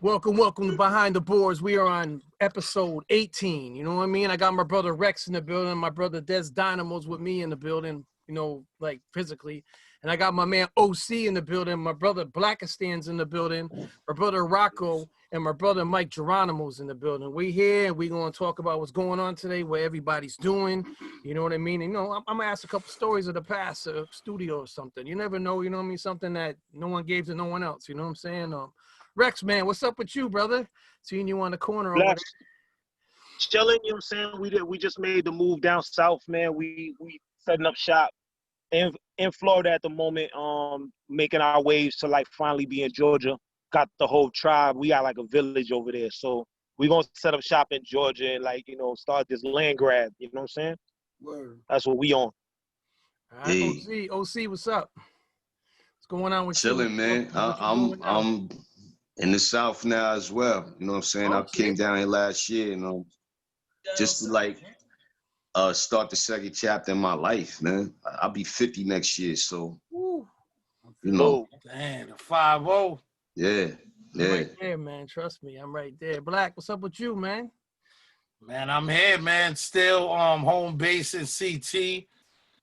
Welcome to Behind the Boards. We are on episode 18. You know what I mean? I got my brother Reks in the building. My brother Dynamo's with me in the building, you know, like physically. And I got my man OC in the building. My brother Blackastan's in the building. My brother Rocko and my brother Mike Geronimo's in the building. We here and we're going to talk about what's going on today, what everybody's doing. You know what I mean? And, you know, I'm going to ask a couple stories of the past, studio or something. You never know, you know what I mean? Something that no one gave to no one else. You know what I'm saying? Reks, man, what's up with you, brother? Seeing you on the corner over there. Chilling, you know what I'm saying? We just made the move down south, man. We setting up shop in Florida at the moment, making our waves to like finally be in Georgia. Got the whole tribe. We got like a village over there. So we gonna set up shop in Georgia and like, you know, start this land grab, you know what I'm saying? Word. That's what we on. All right, hey. OC, what's up? What's going on with Chilling, you? man. I'm in the South now as well. You know what I'm saying? I came down here last year, you know, just to like start the second chapter in my life, man. I'll be 50 next year, so you know. Damn, the 5-0. Yeah. I'm right there, man. Trust me, I'm right there. Black, what's up with you, man? Man, I'm here, man. Still home base in CT.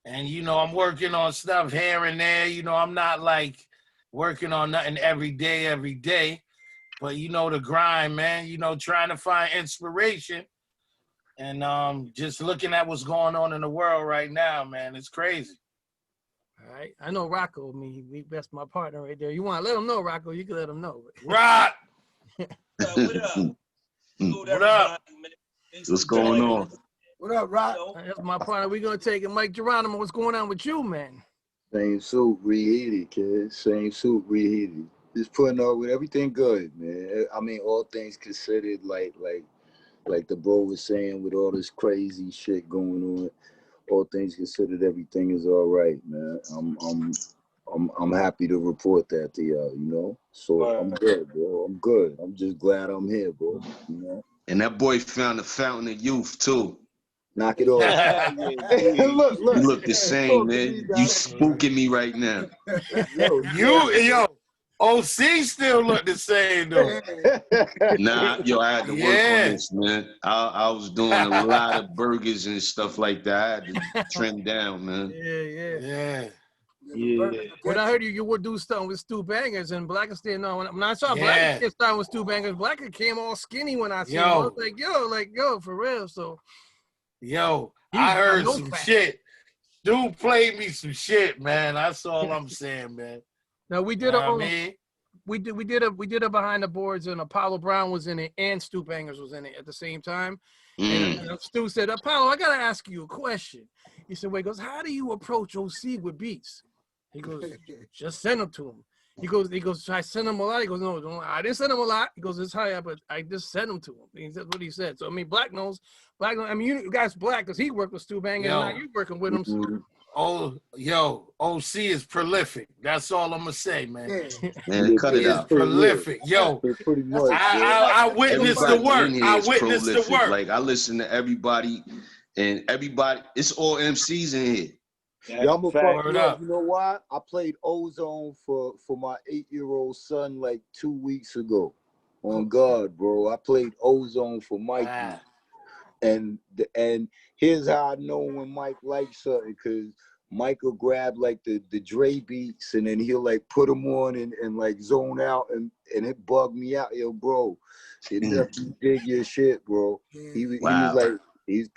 And you know, I'm working on stuff here and there. You know, I'm not like working on nothing every day. But you know the grind, man. You know, trying to find inspiration and just looking at what's going on in the world right now, man. It's crazy. All right. I know Rocko, that's my partner right there. You want to let him know, Rocko, you can let him know. Rock! What up? What up? What's going on? What up, Rock? That's my partner. We're going to take it. Mike Geronimo, what's going on with you, man? Same suit, reheated, kid. Same suit, reheated. Just putting up with everything good, man. I mean, all things considered, like the bro was saying, with all this crazy shit going on, all things considered, everything is all right, man. I'm happy to report that to y'all, you know. So I'm good, bro. I'm good. I'm just glad I'm here, bro. You know. And that boy found the fountain of youth too. Knock it off. look. You look the same, man. You spooking me right now. Yo, OC still look the same though. Nah, yo, I had to work on this, man. I was doing a lot of burgers and stuff like that. I had to trim down, man. Yeah. When I heard you would do something with Stu Bangers and Blacastan, no, when I saw Blacastan starting with Stu Bangers, Blacker came all skinny when I seen him. I was like, yo, for real. So, I heard some shit. Stu played me some shit, man. That's all I'm saying, man. Now we did we did a behind the boards, and Apollo Brown was in it and Stu Bangers was in it at the same time. And Stu said, Apollo, I gotta ask you a question. He said, he goes, how do you approach OC with beats? He goes, just send them to him. He goes, I send him a lot. He goes, no, I didn't send him a lot. He goes, it's high, but I just sent him to him. That's what he said. So I mean, Black knows. I mean, you guys Black because he worked with Stu Bangers, and now you working with him. So. OC is prolific. That's all I'm gonna say, man. Man, cut it out. Prolific, pretty much. I witnessed the work. I witnessed the work. Like I listen to everybody, and everybody. It's all MCs in here. Y'all gonna fuck me up. You know why? I played Ozone for my 8-year-old son like 2 weeks ago. On God, bro. I played Ozone for Mikey. And here's how I know when Mike likes something, because Mike will grab like the Dre beats and then he'll like put them on and like zone out and it bugged me out. Yo, bro, it definitely dig your shit, bro. He's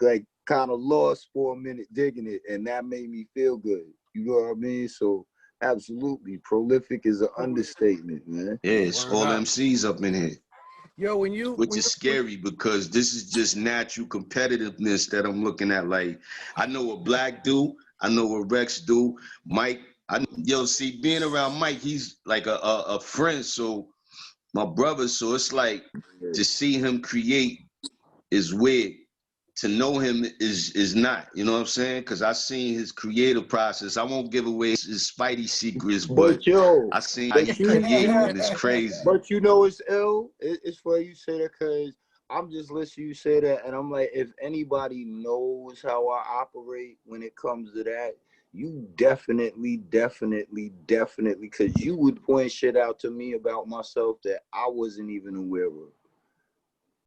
like kind of lost for a minute digging it, and that made me feel good. You know what I mean? So absolutely, prolific is an understatement, man. Yeah, it's all MCs up in here. Yo, which is scary because this is just natural competitiveness that I'm looking at. Like, I know what Black do, I know what Reks do. Mike, see, being around Mike, he's like a friend, so my brother. So it's like to see him create is weird. To know him is not, you know what I'm saying? Because I seen his creative process. I won't give away his Spidey secrets, but I seen how he create, and it's crazy. But you know it's ill. It's funny you say that because I'm just listening to you say that, and I'm like, if anybody knows how I operate when it comes to that, you definitely, because you would point shit out to me about myself that I wasn't even aware of.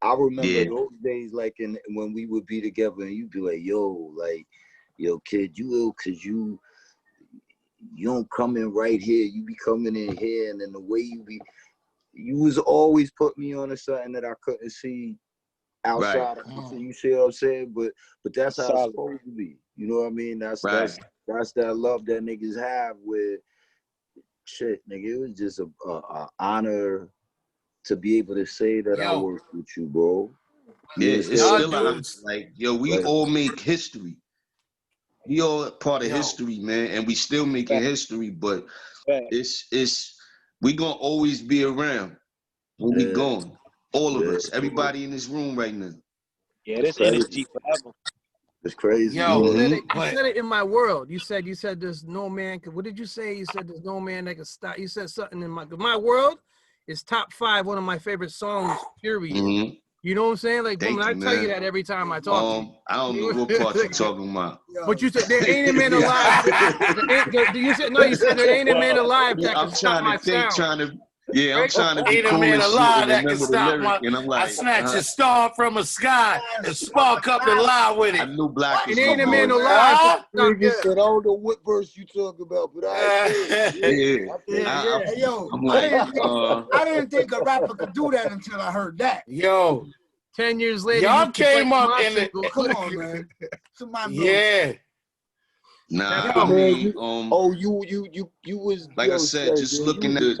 I remember those days, like when we would be together, and you'd be like, "Yo, kid, you ill because you don't come in right here. You be coming in here, and then the way you was always put me on to something that I couldn't see outside. Right. You see what I'm saying? But that's how it's supposed to be. You know what I mean? That's that love that niggas have with shit, nigga. It was just a honor to be able to say that I worked with you, bro. It's still like, yo, we all make history. We all part of history, man, and we still making history, but we gonna always be around when we gone. All of us, everybody in this room right now. Yeah, this energy forever. It's crazy. Yo, you said it in my world. You said there's no man. What did you say? You said there's no man that can stop. You said something in my world is top 5, one of my favorite songs, period. You know what I'm saying? Like, boom, I tell you that every time I talk to you. I don't know what part you're talking about. But you said there ain't a man alive. You said there ain't a man alive that can stop my sound. I'm trying to be ain't cool a man alive that can stop my. and I'm like, I snatch a star from the sky and spark up the lie with it. I knew Black was it ain't a man alive. Nigga said, I don't know what verse you talking about, but I'm like, I didn't think a rapper could do that until I heard that. Yo, 10 years later, y'all came up in the. Come on, man. Yeah. Nah, I mean, you was like I said, just looking at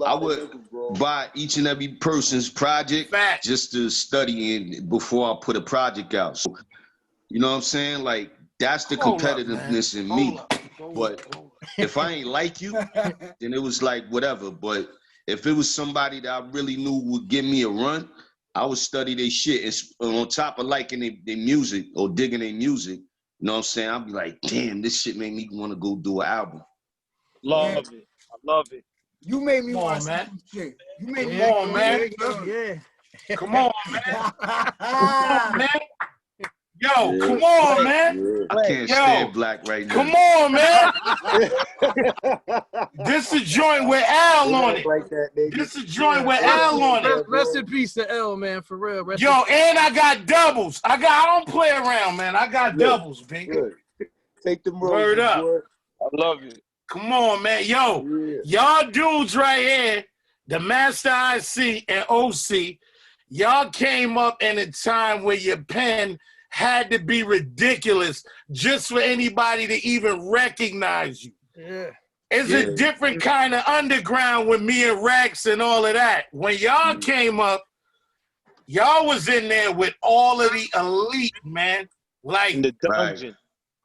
I would buy each and every person's project just to study in before I put a project out. So, you know what I'm saying? Like, that's the competitiveness in me. But if I ain't like you, then it was like whatever. But if it was somebody that I really knew would give me a run, I would study their shit. And on top of liking their music or digging their music, you know what I'm saying? I'll be like, damn, this shit made me want to go do an album. Love it. I love it. You made me want to shit. You made me want man. Come on, man. Come on, man. Yo, come on, man. I can't stand Black right now. Come on, man. This is a joint with Al on it. This is a joint with Al on it. Rest in peace to L, man, for real. Yo, and I got doubles. I don't play around, man. I got doubles, baby. Take them Word up. I love it. Come on, man. Yo, y'all dudes right here, the Master IC and OC, y'all came up in a time where your pen had to be ridiculous just for anybody to even recognize you. Yeah. It's a different kind of underground with me and Reks and all of that. When y'all came up, y'all was in there with all of the elite, man. Like, in the dungeon.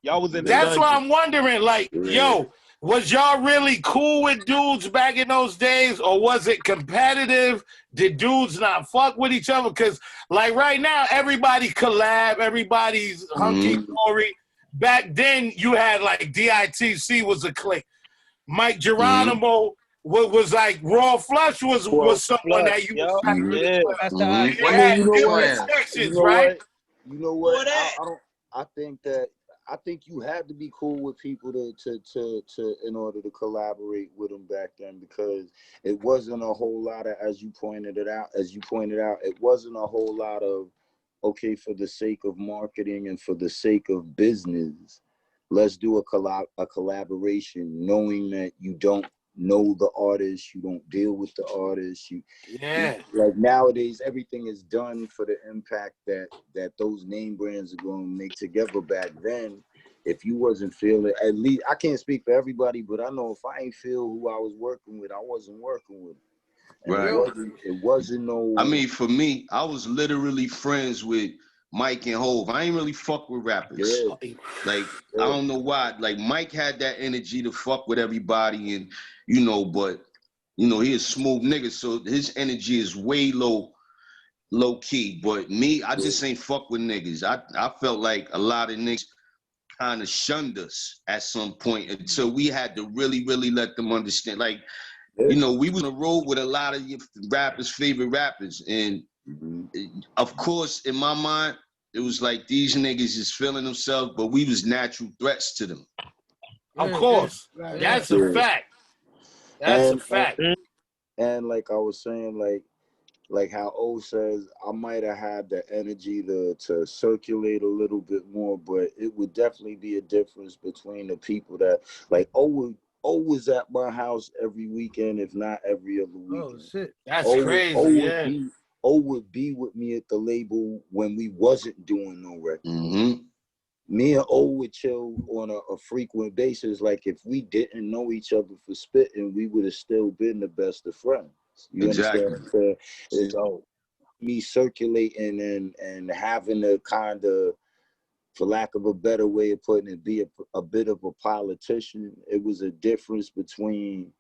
Y'all was in the that's dungeon. why I'm wondering, like, yo, was y'all really cool with dudes back in those days, or was it competitive? Did dudes not fuck with each other? Because, like, right now, everybody collab, everybody's hunky-dory. Back then, you had, like, DITC was a clique. Mike Geronimo was like, Raw Flush was someone that you had different sections, right? You know what? I think you had to be cool with people to in order to collaborate with them back then, because it wasn't a whole lot of, as you pointed out, it wasn't a whole lot of, okay, for the sake of marketing and for the sake of business, let's do a collaboration, knowing that you don't know the artist, you don't deal with the artist. Like nowadays, everything is done for the impact that those name brands are going to make together. Back then, if you wasn't feeling, at least I can't speak for everybody, but I know if I ain't feel who I was working with, I wasn't working with. It wasn't no. I mean, for me, I was literally friends with Mike and Hov. I ain't really fuck with rappers. I don't know why. Like, Mike had that energy to fuck with everybody, and but he a smooth nigga, so his energy is way low key. But me, I just ain't fuck with niggas. I felt like a lot of niggas kind of shunned us at some point until we had to really, really let them understand. Like, we was on the road with a lot of your favorite rappers, and of course, in my mind, it was like these niggas is feeling themselves, but we was natural threats to them. Of course. Right, That's right. a fact. That's a fact. And like I was saying, like how O says, I might have had the energy to circulate a little bit more, but it would definitely be a difference between the people that like O was at my house every weekend, if not every other weekend. Oh shit. That's crazy, yeah. O would be with me at the label when we wasn't doing no record. Mm-hmm. Me and O would chill on a frequent basis. Like if we didn't know each other for spitting, we would have still been the best of friends. You Exactly. understand? So me circulating and having a kind of, for lack of a better way of putting it, be a bit of a politician. It was a difference between,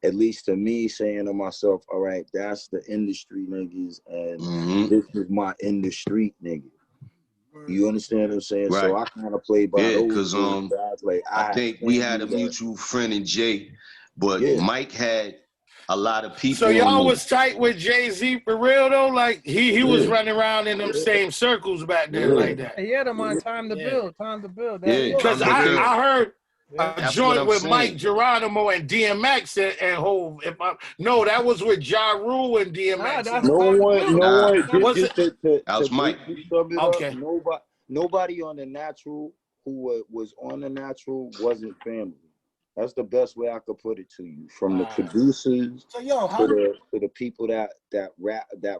at least to me, saying to myself, all right, that's the industry niggas, and this is my industry nigga. You understand what I'm saying? Right. So I kind of play by those because rules. Like, I think we had a mutual friend in Jay, but Mike had a lot of people. So y'all was tight with Jay-Z for real though? Like he was running around in them same circles back then like that. He had him on Time to Build. Time to Build. Yeah, because I heard a That's joint what I'm with saying. Mike, Geronimo, and DMX and Hov. No, that was with Ja Rule and DMX. that's no one. Was Just it? That was Mike. Okay. Nobody on the Natural who was on the Natural wasn't family. That's the best way I could put it to you. From the producers to the people that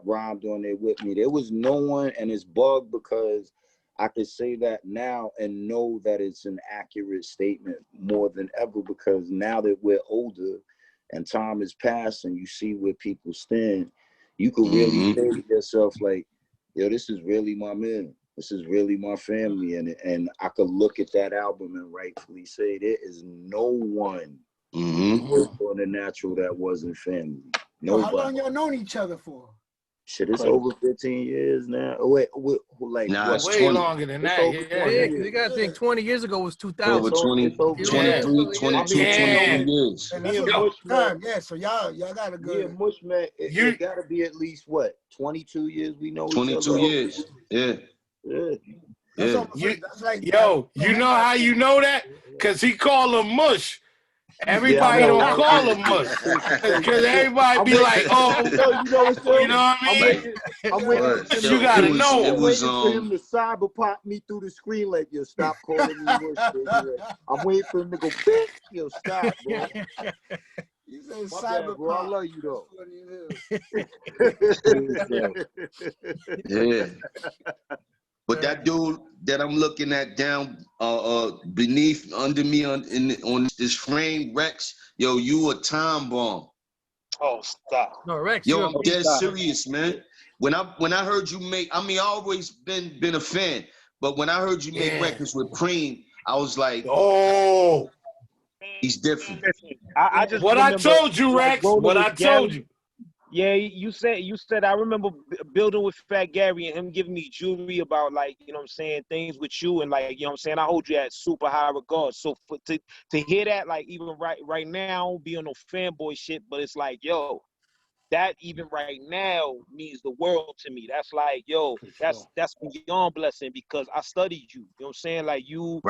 rhymed on there with me. There was no one, and it's bugged because I could say that now and know that it's an accurate statement more than ever, because now that we're older and time has passed and you see where people stand, you could really say to yourself like, yo, this is really my man. This is really my family. And I could look at that album and rightfully say there is no one on the Natural that wasn't family. Nobody. How long y'all known each other for? Shit, it's over 15 years now. Oh, wait, like what? Way 20. Longer than that. Yeah, because you got to think 20 years ago was 2000. Over 20, 23, 22, 23 years. Yeah, so y'all got a good. Yeah, Mush, man, it got to be at least, what, 22 years we know each other? 22 years, yeah. That's like, yo, you know how you know that? Because he called him Mush. Everybody don't call him Mush. Because everybody be like, oh, you know what I mean? I'm waiting. You got to know. I'm waiting for him to cyber pop me through the screen like, yo, stop calling me Mush. I'm waiting for him to go, bitch, yo, stop, bro. You said cyber bro. I love you, though. Yeah. But that dude that I'm looking at down beneath, under me on this frame, Reks, yo, you a time bomb. Oh, stop. No, Reks. Yo, I'm dead serious, man. When I heard you make, I mean, I always been a fan, but when I heard you make records with Cream, I was like, oh, he's different. I just what I told you, Reks. What I told you. Yeah, you said I remember building with Fat Gary and him giving me jewelry about, like, you know what I'm saying, things with you, and like, you know what I'm saying, I hold you at super high regard. So to hear that, like, even right now, I don't be on no fanboy shit, but it's like, yo, that even right now means the world to me. That's like, yo, that's beyond blessing, because I studied you. You know what I'm saying? Like, you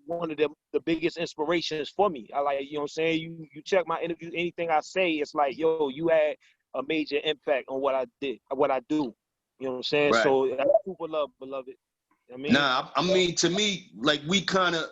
one of the biggest inspirations for me. I like, you know what I'm saying? You check my interviews, anything I say, it's like, yo, you had a major impact on what I did, what I do. You know what I'm saying? Right. So that's super love, beloved. I mean, to me, like, we kind of,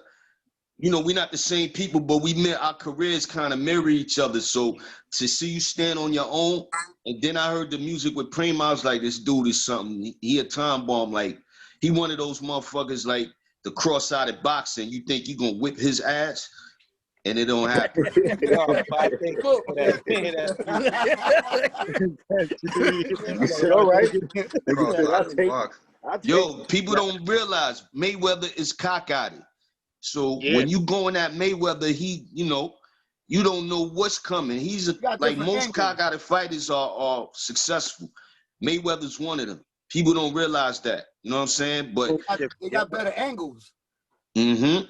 you know, we're not the same people, but our careers kind of mirror each other. So to see you stand on your own, and then I heard the music with Prima, I was like, this dude is something. He a time bomb. Like, he one of those motherfuckers, like the cross-sided boxing. You think you gonna whip his ass, and it don't happen. All right. Yo, people don't realize Mayweather is cock-eyed. So when you going at Mayweather, he, you know, you don't know what's coming. He's like, most cock-eyed fighters are successful. Mayweather's one of them. People don't realize that. You know what I'm saying? But they got better angles. And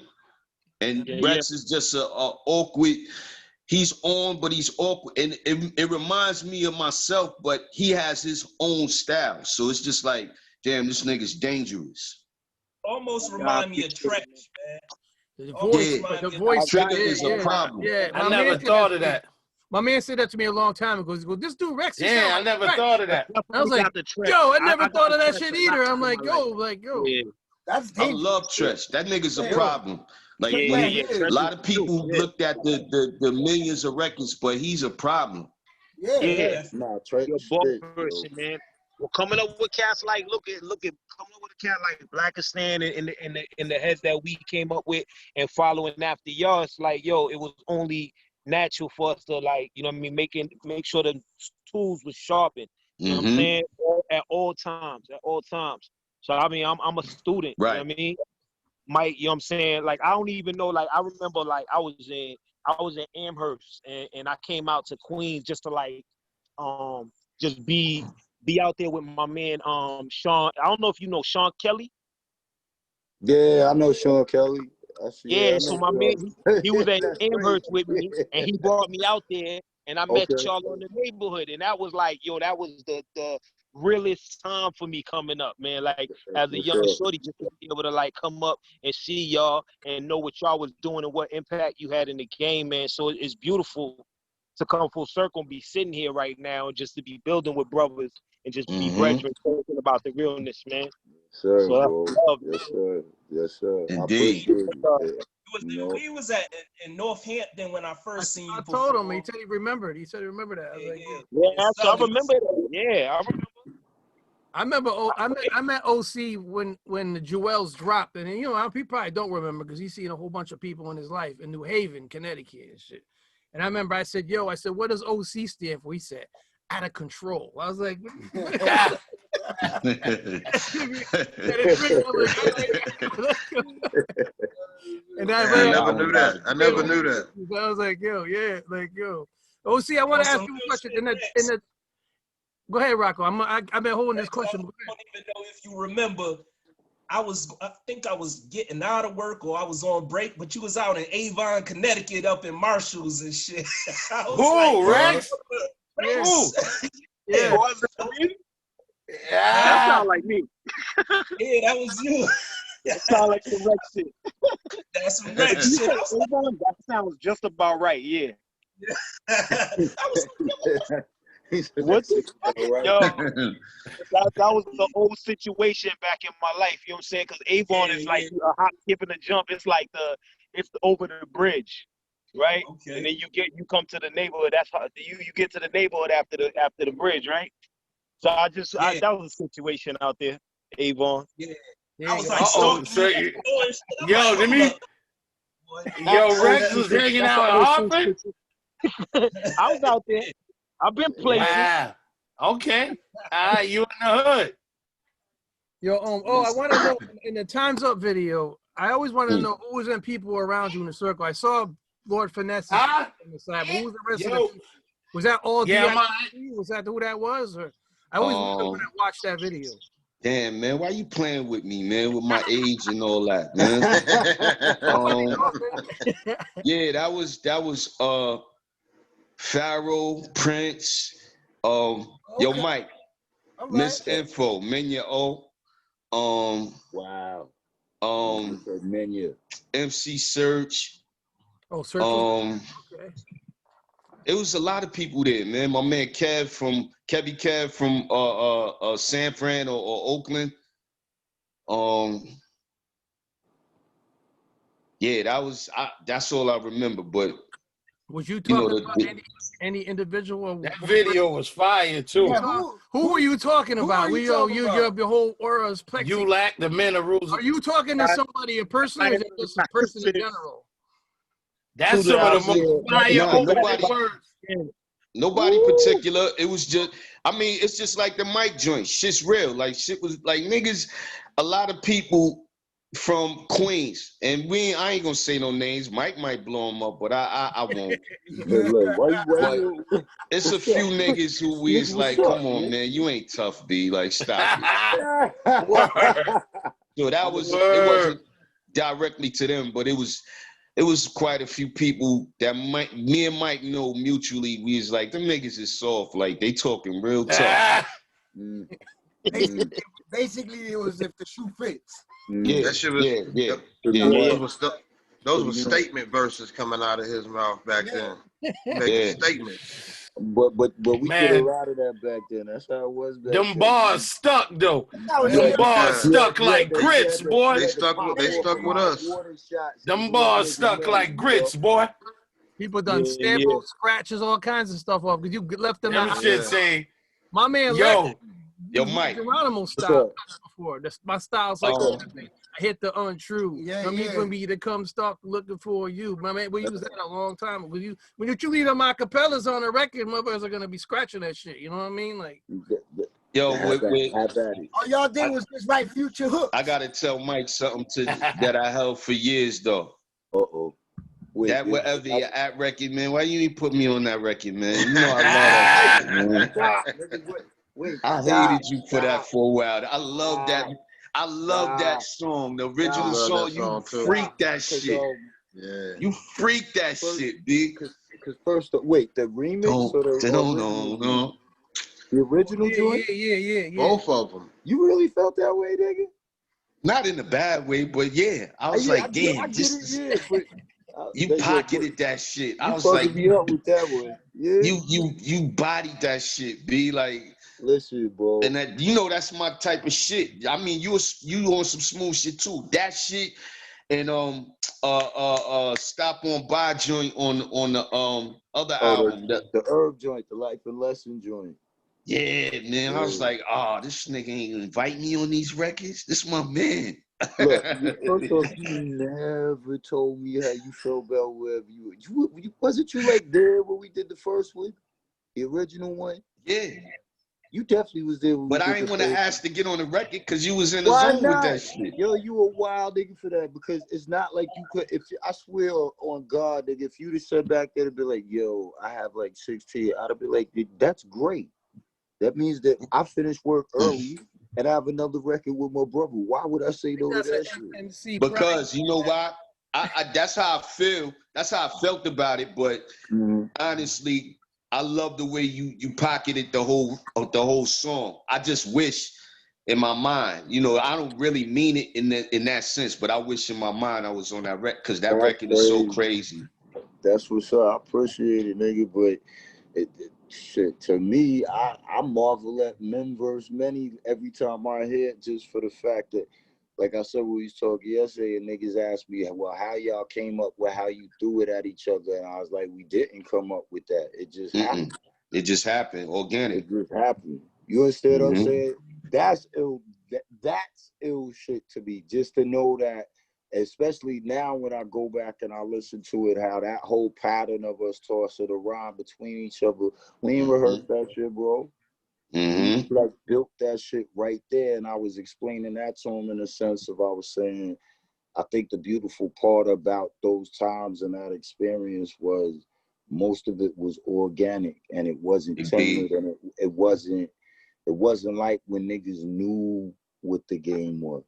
Reks is just a awkward. He's on, but he's awkward, and it reminds me of myself. But he has his own style, so it's just like, damn, this nigga's dangerous. Almost remind me of Trex, man. The Yeah. voice, the voice Trigger is a problem. Yeah, I never thought of that. My man said that to me a long time ago. He goes, "This dude Rex." Yeah, I never thought of that. I was like, "Yo, I never thought of that shit either." I'm like, "Yo." Yeah, That's I dangerous. love Tretch. That nigga's a Yeah. problem. Like yeah. a lot of people looked at the millions of records, but he's a problem. Yeah. Nah, Trey, You're a ball straight, person, man. Well, coming up with cats like look at coming up with a cat like Blacastan and the heads that we came up with and following after y'all. It's like, yo, it was only natural for us to, like, you know what I mean, make sure the tools was sharpened. You know what I'm saying? At all times. So I mean, I'm a student. Right. You know what I mean? Mike, you know what I'm saying? Like, I don't even know, like, I remember, like, I was in Amherst and I came out to Queens just to, like, just be out there with my man, Sean. I don't know if you know Sean Kelly. Yeah, I know Sean Kelly. Yeah, so my man, he was at Amherst with me, and he brought me out there, and I met y'all in the neighborhood, and that was like, yo, that was the realest time for me coming up, man. Like, as a young shorty, just to be able to, like, come up and see y'all and know what y'all was doing and what impact you had in the game, man. So it's beautiful to come full circle and be sitting here right now and just to be building with brothers and just be brethren talking about the realness, man. Sir, So bro. love, Yes, sir. Indeed. I appreciate it. Where you was at in Northampton when I first seen you. I told him. He said he remembered. He said he remembered that. I was like, yeah, so I remember that. Yeah, I remember. I met OC when the Jewels dropped, and you know, he probably don't remember because he's seen a whole bunch of people in his life in New Haven, Connecticut, and shit. And I remember I said, "Yo," I said, "What does OC stand for?" He said, "Out of control." I was like, and I never knew that. I never knew that. I was like, "Yo, yeah, like yo." OC, I want to ask you a question. Go ahead, Rocko. I've been holding this question. I don't even know if you remember. I think I was getting out of work or I was on break, but you was out in Avon, Connecticut, up in Marshalls and shit. Rex? Yeah. that sound like me. Yeah, that was you. That sound like some Rex shit. That's some Rex shit. That sounds just about right. Yeah. What's it? Yo, that was the old situation back in my life. You know what I'm saying? Because Avon is like a hop, skip, and a jump. It's like it's over the bridge, right? Okay. And then you come to the neighborhood. That's how you get to the neighborhood after the bridge, right? So that was a situation out there, Avon. Yeah. Yeah, I was like, yo, Rex was hanging out in Hartford? I was out there. I've been playing. Wow. Okay. You in the hood. Yo, I want to know in the Time's Up video. I always want to know who was in people around you in the circle. I saw Lord Finesse on the side, but who was the rest of the people? Was that all? Yeah, was that who that was? Or I always wonder when I watched that video. Damn, man, why you playing with me, man, with my age and all that, man? Yeah, that was Pharaoh, Prince, Yo Mike, Miss Info, Menya O, wow. Menya, MC Search. Oh, Search. Okay. It was a lot of people there, man. My man Kev from San Fran or Oakland. Yeah, that's all I remember. But was you talking about any individual? That video was fire too. Yeah, who were you talking about? Your whole aura's plexi. You lack the minerals. Are you talking to somebody in person or is it just a person in general? That's some of the most fire Nobody particular. It was just, I mean, it's just like the mic joint. Shit's real. Like, shit was like niggas, a lot of people from Queens, and I ain't gonna say no names. Mike might blow them up, but I won't. But it's a few niggas who we is like, come on, man, you ain't tough, B. Like, stop it. So that was, it wasn't directly to them, but it was quite a few people that me and Mike know mutually. We was like, them niggas is soft. Like, they talking real tough. Basically, it was if the shoe fits. Yeah, that shit was. yeah. It was Those were statement verses coming out of his mouth back then. Making statements. But we Man. get a lot of that back then. That's how it was back Them then. bars stuck though. No, Them bars stuck like grits, boy. They stuck with us. Them bars stuck like grits, boy. People done staples, scratches, all kinds of stuff off because you left them Them out. shit say, my man, Yo, Mike. Geronimo style before. My style's like I hit the untrue. Yeah, I mean, when me to come start looking for you. My man, we used that a long time. When you leave them acapellas on the record, motherfuckers are gonna be scratching that shit. You know what I mean? Like, yo, all y'all did was just write future hooks. I gotta tell Mike something that I held for years though. That wherever you're at record, man, why you ain't put me on that record, man? You know I love that shit, man. I hated you for that for a while. I love that. I love that song. The original song, you freaked that shit. Yeah. You freaked that shit, B. Because first, wait, the remix or the the original joint? Yeah. Both of them. You really felt that way, nigga? Not in a bad way, but yeah. I was like, damn, you pocketed that shit. I was like, me up with that one. Yeah. You bodied that shit, B. Like, listen, bro. And that, you know, that's my type of shit. I mean, you on some smooth shit too. That shit and Stop On By joint on the other album. The Herb joint, the Life and Lesson joint. Yeah, man. Yeah. I was like, oh, this nigga ain't invite me on these records. This my man. Look, first off, you never told me how you felt about wherever you wasn't you like there when we did the first one? The original one? Yeah. You definitely was there. But I ain't want to ask to get on the record because you was in the zone with that shit. Yo, you a wild nigga for that because it's not like you could. I swear on God, nigga, if you'd have said back there to be like, yo, I have like 16, I'd have been like, that's great. That means that I finished work early and I have another record with my brother. Why would I say no to that shit? Because you know why? I that's how I feel. That's how I felt about it. But honestly, I love the way you pocketed the whole song. I just wish in my mind, you know, I don't really mean it in that sense, but I wish in my mind I was on that record because that record is so crazy. That's what's up. I appreciate it, nigga. But shit, to me, I marvel at Men vs. Many every time I hear it, just for the fact that, like I said, we was talking yesterday, and niggas asked me, well, how y'all came up with how you threw it at each other, and I was like, we didn't come up with that. It just happened. It just happened, organic. It just happened. You understand what I'm saying? That's ill. That's ill shit to me. Just to know that, especially now when I go back and I listen to it, how that whole pattern of us tossing around between each other, we ain't rehearsed that shit, bro. We like built that shit right there, and I was explaining that to him in the sense of I was saying, I think the beautiful part about those times and that experience was most of it was organic and it wasn't tainted, and it wasn't like when niggas knew what the game was.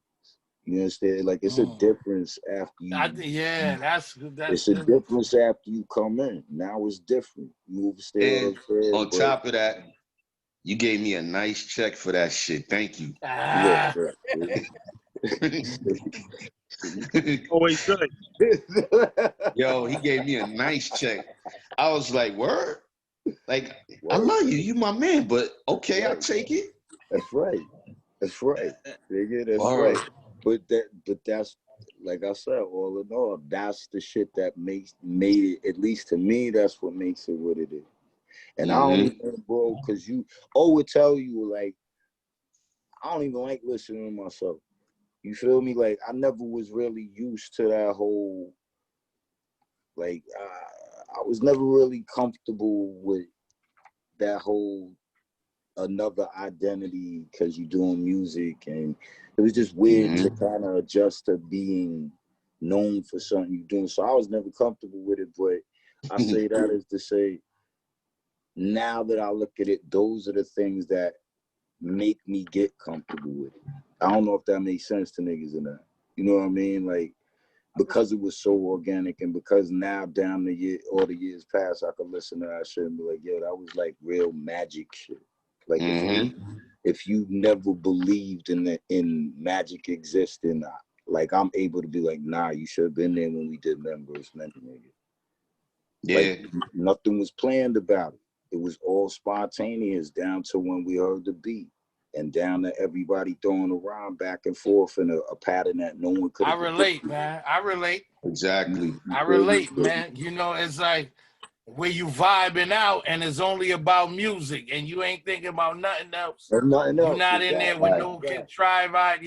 You understand? Like it's a difference after you. It's a difference after you come in. Now it's different. You understand? On top of that, you gave me a nice check for that shit. Thank you. Always good. Yo, he gave me a nice check. I was like, word? Like, I love you. You my man, but okay, I'll take it. That's right. That's right. Nigga, that's right. But that's, like I said, all in all, that's the shit that made it, at least to me, that's what makes it what it is. And I don't even, bro, because you would tell you, like, I don't even like listening to myself. You feel me? Like, I never was really used to that whole, like, I was never really comfortable with that whole another identity because you're doing music, and it was just weird to kind of adjust to being known for something you're doing. So I was never comfortable with it, but I say that as to say, now that I look at it, those are the things that make me get comfortable with it. I don't know if that makes sense to niggas or not. You know what I mean? Like, because it was so organic, and because now down the year, all the years past, I could listen to that shit and be like, yo, that was like real magic shit. Like if you never believed in magic existing, like I'm able to be like, nah, you should have been there when we did Members, nigga. Yeah. Like nothing was planned about it. It was all spontaneous down to when we heard the beat. And down to everybody throwing around back and forth in a pattern that no one could I have. relate, man. I relate. Exactly. I relate, man. You know, it's like where you vibing out and it's only about music and you ain't thinking about nothing else. There's nothing else. You're not in there with no contrived,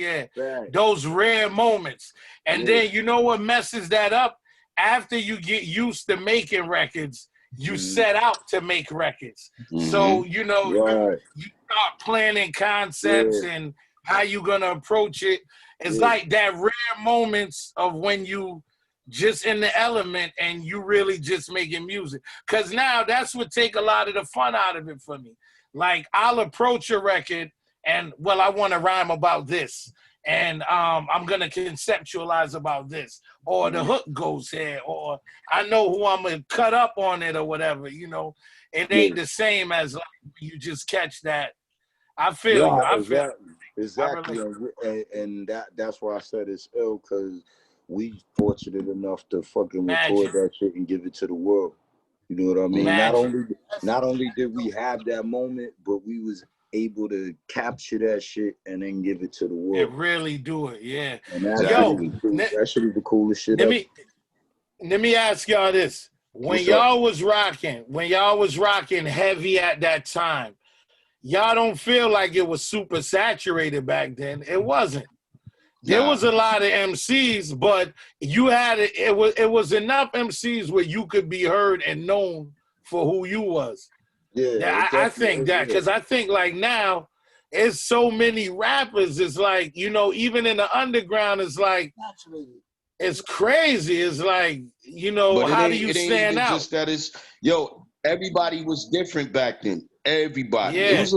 those rare moments. And then you know what messes that up? After you get used to making records, you set out to make records. So, you know, you start planning concepts and how you gonna approach it. It's like that rare moments of when you just in the element and you really just making music. Cause now that's what take a lot of the fun out of it for me. Like I'll approach a record and well, I want to rhyme about this. And I'm gonna conceptualize about this, or the hook goes here, or I know who I'm gonna cut up on it or whatever. You know, it ain't the same as like you just catch that. I feel you. I feel exactly. And that's why I said it's ill, because we fortunate enough to fucking record that shit and give it to the world. You know what I mean? Not only did we have that moment, but we was able to capture that shit and then give it to the world. It really do it, yeah. And that shit is the coolest shit ever. Let me ask y'all this. When y'all was rocking heavy at that time, y'all don't feel like it was super saturated back then? It wasn't. There was a lot of MCs, but you had it was enough MCs where you could be heard and known for who you was. Yeah, I think that, because I think like now it's so many rappers. It's like, you know, even in the underground, it's like it's crazy. It's like, you know, how do you stand out? Just that is, everybody was different back then. Everybody. Yeah. It was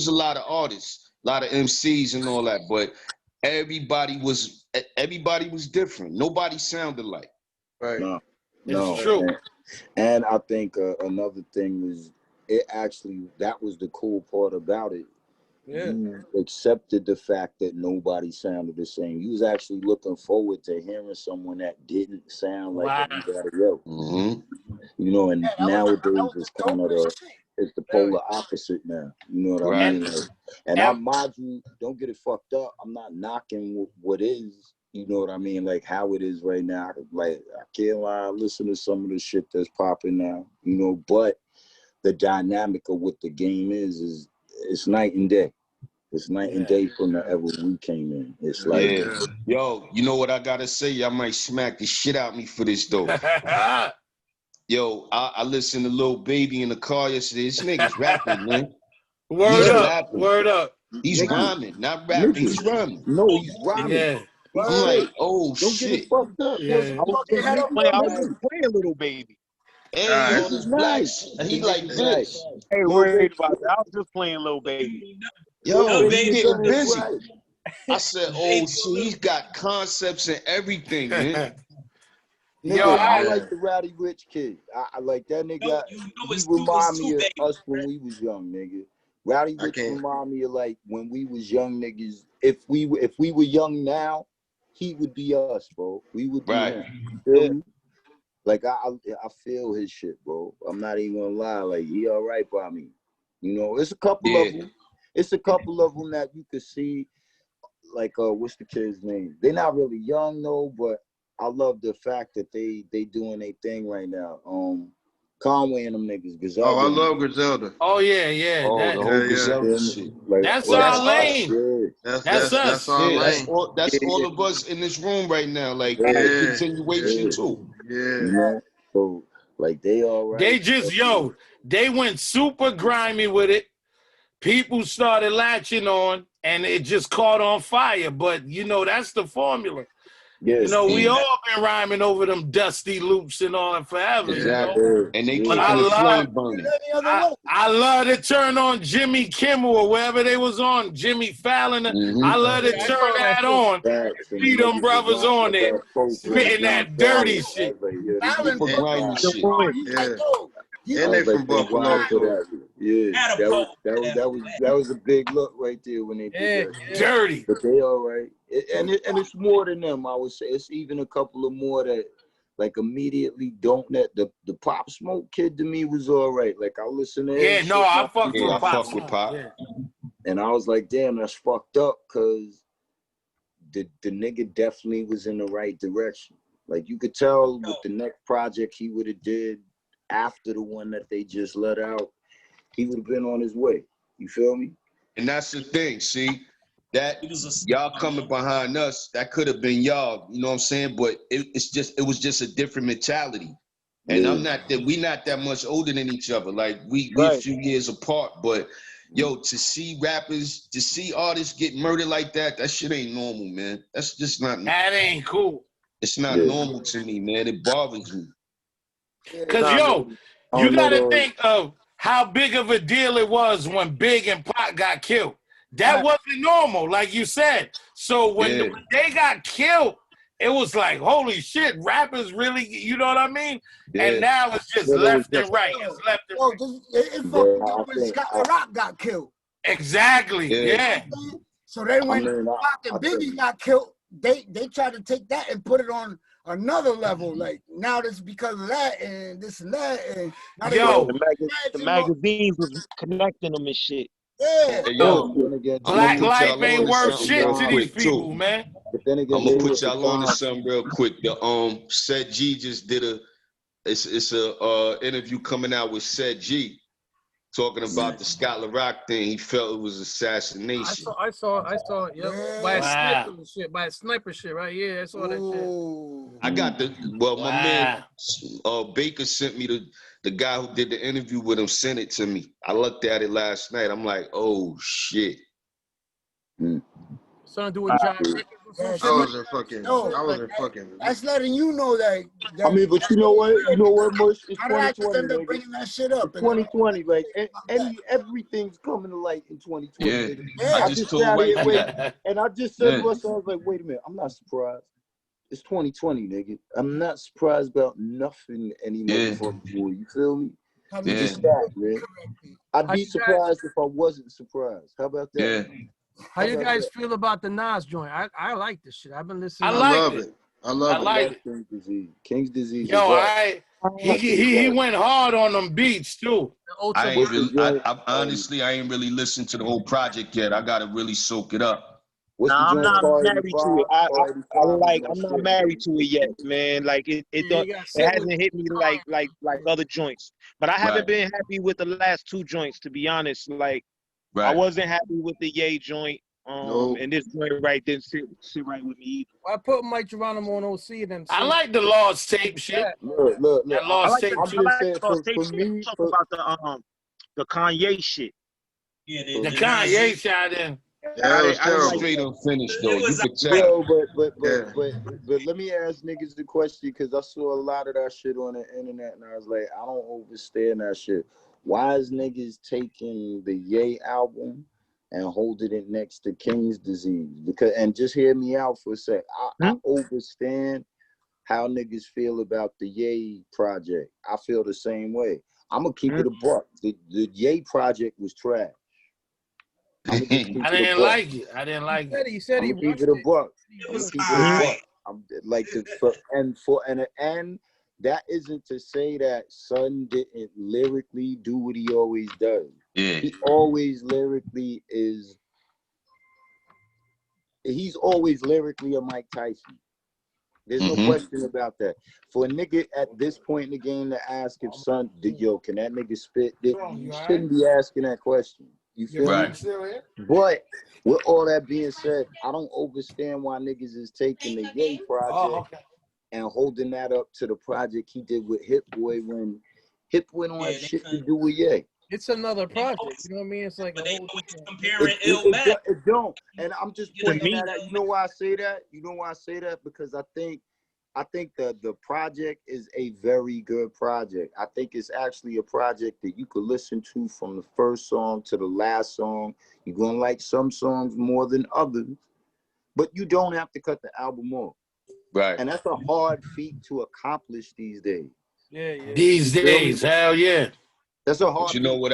a lot of artists, a lot of MCs and all that, but everybody was different. Nobody sounded like. Right. No, it's true. And I think another thing was, that was the cool part about it. Yeah. You accepted the fact that nobody sounded the same. You was actually looking forward to hearing someone that didn't sound like everybody else. Mm-hmm. You know, and nowadays it's kind of it's the polar opposite now. You know what I mean? Like, and I mind you, don't get it fucked up. I'm not knocking what is. You know what I mean? Like how it is right now. Like I can't lie, listen to some of the shit that's popping now. You know, but the dynamic of what the game is it's night and day. It's night and day from the ever we came in. It's like, yo, you know what I gotta say? I might smack the shit out me for this though. Yo, I listened to Lil Baby in the car yesterday. This nigga's rapping, man. Word up. He's rhyming, not rapping. He's rhyming. No, he's rhyming. Yeah. I'm like, oh don't shit. Get it fucked up. Yeah. I was just playing Little Baby. Hey, yo, this blacks. And he like this. Hey, worried about that. I was just playing Little Baby. Yo, he's getting busy. I said, oh shit, he's got concepts and everything, man. Nigga, I like the Rowdy Rich kid. I like that nigga. He remind me of us when we was young, nigga. Rowdy Rich remind me of like when we was young niggas. If we were young now, he would be us, bro. We would be him. Like I feel his shit, bro. I'm not even gonna lie. Like he all right by me. You know, it's a couple of them. It's a couple of them that you could see. Like what's the kid's name? They're not really young though, but I love the fact that they doing their thing right now. Conway and them niggas, Griselda. Oh, I love Griselda. Oh yeah. Oh, the whole Griselda shit. Like, that's our lane. That's us. That's our lane. That's all of us in this room right now. Like continuation too. Yeah. You know? So like they all right. They just they went super grimy with it. People started latching on, and it just caught on fire. But you know that's the formula. Yes. You know, we all been rhyming over them dusty loops and all that forever. Exactly. You know? And they keep the flame burning. I love to turn on Jimmy Kimmel or wherever they was on, Jimmy Fallon. I love to turn that on. See them brothers on there, spitting that dirty shit. Super grimy shit. And they from Buffalo too. Yeah, Had a that was ball that was that was that was a big look right there when they did that. Dirty. But they all right, and it's more than them. I would say it's even a couple of more that like immediately don't. That the Pop Smoke kid to me was all right. Like I listen to his Yeah, shit, no, I fucked Yeah, I with Pop. fuck with Pop. Yeah. and I was like, damn, that's fucked up, cause the nigga definitely was in the right direction. Like you could tell with the next project he would have did after the one that they just let out, he would have been on his way. You feel me? And that's the thing, see, that He was y'all coming behind us, that could have been y'all, you know what I'm saying? But it was just a different mentality. And Yeah. we not that much older than each other. Like we a Right. few years apart, but yo, to see artists get murdered like that, that shit ain't normal, man. That's just not, That ain't cool. it's not normal to me, man. It bothers me. Cause Nah, yo, man. I you don't know gotta those. think of how big of a deal it was when Big and Pac got killed. That wasn't normal, like you said. So when they got killed, it was like, holy shit, rappers really, you know what I mean? And now it's just left and right. It's left and right. It fucked up when Scott Rock got killed. Exactly. Yeah. So then when I mean, Pac and Biggie got killed, they tried to take that and put it on another level. Like now this because of that and this and that. And now Yo, the magazines was connecting them and shit. Yeah. Hey, yo, Black put life y'all ain't on to worth something shit real to these quick, people, too. man. But then again, I'm gonna put y'all on to something real quick. The Said G just did it's a interview coming out with Said G talking about the Scott Rock thing. He felt it was assassination. I saw it. Yep. By a sniper shit, right? Yeah, I saw that shit. I got my man Baker sent me the guy who did the interview with him sent it to me. I looked at it last night. I'm like, oh shit. Something to do with John Ricketts or something? I wasn't fucking. That's letting you know that. I mean, but you know what, Mush? It's How did I just 2020, end up nigga. bringing that shit up? 2020, like everything's coming to light in 2020. Yeah. Nigga. I I just just told sat white here, people. and I just said to myself, I was like, wait a minute, I'm not surprised. It's 2020, nigga. I'm not surprised about nothing any motherfucking more. You feel me? Just that, man. I'd be surprised if I wasn't surprised. How about that? Yeah. How you guys feel about the Nas joint? I like this shit. I've been listening. I love it. I love it. King's Disease. King's Disease. Yo, he went hard on them beats too. I honestly ain't really listened to the whole project yet. I gotta really soak it up. I'm not married to it. I'm not married to it yet, man. Like it hasn't hit me like other joints. But I haven't been happy with the last two joints, to be honest. Like I wasn't happy with the Ye joint. And this joint right didn't sit right with me either. I put Mike Geronimo on OC and them. I like the Lost Tape shit. Look. That Lost Tape I'm shit. just saying, for me, talk about the Kanye shit. Yeah, the Kanye shot in. Yeah, it was terrible. Straight unfinished though. You could tell. Yo, but let me ask niggas the question, because I saw a lot of that shit on the internet, and I was like, I don't understand that shit. Why is niggas taking the Ye album and holding it next to King's Disease? Because, and just hear me out for a sec. I understand how niggas feel about the Ye project. I feel the same way. I'm gonna keep it a buck. The Ye project was trash. I didn't like it. I didn't like it. He said he keep it a buck. It was I'm like and that isn't to say that Son didn't lyrically do what he always does. Yeah. He always lyrically is. He's always lyrically a Mike Tyson. There's no question about that. For a nigga at this point in the game to ask if Son, can that nigga spit? You shouldn't be asking that question. You feel me? But with all that being said, I don't understand why niggas is taking the Ye project and holding that up to the project he did with Hit Boy when Hit Boy don't have shit to do with Ye. It's another project. You know what I mean? It's like comparing Illmatic. It don't. And I'm just pointing that out. You know why I say that? Because I think the project is a very good project. I think it's actually a project that you could listen to from the first song to the last song. You're going to like some songs more than others, but you don't have to cut the album off. Right. And that's a hard feat to accomplish these days. Yeah. These days, hell yeah. That's a hard. But you know what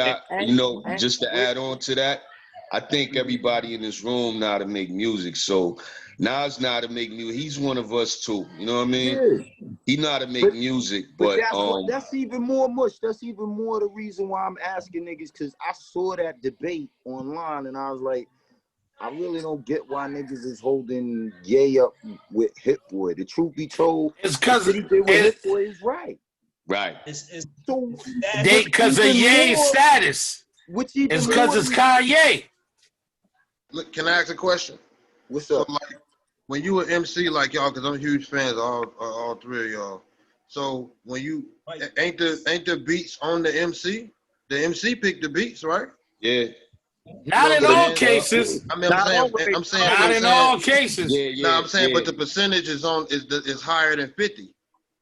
just to add on to that, I think everybody in this room know how to make music. So Nas know how to make music. He's one of us too. You know what I mean? Yeah. He know how to make music, but that's even more much. That's even more the reason why I'm asking niggas, because I saw that debate online and I was like, I really don't get why niggas is holding Ye up with Hit Boy. The truth be told, it's because what he did with Hit Boy is right. Right. It's So because of Ye's status. It's because it's Kanye. Look, can I ask a question? What's up? So, like, when you were MC, like y'all, because I'm huge fans of all three of y'all. So when you ain't the beats on the MC? The MC picked the beats, right? Yeah. Not in all cases. I mean, I'm saying not in all cases. No, I'm saying, but the percentage is higher than 50,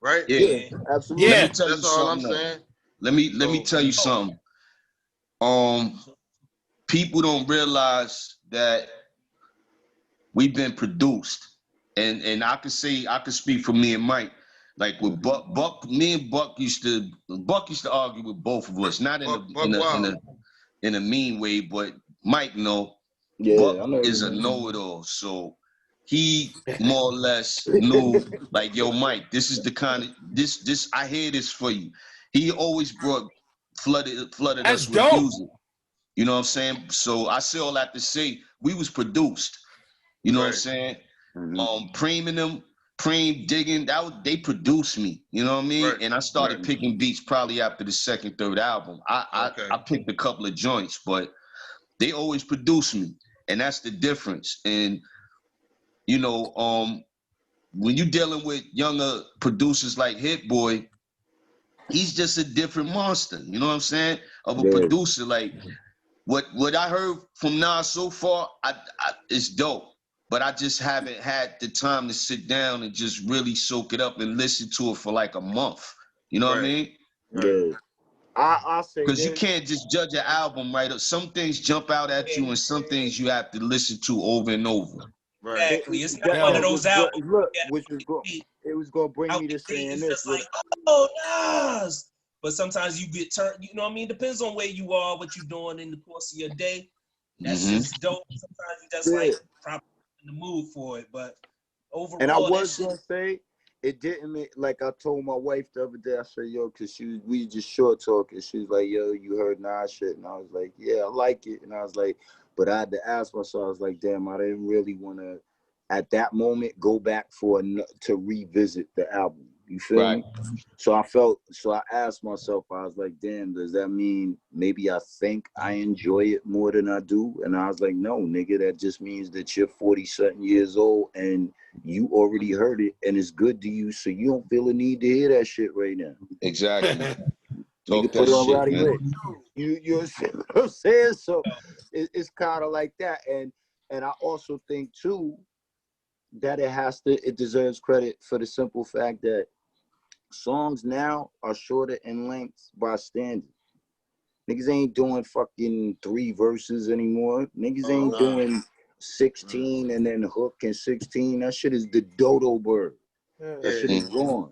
right? Yeah, absolutely. Yeah, that's all I'm saying. Let me tell you something. People don't realize that we've been produced, and I could speak for me and Mike. Like with Buck, me and Buck used to argue with both of us, not in a mean way, but Mike Buck is a know-it-all, so he more or less knew, like, yo, Mike, this is the kind of this I hear this for you. He always flooded That's us with dope. music. You know what I'm saying? So I say all that to say we was produced. You know what I'm saying? Preem, Digging, they produced me. You know what I mean? And I started picking beats probably after the second, third album. I picked a couple of joints, but they always produced me. And that's the difference. And, you know, when you're dealing with younger producers like Hit Boy, he's just a different monster. You know what I'm saying? Of a producer. Like, what I heard from Nas so far, it's dope. But I just haven't had the time to sit down and just really soak it up and listen to it for like a month. You know what I mean? Yeah. I say because you can't just judge an album, right? Some things jump out at you, and some things you have to listen to over and over. Right. Exactly. It's not one of those albums. Look, it was gonna bring me to saying this. Just like, oh, Nas. But sometimes you get turned. You know what I mean? Depends on where you are, what you're doing in the course of your day. That's just dope. Sometimes you just like probably in the mood for it, but overall, and I was gonna say it didn't make, like I told my wife the other day. I said, yo, because we just short talking. She was like, yo, you heard Nas shit, and I was like, yeah, I like it. And I was like, but I had to ask myself. I was like, damn, I didn't really want to at that moment go back to revisit the album. You feel me? So I asked myself, I was like, damn, does that mean maybe I think I enjoy it more than I do? And I was like, no, nigga, that just means that you're 40-something years old and you already heard it and it's good to you, so you don't feel a need to hear that shit right now. Exactly. Nigga, put on Roddy Ricks. You see what I'm saying? So it's kind of like that. And I also think too that it deserves credit for the simple fact that songs now are shorter in length by standard. Niggas ain't doing fucking 3 verses anymore. Niggas ain't doing 16 and then hook and 16. That shit is the dodo bird. That shit is gone.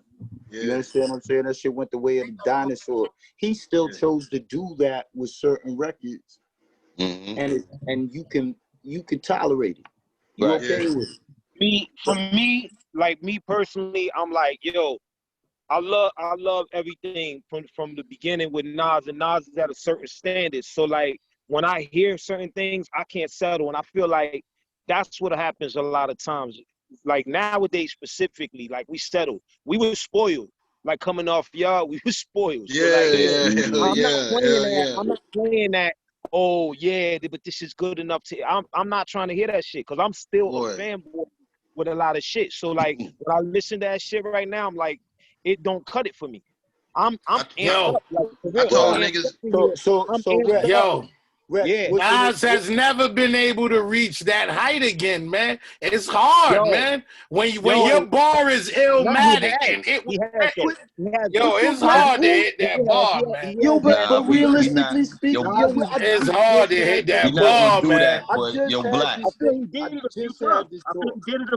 You understand what I'm saying? That shit went the way of the dinosaur. He still chose to do that with certain records, and you can tolerate it. You okay with it? For me, like me personally, I'm like, yo, I love everything from the beginning with Nas, and Nas is at a certain standard. So like when I hear certain things, I can't settle, and I feel like that's what happens a lot of times. Like nowadays specifically, like we settled. We were spoiled. Like coming off y'all, we were spoiled. I'm not playing that. Oh yeah, but this is good enough to. I'm not trying to hear that shit because I'm still a fanboy with a lot of shit. So like when I listen to that shit right now, I'm like, it don't cut it for me. I'm amped up. Like, I told niggas. Nas has never been able to reach that height again, man. It's hard, man. When your bar is illmatic and it's hard to hit that bar, man. Yo, but realistically speaking, it's hard to hit that bar, man. Yo, Black. I feel he did it a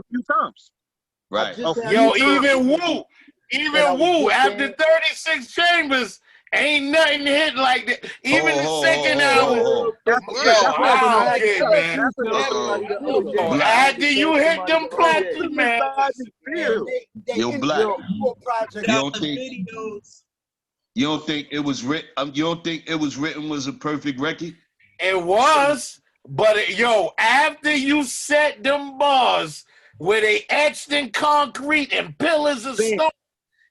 few times. Right. Yo, even Woo, after 36 chambers, Ain't nothing hit like that. Even the second album. Oh, I don't care, man. That's Everybody to update. Oh, Black. after you hit them platinum, man. Yo, Black. Project. You don't think it was written? You don't think it was written was a perfect record? It was, but after you set them bars where they etched in concrete and pillars of stone,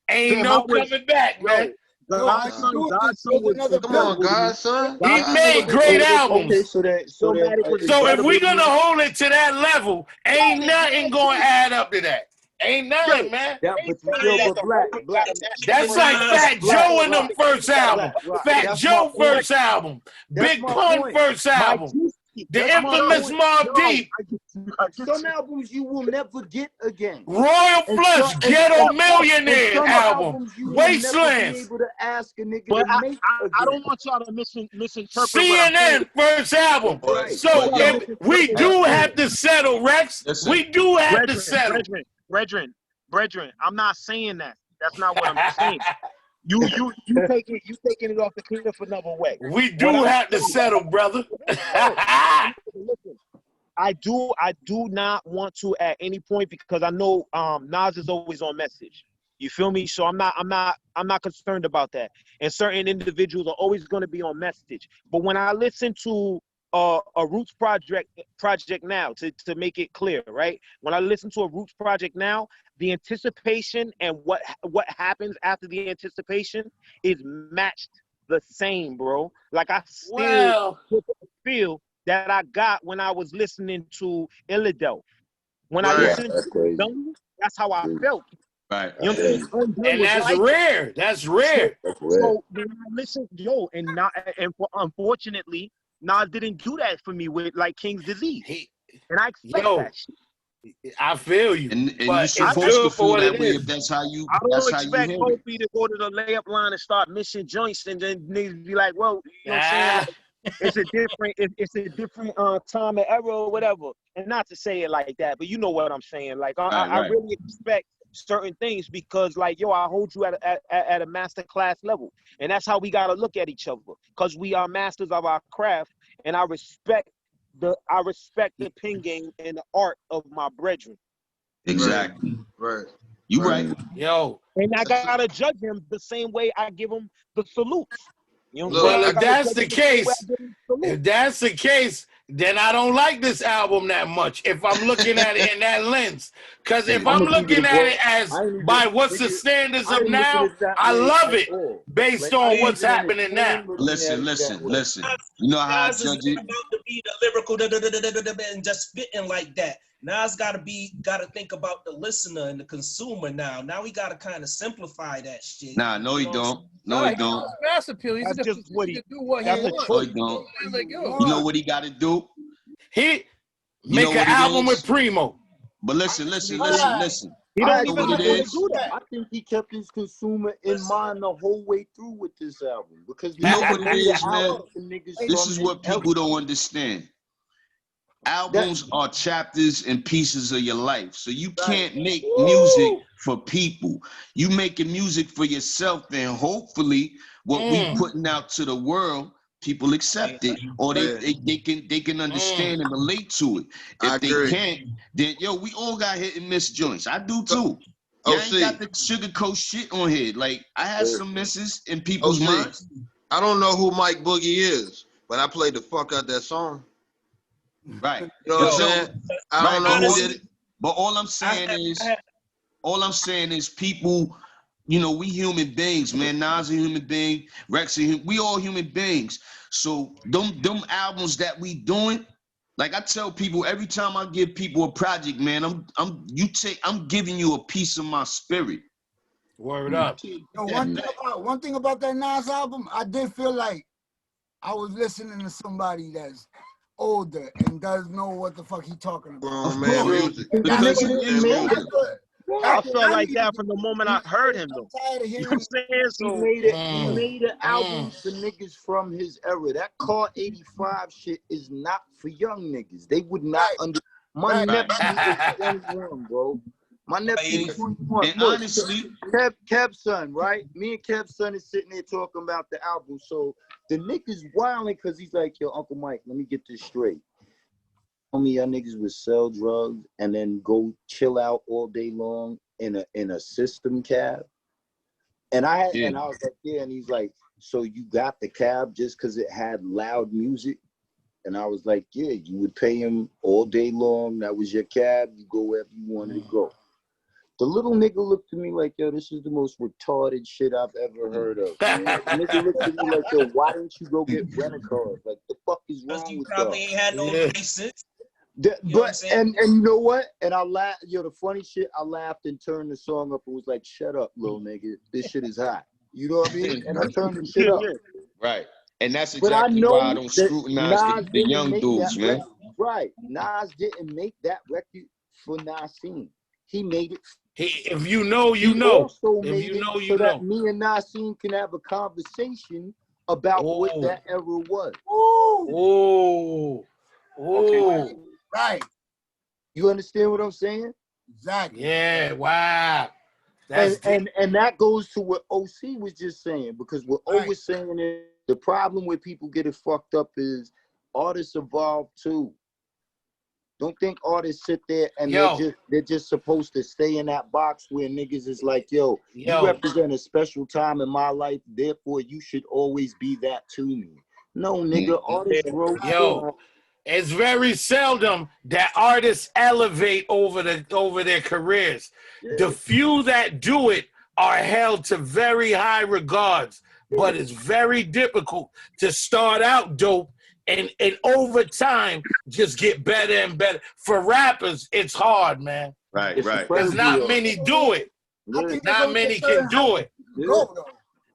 ain't no coming back, man. Godson was come on, Godson. He made great albums. Okay, so if we're gonna hold it to that level, ain't nothing gonna add up to that. Ain't nothing, man. But Black. That's like Fat Joe in them first album. Fat Joe first album. Big Pun first album. The infamous Mobb Deep. Some albums you will never get again. Royal Flush, Ghetto Millionaire album. Wastelands. But I don't want y'all to misinterpret. CNN first album. Right. So we do have to settle, Rex. Listen. We do have to settle. Brethren, I'm not saying that. That's not what I'm saying. You taking it off the cliff another way. We do have to settle, brother. Listen, I do not want to at any point, because I know Nas is always on message. You feel me? So I'm not concerned about that. And certain individuals are always going to be on message. But when I listen to a Roots project now, to make it clear, right? When I listen to a Roots project now, the anticipation and what happens after the anticipation is matched the same, bro. Like I still feel that I got when I was listening to Illidel. When I listened to them, that's how I felt. Right. You know what I'm saying? And that's rare. That's rare. So when I listen, unfortunately, Nas didn't do that for me with like King's Disease. And I expect that shit. I feel you. And you're supposed to feel that way if that's how you. I don't expect you Kofi to go to the layup line and start missing joints, and then niggas be like, "Well, you know what I'm saying? Like, it's a different time and era or whatever." And not to say it like that, but you know what I'm saying. Like I really expect certain things because, like, I hold you at a master class level, and that's how we gotta look at each other, because we are masters of our craft, and I respect the pen game and the art of my brethren. Exactly. Right. You right. And I gotta judge him the same way I give him the salutes. You know, well, if that's the case, then I don't like this album that much if I'm looking at it in that lens. Because if I'm looking at it as by what's the standards of now, I love it based on what's happening now. Listen. You know how I judge it? About to be the lyrical and just spitting like that. Now it's gotta think about the listener and the consumer now. Now we gotta kind of simplify that shit. Nah, no, he don't. No, he don't. Mass appeal. He's just what he do. What he wants. No, he don't. You know what he got to do? He make an album with Primo. But listen. He don't even know what to do that. I think he kept his consumer in mind the whole way through with this album, because you know what it is, man. This is what people don't understand. Albums are chapters and pieces of your life. So you can't make music for people. You making music for yourself, and hopefully what we putting out to the world, people accept it, or they can understand and relate to it. If they can't, then we all got hit and miss joints. I do too. I ain't got the sugarcoat shit on here. Like, I had some misses in people's minds. I don't know who Mike Boogie is, but I played the fuck out that song. Right. You know what I'm saying? I don't know who did it. But all I'm saying is people, we human beings, man. Nas a human being, Reks we all human beings. So them albums that we doing, like I tell people every time I give people a project, man, I'm giving you a piece of my spirit. Word up. One thing about that Nas album, I did feel like I was listening to somebody that's older and doesn't know what the fuck he talking about. Oh man, music. I felt like that from the moment I heard him, though. You know what I'm saying? So he made an album for niggas from his era. That Car 85 shit is not for young niggas. They would not understand. My nephew is 21, bro. My nephew 21. And Look, honestly, Kev's son, right? Me and Kev's son is sitting there talking about the album. So the nigga's wilding because he's like, yo, Uncle Mike, let me get this straight. Tell me y'all niggas would sell drugs and then go chill out all day long in a system cab. And I was like, yeah, and he's like, so you got the cab just because it had loud music? And I was like, yeah, you would pay him all day long. That was your cab. You go wherever you wanted to go. The little nigga looked at me like, yo, this is the most retarded shit I've ever heard of. The nigga looked at me like, yo, why didn't you go get rent-a-cars? Like, the fuck is wrong with you? You probably ain't had no license. And you know what? And I laughed. Yo, the funny shit, I laughed and turned the song up and was like, shut up, little nigga. This shit is hot. You know what I mean? And I turned the shit up. Right. And that's exactly why I don't scrutinize the young dudes, man. Record. Right. Nas didn't make that record for Nassim. He made it. If you know, you know. If you know, you know. That me and Nassim can have a conversation about what that era was. Oh. Okay. Right. You understand what I'm saying? Exactly. Yeah, wow. And that goes to what OC was just saying, because what O was saying is the problem with people getting fucked up is artists evolve too. Don't think artists sit there and they're just supposed to stay in that box where niggas is like, yo, you represent a special time in my life, therefore you should always be that to me. No, nigga, artists grow too. It's very seldom that artists elevate over their careers. Yeah. The few that do it are held to very high regards, but it's very difficult to start out dope and over time just get better and better. For rappers, it's hard, man. Right. Because not many do it. Not many can do it.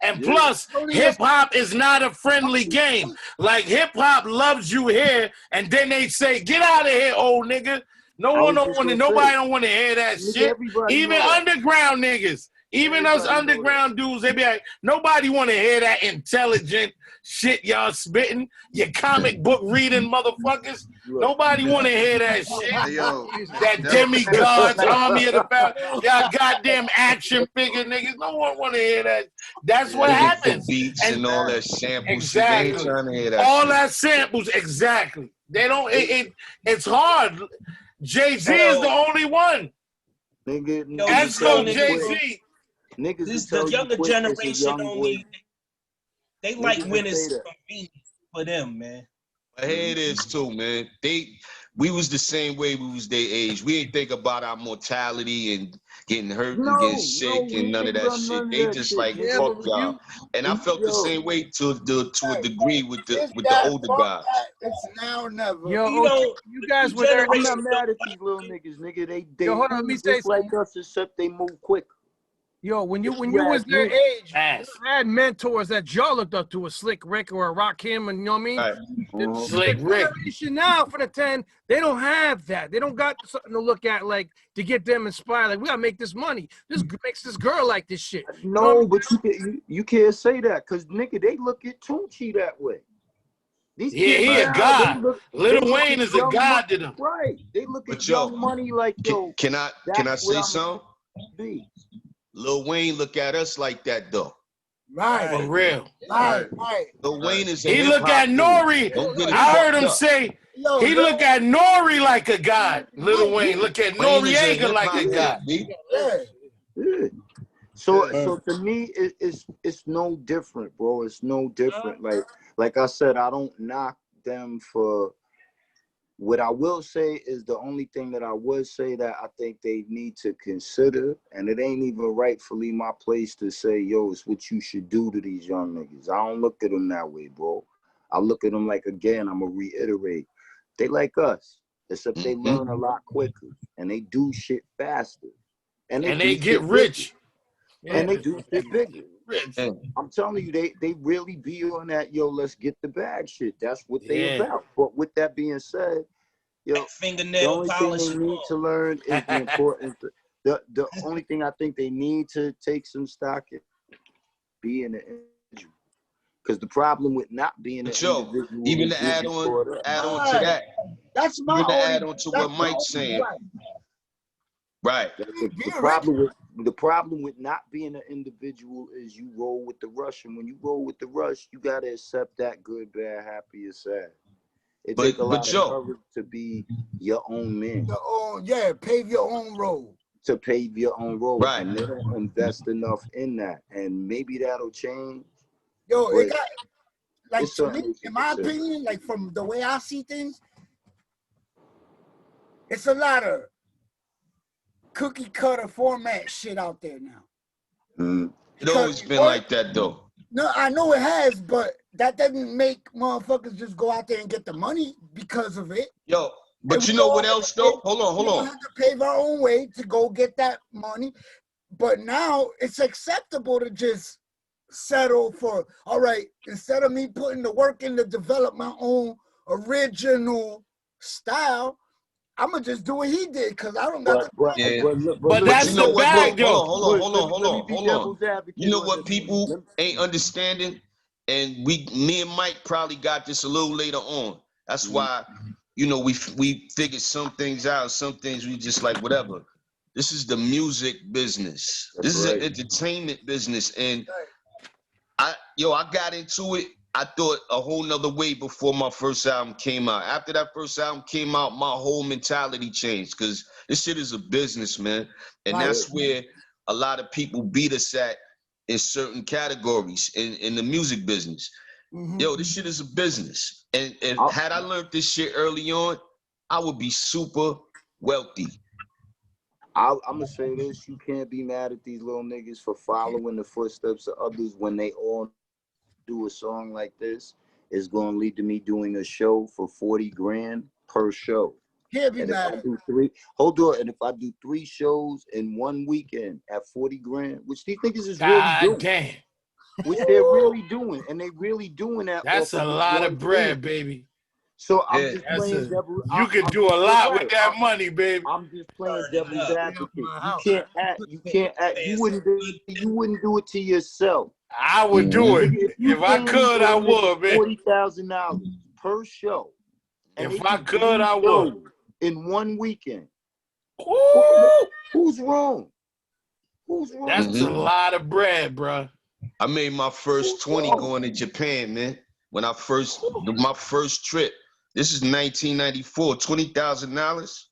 And plus, hip-hop is not a friendly game. Like, hip-hop loves you here, and then they say, get out of here, old nigga. Nobody don't want to hear that shit. Even underground niggas. Even us underground dudes, they be like, nobody want to hear that intelligent shit y'all spitting. You comic book reading motherfuckers. Nobody want to hear that shit. That demigods, army of the power. Y'all goddamn action figure niggas. No one want to hear that. That's what happens. Beats and all that samples. Exactly. They ain't trying to hear that all shit. that samples, exactly. They don't. It's hard. Jay-Z is the only one. Esco Jay-Z. Niggas, the younger generation only. They like when it's convenient for them, man. But here it is too, man. We was the same way we was their age. We ain't think about our mortality and getting hurt and getting sick and none of that shit. They just like fuck y'all. And I felt the same way to a degree with the older guys. It's now or never. You guys were there. I'm not mad at these little niggas, nigga. They hold on, let me say just like us, except they move quick. Yo, when you was their age, you had mentors that y'all looked up to, a Slick Rick or a Rakim, and you know what I mean? Right. Slick Rick. Now for the 10, they don't have that. They don't got something to look at like to get them inspired. Like, we gotta make this money. This makes this girl like this shit. No, but you can't say that because nigga, they look at Tunchi that way. He a god. Lil Wayne is a god to them. Right. They look at Young Money like, yo. Can I say something? Lil Wayne look at us like that though. Right. For real. Right. Lil Wayne is he look at Nori. I heard him say he look at Nori like a god. Lil Wayne look at Noriega like a god. Yeah. So to me, it's no different, bro. It's no different. Like I said, I don't knock them for. What I will say is the only thing that I would say that I think they need to consider, and it ain't even rightfully my place to say, yo, it's what you should do to these young niggas. I don't look at them that way, bro. I look at them like, again, I'm going to reiterate, they like us, except they learn a lot quicker, and they do shit faster. And they get rich. And they do shit bigger. I'm telling you, they really be on that, yo, let's get the bag shit. That's what they about. But with that being said, yo, the only thing they need to learn is the importance. The only thing I think they need to take some stock in being an individual. Because the problem with not being an individual, even to add on to that, that's my even to add on to what Mike's saying. Right. The problem with not being an individual is you roll with the rush, and when you roll with the rush, you gotta accept that good, bad, happy, or sad. It takes a lot of courage to be your own man. Pave your own road. To pave your own road, right? And they don't invest enough in that, and maybe that'll change. Yo, it got like, to me, in my consider. opinion, like from the way I see things, it's a lot of cookie cutter format shit out there now. It always been like that though. No, I know it has, but that doesn't make motherfuckers just go out there and get the money because of it. Yo, but you know what else though? Hold on. We have to pave our own way to go get that money. But now it's acceptable to just settle for, all right, instead of me putting the work in to develop my own original style, I'm gonna just do what he did because I don't got but that's you know the bag, though. Hold on. You know what people ain't understanding? And me and Mike probably got this a little later on. That's why, you know, we figured some things out, some things we just like, whatever. This is the music business. This is an entertainment business. And I got into it. I thought a whole nother way before my first album came out. After that first album came out, my whole mentality changed because this shit is a business, man. And that's where a lot of people beat us at in certain categories in the music business. Yo, this shit is a business. And had I learned this shit early on, I would be super wealthy. I'm gonna say this: you can't be mad at these little niggas for following the footsteps of others when they all do a song like this. It's gonna lead to me doing a show for 40 grand per show. Can't be and mad. If I do and if I do 3 shows in one weekend at 40 grand, which these niggas is really doing. Damn. Which they're really doing, and they really doing that. That's a lot of bread, baby. So I'm just playing devil. You could do a lot with that money, baby. I'm just playing devil's advocate. You can't act. You wouldn't do it to yourself. I would do it. If I could, I would, man. $40,000 per show. If I could, I would. In one weekend. Who's wrong? Who's wrong? That's a lot of bread, bro. I made my first 20 going to Japan, man. When my first trip. This is 1994, $20,000.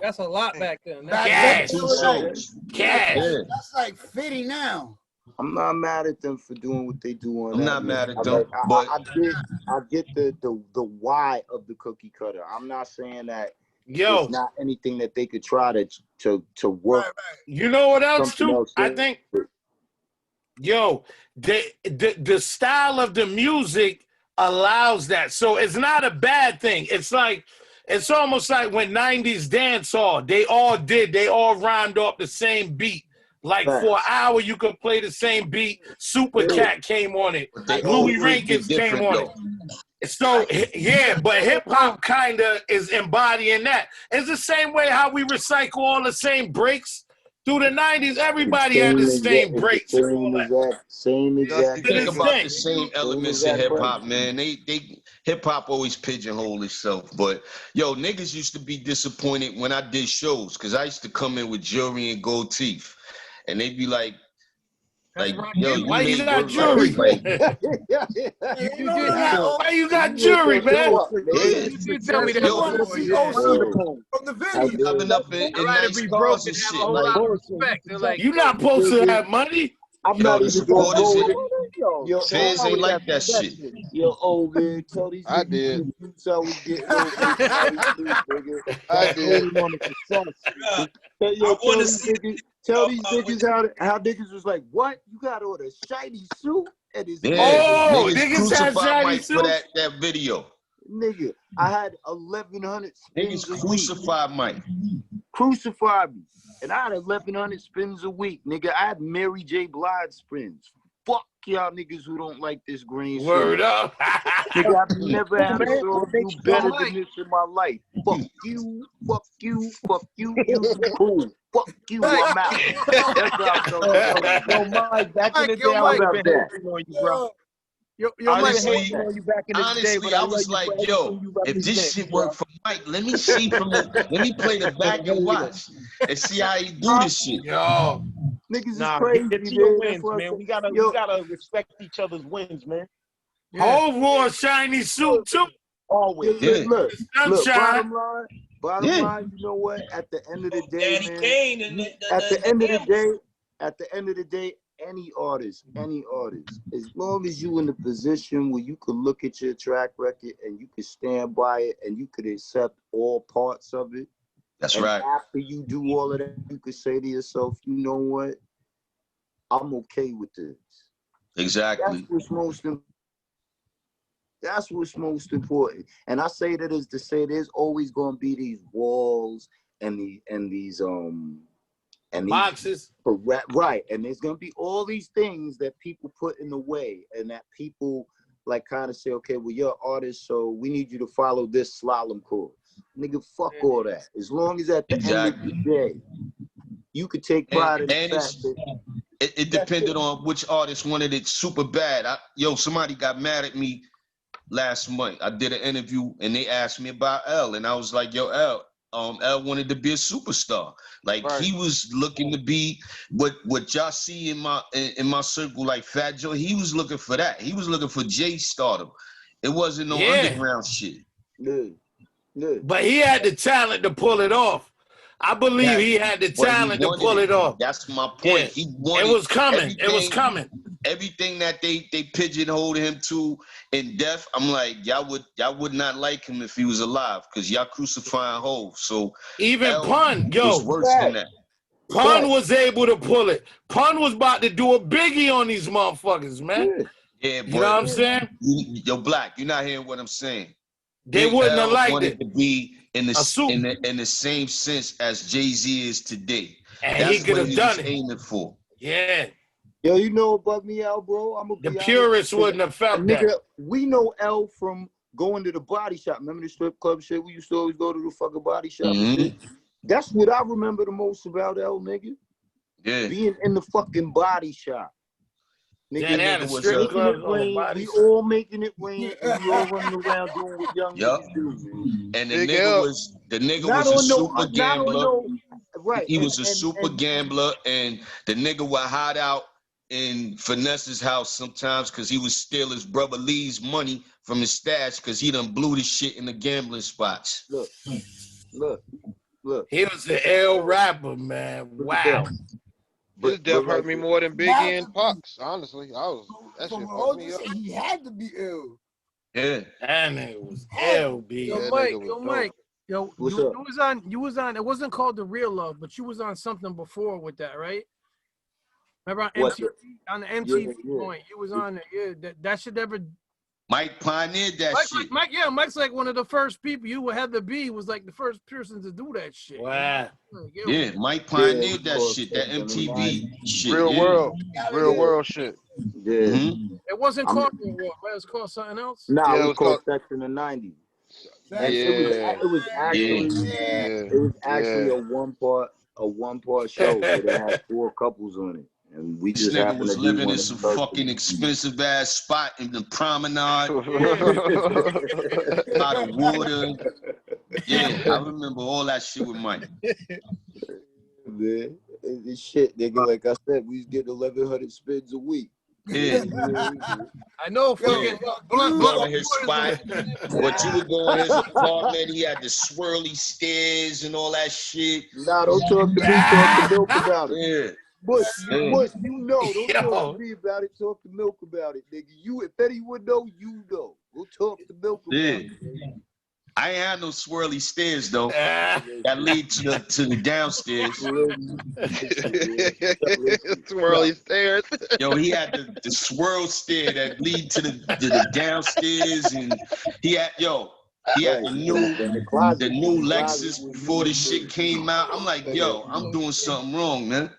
That's a lot back then. Cash. Cash. That's like 50 now. I'm not mad at them for doing what they do on I'm not mad at them, but I get the why of the cookie cutter. I'm not saying that it's not anything that they could try to work. You know what else too? I think the style of the music allows that. So it's not a bad thing. It's almost like when 90s dance hall, they all rhymed off the same beat. Like for an hour, you could play the same beat. Super Cat came on it. Louis Rankins came on it. So, but hip-hop kind of is embodying that. It's the same way how we recycle all the same breaks. Through the 90s, everybody had the same breaks. Same exact. Think about the same elements in hip-hop, man. Hip-hop always pigeonhole itself. But, niggas used to be disappointed when I did shows because I used to come in with jewelry and gold teeth. And they'd be like, why you got jewelry? Why you got jewelry, man? You tell me that from the video. Coming up in nice cars and shit. You not supposed to have money. I'm not even going to go. Fans ain't like that shit. Old man, tell these I did. So we get I did. Tell these niggas how niggas was like, what? You got on a shiny suit? And it's niggas had shiny suit for that video. Nigga, I had 1,100 spins niggas crucified Mike. Crucified me. And I had 1,100 spins a week, nigga. I had Mary J. Blige spins. Fuck y'all niggas who don't like this green shit. Word up. Nigga, I've never had a song do better than this in my life. Fuck you, fuck you, fuck you, cool. Fuck you, I'm out. That's how I Yo, Mike, back in the day, I was on you, bro. Honestly, I was like, if this shit worked for Mike, let me play the back and watch. and see how he do this shit. Yo. Niggas Nah, is crazy, get to your man. wins, man. We gotta respect each other's wins, man. Hove wore a shiny suit too. Always. Yeah. Look, Sunshine. bottom line, you know what? At the end of the day, Daddy man, Kane and at the end of the day, any artist, as long as you in the position where you could look at your track record and you could stand by it and you could accept all parts of it. That's and right. After you do all of that, you could say to yourself, you know what? I'm okay with this. Exactly. That's what's most important. And I say that is to say there's always gonna be these walls and these boxes. Right. And there's gonna be all these things that people put in the way and that people like kind of say, okay, well, you're an artist, so we need you to follow this slalom course. Nigga, fuck all that. As long as at the end of the day, you could take pride in the fact that it depended on which artist wanted it super bad. Somebody got mad at me last month. I did an interview and they asked me about L, and I was like, yo, L wanted to be a superstar. Like he was looking to be what y'all see in my circle, like Fat Joe. He was looking for that. He was looking for J stardom. It wasn't no underground shit. But he had the talent to pull it off. I believe he had the talent to pull it off. That's my point. Yeah. He wanted it was coming. It was coming. Everything that they pigeonholed him to in death, I'm like, y'all would not like him if he was alive, because y'all crucifying Hov. So even L Pun, was worse than that. Pun was able to pull it. Pun was about to do a biggie on these motherfuckers, man. Yeah, but you know what I'm saying? Yo, Black, you're not hearing what I'm saying. They Big wouldn't have L liked wanted it. to be in the same sense as Jay-Z is today. And that's he could have done it. Aiming for. Yeah. Yo, you know what bugged me out, bro? I'm the purists wouldn't have felt that. We know L from going to the body shop. Remember the strip club shit? We used to always go to the fucking body shop. Mm-hmm. That's what I remember the most about L, nigga. Yeah. Being in the fucking body shop. Nigga, yeah, the strip clubs on the body we all making it rain, and we all running around doing what young niggas do, man. And the nigga was a super gambler. He was a super gambler, and the nigga would hide out in Finesse's house sometimes because he would steal his brother Lee's money from his stash because he done blew the shit in the gambling spots. Look. He was the L rapper, man. Wow. His death hurt me more than Biggie and Pucks, honestly. That shit fucked me up. He had to be ill. Yeah. And it was L, B. Yo, Mike. Yo, you was on, it wasn't called The Real Love, but you was on something before with that, right? Remember on the MTV point, you was on it. Yeah, that should never. Mike pioneered that shit. Mike's like one of the first people. You would have to be was like the first person to do that shit. Wow. Yeah, Mike pioneered that shit, that MTV shit. Real world shit. Yeah. Mm-hmm. It wasn't called Real World, right? It was called something else. Nah, it was called Sex in the 90s. It was actually a one part show that had 4 couples on it. And we this just nigga was living in some fucking expensive ass spot in the promenade. Out of water. Yeah, I remember all that shit with Mike. Man, this shit, nigga, like I said, we was getting 1,100 spins a week. Yeah. I know, fucking blunt his spot. What you would go in his apartment, he had the swirly stairs and all that shit. Nah, don't talk to me, talk to Milk about it. Yeah. Bush, you know. Don't talk to me about it. Talk to Milk about it, nigga. If anyone know, you know. We'll talk to Milk about it. I ain't had no swirly stairs though. That lead to the downstairs. Swirly stairs. Yo, he had the swirl stair that lead to the downstairs, and he had the new Lexus before the shit came out. I'm like, yo, I'm doing something wrong, man.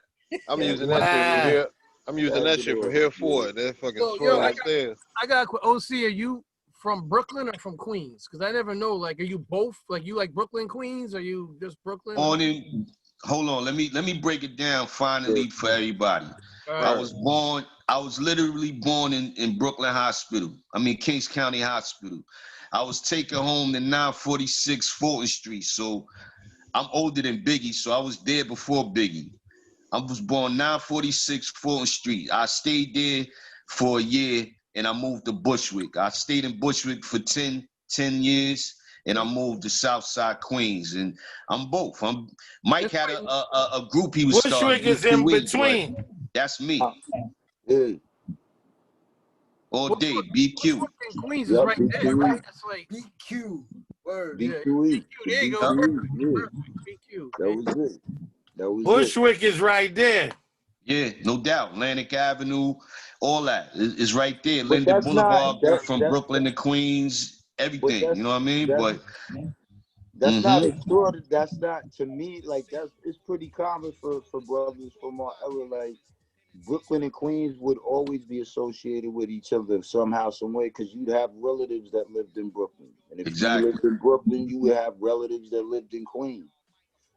I'm using that shit from here. I'm using that shit from here forward. That fucking swirly stairs. I got OC. Are you from Brooklyn or from Queens? Because I never know. Like, are you both? Like, you like Brooklyn, Queens? Or are you just Brooklyn? Hold on. Let me break it down finally for everybody. I was literally born in Brooklyn Hospital. I mean Kings County Hospital. I was taken home to 946 Fulton Street. So I'm older than Biggie, so I was there before Biggie. I was born 946 Fulton Street. I stayed there for a year, and I moved to Bushwick. I stayed in Bushwick for 10 years, and I moved to Southside Queens. And I'm both. Mike had a group he was starting. Bushwick is in between. That's me. Yeah. All day, BQ. Queens is right there, right? That's like BQ. Word. BQE. There you go. BQ. That was it. That was Bushwick is right there. Yeah, no doubt. Atlantic Avenue, all that is right there. Linden Boulevard, from Brooklyn to Queens, everything. You know what I mean? But that's not extraordinary. That's not, to me, like, it's pretty common for brothers from our era. Like, Brooklyn and Queens would always be associated with each other somehow, some way, because you'd have relatives that lived in Brooklyn. And if you lived in Brooklyn, you would have relatives that lived in Queens.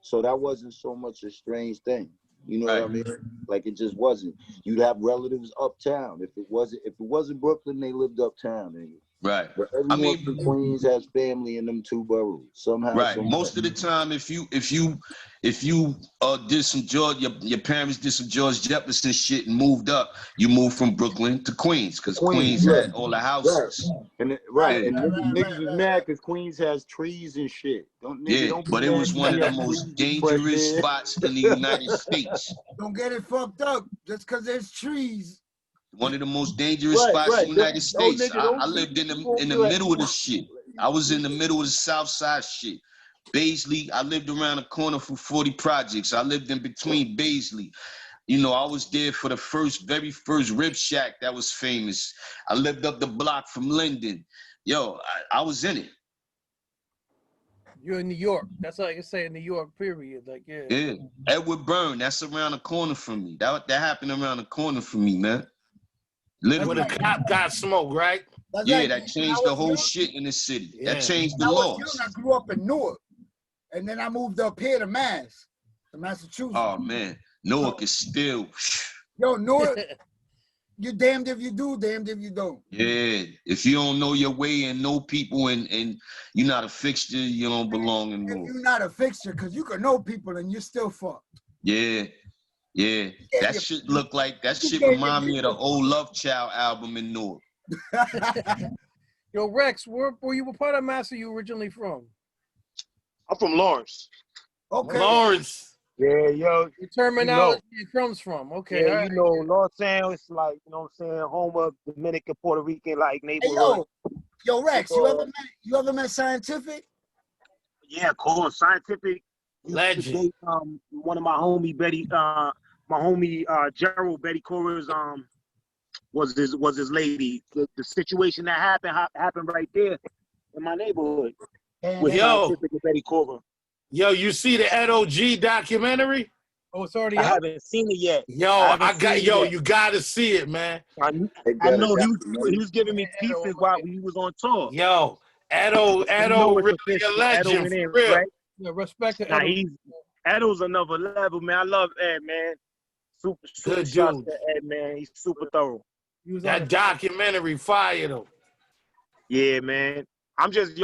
So that wasn't so much a strange thing. You know what I mean? Like, it just wasn't. You'd have relatives uptown. If it wasn't Brooklyn, they lived uptown. Right. But everyone from Queens has family in them two boroughs somehow. Right. Most of the time, if you did some George, your parents did some George Jefferson shit and moved up, you moved from Brooklyn to Queens because Queens had all the houses. And niggas is mad because Queens has trees and shit. But it was one of the most dangerous spots in the United States. Don't get it fucked up just because there's trees. One of the most dangerous spots in the United States. I lived in the middle of the shit. I was in the middle of the South Side shit. Baisley, I lived around the corner from 40 Projects. I lived in between Baisley. You know, I was there for the very first Rib Shack that was famous. I lived up the block from Linden. Yo, I was in it. You're in New York. That's all I can say in New York, period. Like, Yeah. Edward Byrne, that's around the corner from me. That happened around the corner from me, man. When the cop got smoked, right? That changed the whole shit in the city. Yeah. That changed the laws. I grew up in Newark, and then I moved up here to Massachusetts. Oh, man. Newark is still... Yo, Newark, you're damned if you do, damned if you don't. Yeah. If you don't know your way and know people and you're not a fixture, you don't belong in Newark. If you're not a fixture, because you can know people and you're still fucked. Yeah. Yeah, that shit look like, that shit remind me of the old Love Child album in Newark. Yo, Rex, where you were part of Mass are you originally from? I'm from Lawrence. Okay. Lawrence. Yeah, yo. Your terminology it comes from. Okay. Yeah, you know, Lawrence Sound, it's like, you know what I'm saying, home of Dominican, Puerto Rican, like, neighborhood. Hey, yo, Rex, you ever met Scientific? Yeah, cool. Scientific. Legend. One of my homie Gerald Betty Cora's was his lady. The situation that happened right there in my neighborhood. With Scientific and Betty Cora. Yo, you see the NOG documentary? Oh, it's already I out? haven't seen it yet. You gotta see it, man. I know he was giving me pieces while he was on tour. Yo, Edo really a legend, for real. Right? Yeah, respect to Edo. Edo's another level, man. I love Ed, man. Super good dude. dude. Ed, man. He's super thorough. That documentary fired him. Yeah, man. I'm just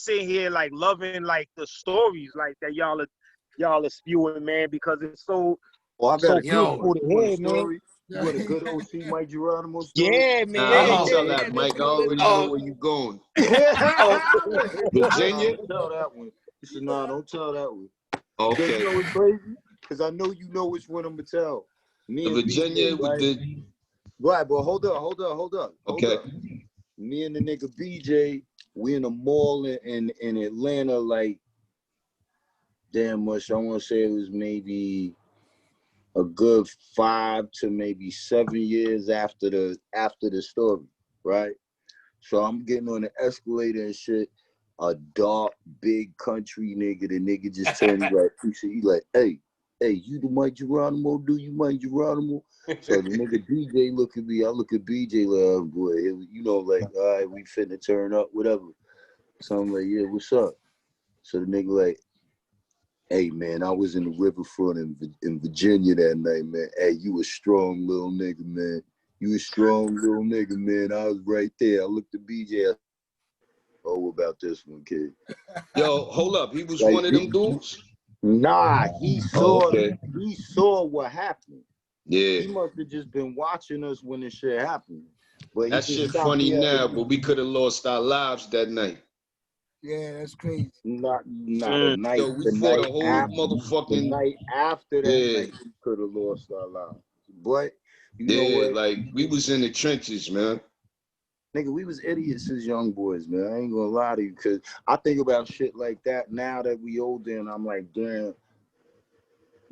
sitting here like loving like the stories like that y'all are spewing, man, because it's so beautiful to hear, man. You got a good OC Mike Geronimo story? Yeah, man. I don't tell that, Mike. I already know where you going. Virginia? Don't tell that one. He said, no, don't tell that one. Okay. You know what's crazy? Because I know you know which one I'm going to tell. Me and Virginia BJ, with the... Right, but hold up. Okay. Me and the nigga BJ, we in a mall in Atlanta, like, damn much. I want to say it was maybe a good 5 to maybe 7 years after the story, right? So I'm getting on the escalator and shit. A dark, big country nigga. The nigga just turned he like, hey, you the Mike Geronimo? Do you Mike Geronimo? So the nigga DJ look at me. I look at BJ like, oh boy, you know, like, all right, we finna turn up, whatever. So I'm like, yeah, what's up? So the nigga like, hey man, I was in the riverfront in Virginia that night, man. Hey, you a strong little nigga, man. You a strong little nigga, man. I was right there. I looked at BJ. Oh, about this one, kid. Yo, hold up. He was like, one of them dudes? Nah, he saw Okay. he saw what happened. Yeah. He must have just been watching us when this shit happened. But That he just shit stopped funny me at now, the but we could have lost our lives that night. Yeah, that's crazy. not a night. Yo, we fought a whole The motherfucking night after that yeah, night, we could have lost our lives. But you know yeah. what, Like we was in the trenches, man. nigga, we was idiots as young boys, man. I ain't gonna lie to you, cause I think about shit like that now that we older, and I'm like, damn,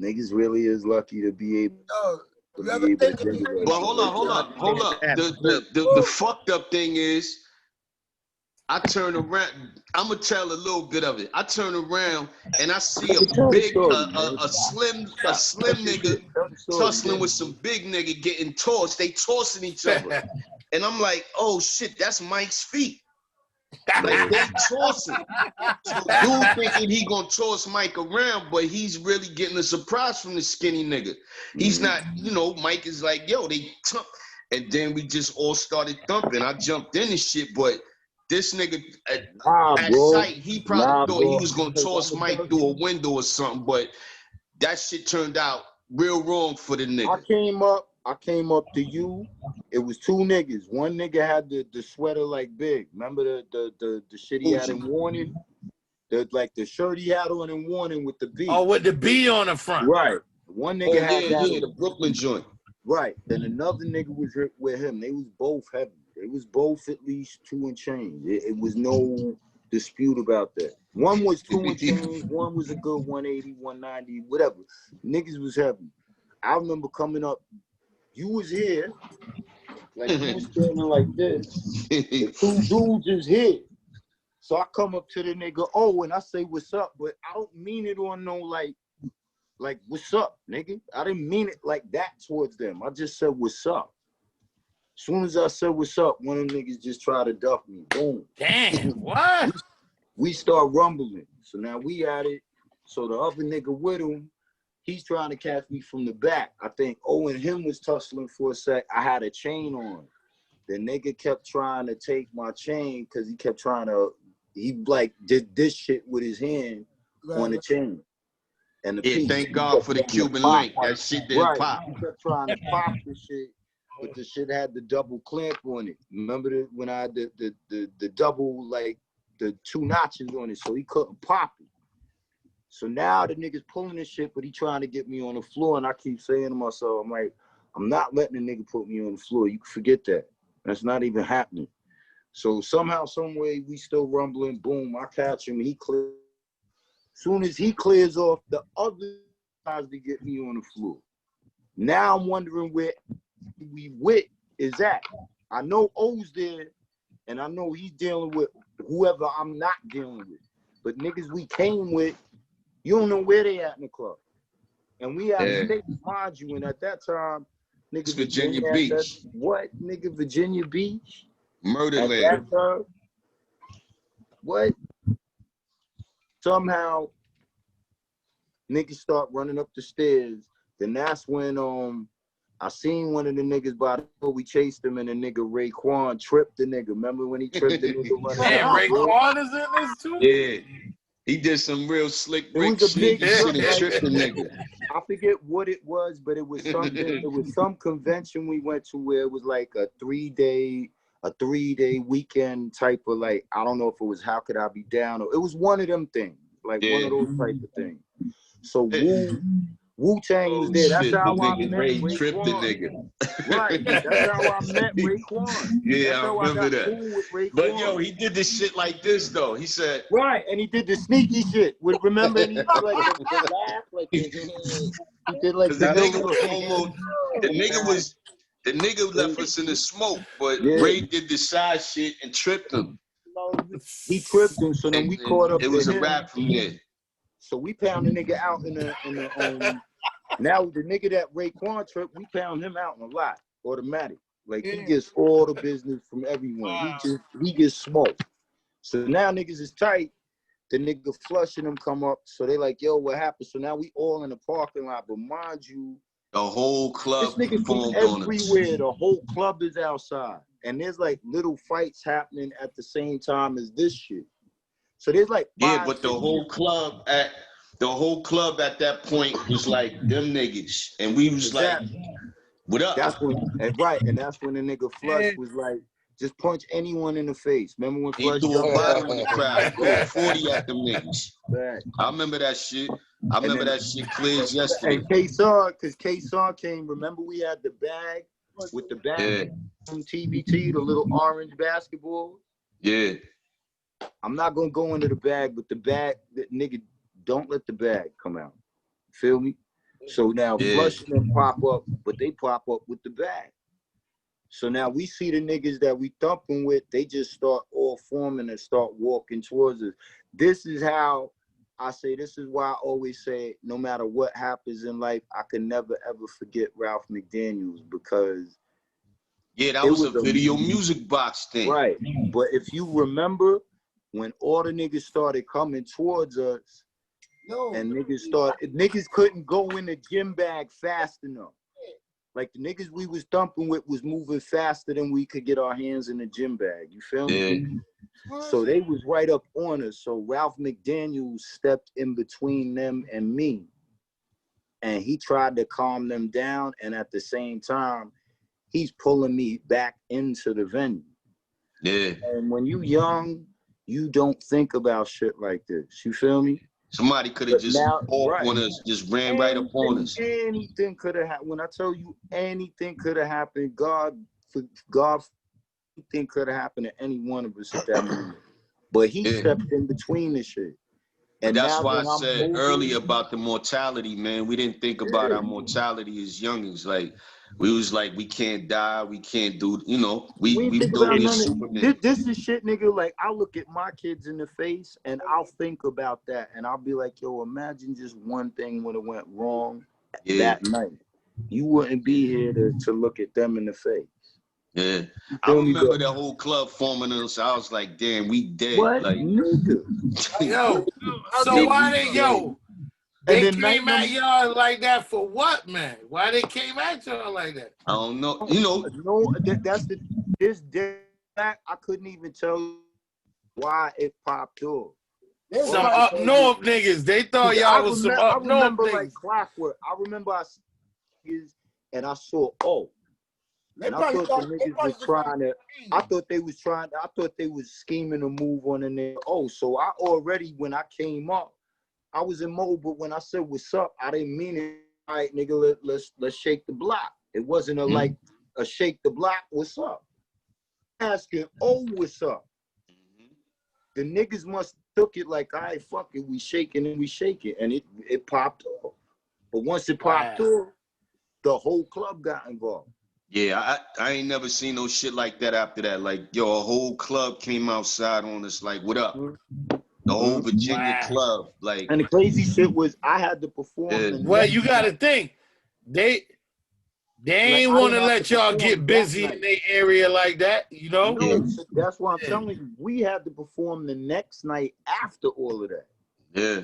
niggas really is lucky to be able Yo, to you ever think think about But shit hold like up, hold up. The fucked up thing is, I turn around. I'm gonna tell a little bit of it. I turn around and I see a Tell the big, story, man. a slim nigga Tell the story, tussling man. with some big nigga getting tossed. They tossing each other, and I'm like, oh shit, that's Mike's feet. Like they tossing. So dude thinking he gonna toss Mike around, but he's really getting a surprise from the skinny nigga. He's not, you know, Mike is like, yo, they and then we just all started thumping. I jumped in and shit, but this nigga at sight, he probably thought he was gonna toss Mike through a window or something, but that shit turned out real wrong for the nigga. I came up to you. It was two niggas. One nigga had the sweater like big. Remember the shit he had in Warning? The shirt he had on in Warning with the B. Oh, with the B on the front. Right. One nigga had that. The Brooklyn joint. Right. Then another nigga was with him. They was both heavy. They was both at least 2 and change. It was no dispute about that. One was 2 and change. One was a good 180, 190, whatever. Niggas was heavy. I remember coming up. You was here. Like you was standing like this. The two dudes is here. So I come up to the nigga, and I say, what's up? But I don't mean it on no like, what's up, nigga? I didn't mean it like that towards them. I just said, what's up? As soon as I said, what's up, one of them niggas just tried to duff me. Boom. Damn, what? We start rumbling. So now we at it. So the other nigga with him, he's trying to catch me from the back. I think and him was tussling for a sec. I had a chain on. The nigga kept trying to take my chain because he kept trying to, he like did this shit with his hand on the chain. And the piece, thank God for the Cuban link. That shit didn't pop. He kept trying to pop the shit, but the shit had the double clamp on it. Remember when I had the double, like the 2 notches on it, so he couldn't pop it. So now the nigga's pulling this shit, but he trying to get me on the floor, and I keep saying to myself, I'm like, I'm not letting the nigga put me on the floor. You can forget that. That's not even happening. So somehow, some way, we still rumbling. Boom, I catch him. He clears. Soon as he clears off, the other tries to get me on the floor. Now I'm wondering where we with is at. I know O's there, and I know he's dealing with whoever I'm not dealing with. But niggas we came with, you don't know where they at in the club. And we out of state, mind you, and at that time, nigga, Virginia Beach. What, nigga, Virginia Beach? Murderland. What? Somehow, niggas start running up the stairs. Then that's when I seen one of the niggas by the door. We chased him, and the nigga Raekwon tripped the nigga. Remember when he tripped the nigga? Man, Raekwon is in this too? Yeah. He did some real slick Rick shit. He should have tripped the nigga. I forget what it was, but it was something. It was some convention we went to where it was like a 3-day weekend type of like, I don't know if it was How Could I Be Down, or it was one of them things, like one of those type of things. So Wu-Tang was there. That's how I met Raekwon. Tripped the nigga. Right. That's how I met Raekwon. Yeah, I remember that. Cool with but yo, he did this shit like this though. He said, right, and he did the sneaky shit. Remember, and he did like the laugh, like he did like the nigga left us in the smoke, but Ray did the side shit and tripped him. He tripped him, so then we caught up. It was a rap from there. So we pound the nigga out in the now the nigga that Raekwon tripped, we pound him out in a lot, automatic. Like he gets all the business from everyone. Wow. He gets smoked. So now niggas is tight. The nigga flushing them come up. So they like, yo, what happened? So now we all in the parking lot. But mind you, the whole club this nigga from everywhere. The whole club is outside. And there's like little fights happening at the same time as this shit. So there's like but the whole club the whole club at that point was like them niggas, and we was like, what up? That's when, and that's when the nigga Flush was like, just punch anyone in the face. Remember when He Flush threw a jumped bottle in the crowd, threw 40 at them niggas. back? I remember that shit. I remember that shit clear as yesterday. And K-Song, because K-Song came, remember we had the bag with the bag from TBT, the little orange basketball? Yeah. I'm not going to go into the bag, but the bag, nigga, don't let the bag come out. Feel me? So now Flush and them pop up, but they pop up with the bag. So now we see the niggas that we thumping with, they just start all forming and start walking towards us. This is how I say, this is why I always say, no matter what happens in life, I can never, ever forget Ralph McDaniels, because that was a video music box thing. Right. But if you remember, when all the niggas started coming towards us, and niggas couldn't go in the gym bag fast enough. Like the niggas we was thumping with was moving faster than we could get our hands in the gym bag. You feel me? So they was right up on us. So Ralph McDaniels stepped in between them and me. And he tried to calm them down. And at the same time, he's pulling me back into the venue. Yeah. And when you young, you don't think about shit like this. You feel me? Somebody could have just off on us, just ran right up on us. Anything could have happened. When I tell you anything could have happened, God, anything could have happened to any one of us at that moment. But he stepped in between the shit. And that's why I said earlier about the mortality, man. We didn't think about our mortality as youngins. Like, we was like, we can't die, we can't do, you know, we thought we were Superman. This is shit, nigga. Like, I'll look at my kids in the face and I'll think about that. And I'll be like, yo, imagine just one thing would have went wrong that night. You wouldn't be here to look at them in the face. Yeah. I remember the whole club forming us. I was like, damn, we dead. What? Like, yo, so why they came at y'all like that for what, man? Why they came at y'all like that? I don't know. You know, this day I couldn't even tell you why it popped off. Some up north niggas. They thought y'all was some up north niggas. Like clockwork. I remember I saw and I thought the niggas was trying to. I thought they was scheming to move on in there. So I already, when I came up, I was in mode. But when I said what's up, I didn't mean it. All right, nigga, let's shake the block. It wasn't a shake the block. What's up? Asking, what's up? The niggas must took it like, all right, fuck it, we shaking and we shaking, and it popped off. But once it popped off, the whole club got involved. Yeah, I ain't never seen no shit like that after that. Like, yo, a whole club came outside on us, like, what up? The whole Virginia club, like. And the crazy shit was, I had to perform. Well, you got to think, they ain't want to let y'all get busy in their area like that, you know? That's why I'm telling you, we had to perform the next night after all of that. Yeah.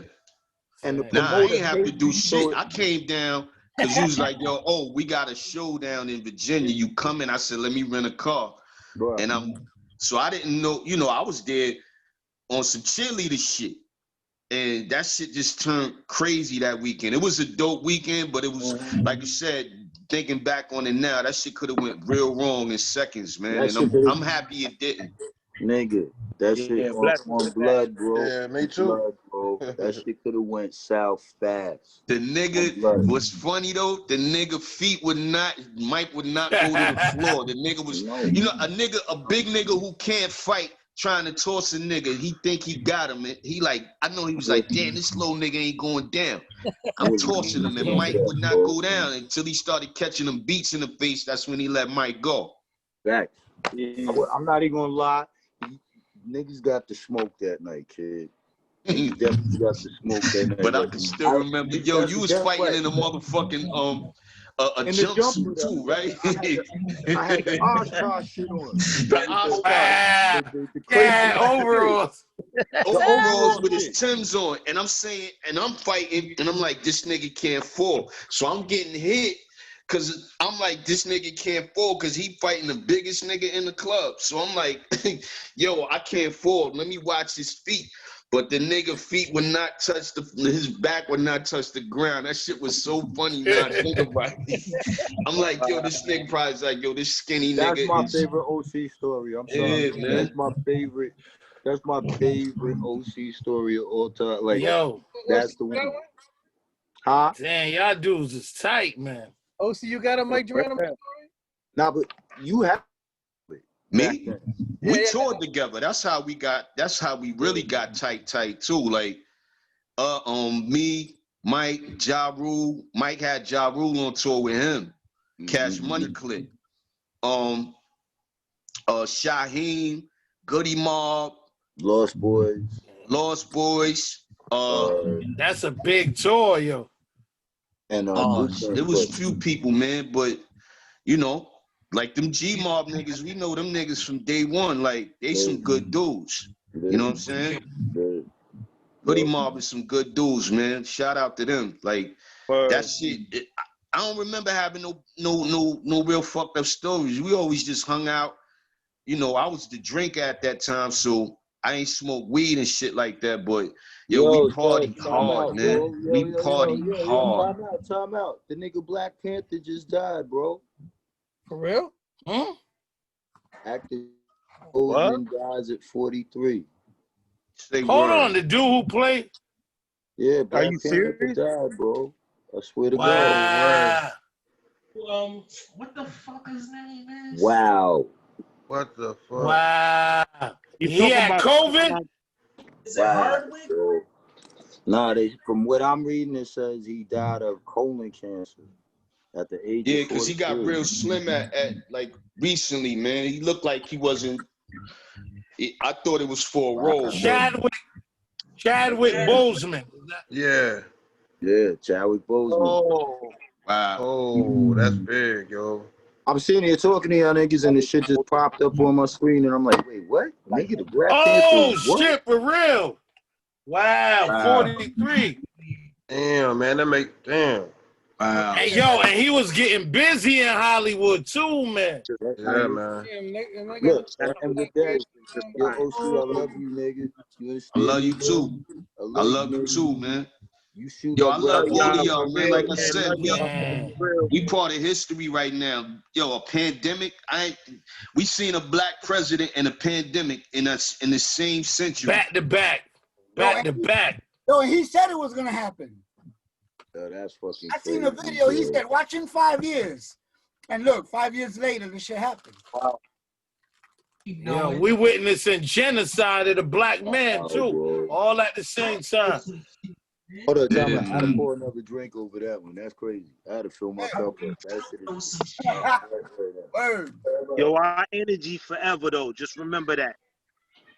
And I ain't have to do shit. I came down. Because you was like, yo, we got a show down in Virginia. You coming? I said, let me rent a car. Bro. And so I didn't know, you know, I was there on some cheerleader shit. And that shit just turned crazy that weekend. It was a dope weekend, but it was, like you said, thinking back on it now, that shit could have went real wrong in seconds, man. And I'm happy it didn't. Nigga, that shit on blood, bro. Yeah, me too. Blood, bro. That shit could have went south fast. The nigga was funny though. The nigga Mike would not go to the floor. The nigga was, you know, a big nigga who can't fight, trying to toss a nigga. He think he got him. And I know he was like, damn, this little nigga ain't going down. I'm tossing him, and Mike would not go down until he started catching him beats in the face. That's when he let Mike go. Facts. I'm not even gonna lie. Niggas got to smoke that night, kid. Niggas definitely got to smoke that night. But I can still remember, yo, you was fighting in a motherfucking a jumpsuit too, right? I had the Oshkosh shit on. The Oshkosh. Overalls. Overalls with his Timbs on. And I'm saying, and I'm fighting, and I'm like, this nigga can't fall. So I'm getting hit. Cause I'm like, this nigga can't fall because he fighting the biggest nigga in the club. So I'm like, yo, I can't fall. Let me watch his feet. but the nigga feet would not touch his back would not touch the ground. That shit was so funny now I think about it. I'm like, yo, this nigga probably is like, yo, this skinny That's nigga my is. favorite OC story. I'm sorry. Yeah, man. That's my favorite OC story of all time. Like, Yo, that's the one. Huh? damn, y'all dudes is tight, man. Oh, so you got a Mike Geronimo story? Nah, but you have it. Me? We Yeah. toured together. That's how we really got tight too. Like, me, Mike, Ja Rule. Mike had Ja Rule on tour with him. Cash Money Clip. Shaheem, Goody Mob, Lost Boys. That's a big tour, yo. And it was few people, man, but you know, like them G Mob niggas, we know them niggas from day one. Like they some good dudes. You know what I'm saying? Goody Mob is some good dudes, man. Shout out to them. Like that shit. I don't remember having no real fucked up stories. We always just hung out. You know, I was the drinker at that time, so I ain't smoke weed and shit like that. But we party hard, man. We party hard. Time out. The nigga Black Panther just died, bro. For real? Huh? Actor Oldman dies at 43. Hold on, the dude who played? Yeah, Black you Panther serious? died, bro. I swear to Wow. God. What the fuck his name is? Wow. What the fuck? Wow. You He had COVID? Is it Hardwick? Bro. Nah, from what I'm reading, it says he died of colon cancer at the age of 43. Because he got real slim at like recently, man. He looked like he wasn't. I thought it was for a role. Chadwick Boseman. Yeah. Yeah, Chadwick Boseman. Oh, Wow. Oh, that's big, yo. I'm sitting here talking to y'all niggas and the shit just popped up on my screen and I'm like, wait, what? Nigga, the Black Panther. Oh, shit, for real. Wow, 43. Damn, man, damn. Wow. Hey, yo, and he was getting busy in Hollywood too, man. Yeah, man. Look, and with that, yo, OC, I love you, nigga. You understand? I love you too. I love you too, man. You shoot Yo, up I love right all now. of y'all, man. Like I said, Man. we part of history right now. Yo, a pandemic. We seen a black president and a pandemic in the same century. Back to back. Yo, he said it was gonna happen. Yo, that's fucking I seen a video. He said, "Watch in 5 years," and look, 5 years later, this shit happened. Wow. Yo, we witnessing genocide of the black man too, all at the same time. Hold on, time out. I had to pour another drink over that one. That's crazy. I had to fill my cup up. That shit is... Word. yo, our energy forever though. Just remember that.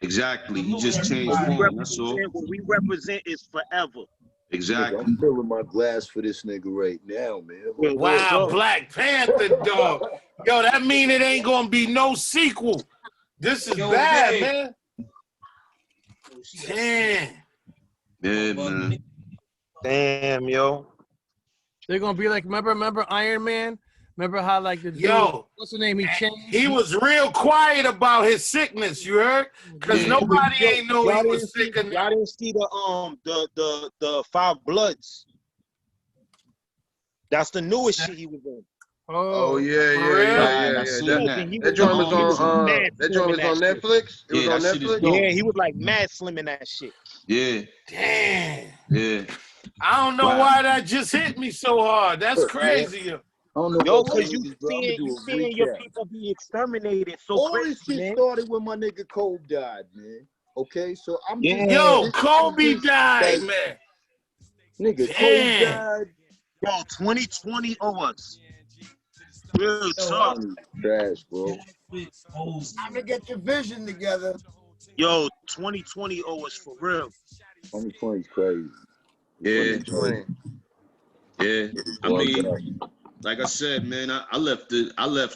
Exactly. You just changed form. That's all. What we represent is forever. Exactly. I'm filling my glass for this nigga right now, man. Wow, Black Panther, dog. Yo, that mean it ain't gonna be no sequel. This is bad, man. Damn. Yeah, man. Damn, yo. They're gonna be like, remember Iron Man? Remember how like the dude, what's the name? He changed. He was real quiet about his sickness. You heard? Because nobody ain't know he was sick. Y'all didn't see the Five Bloods. That's the newest shit he was in. Oh yeah. That joint was on Netflix. It was on Netflix. Yeah, he was like mad slim in that shit. Yeah. Damn. Yeah. I don't know why that just hit me so hard. That's crazy. Yo, because you seeing your people be exterminated so all crazy, this shit man. started when my nigga Kobe died, man. Okay, so I'm just... Yo, Kobe died, man. Nigga, Kobe died. Yo, 2020 us. Real tough. Trash, bro. Time to get your vision together. Yo, 2020 us for real. 2020 is crazy. Yeah. 2020. Yeah. I mean, like I said, man, I left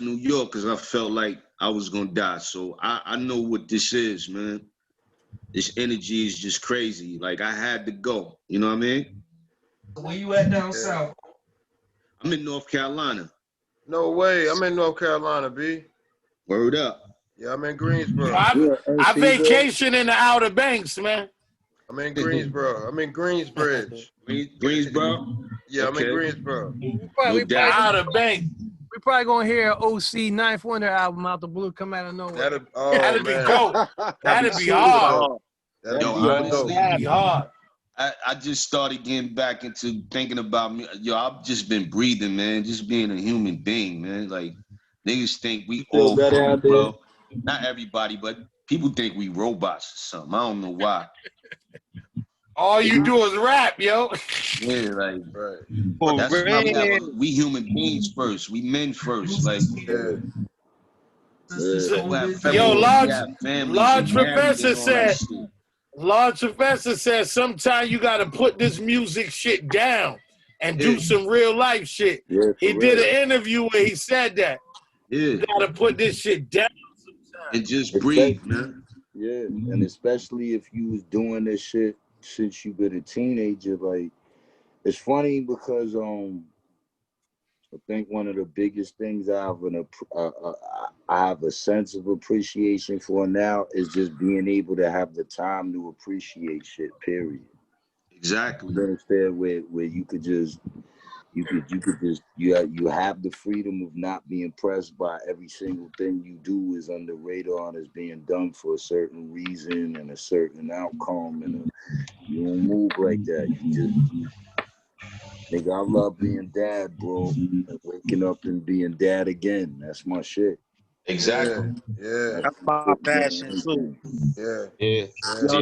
New York because I felt like I was gonna die. So I know what this is, man. This energy is just crazy. Like I had to go. You know what I mean? Where you at down south? I'm in North Carolina. No way. I'm in North Carolina, B. Word up. Yeah, I'm in Greensboro. I vacation in the Outer Banks, man. I'm in Greensboro. I'm in Greensbridge. Greensboro? Yeah, I'm in Okay. Greensboro. No doubt. Out of bank. We probably gonna hear OC Ninth Wonder album out the blue come out of nowhere. That'd be dope. That'd be hard. That'd Yo, be super honestly, dope. That'd be hard. I just started getting back into thinking about me. Yo, I've just been breathing, man. Just being a human being, man. Like, niggas think we all fucking well. Not everybody, but people think we robots or something. I don't know why. All you do is rap, yo. Yeah, like, Right. that's why we human beings first. We men first. Like, Yo, Large families Professor said, Large Professor said, sometimes you gotta put this music shit down and do some real life shit. Yeah, He did an interview where he said that. Yeah. You gotta put this shit down sometimes. And just breathe, man. Yeah, and especially if you was doing this shit since you been a teenager, like, it's funny because I think one of the biggest things I have a sense of appreciation for now is just being able to have the time to appreciate shit. Period. Exactly. You understand where you could just you have the freedom of not being pressed by every single thing you do is under radar and is being done for a certain reason and a certain outcome, and you don't move like that. You just nigga, I love being dad, bro. Waking up and being dad again. That's my shit. Exactly. Yeah. That's my passion too. Yeah. See,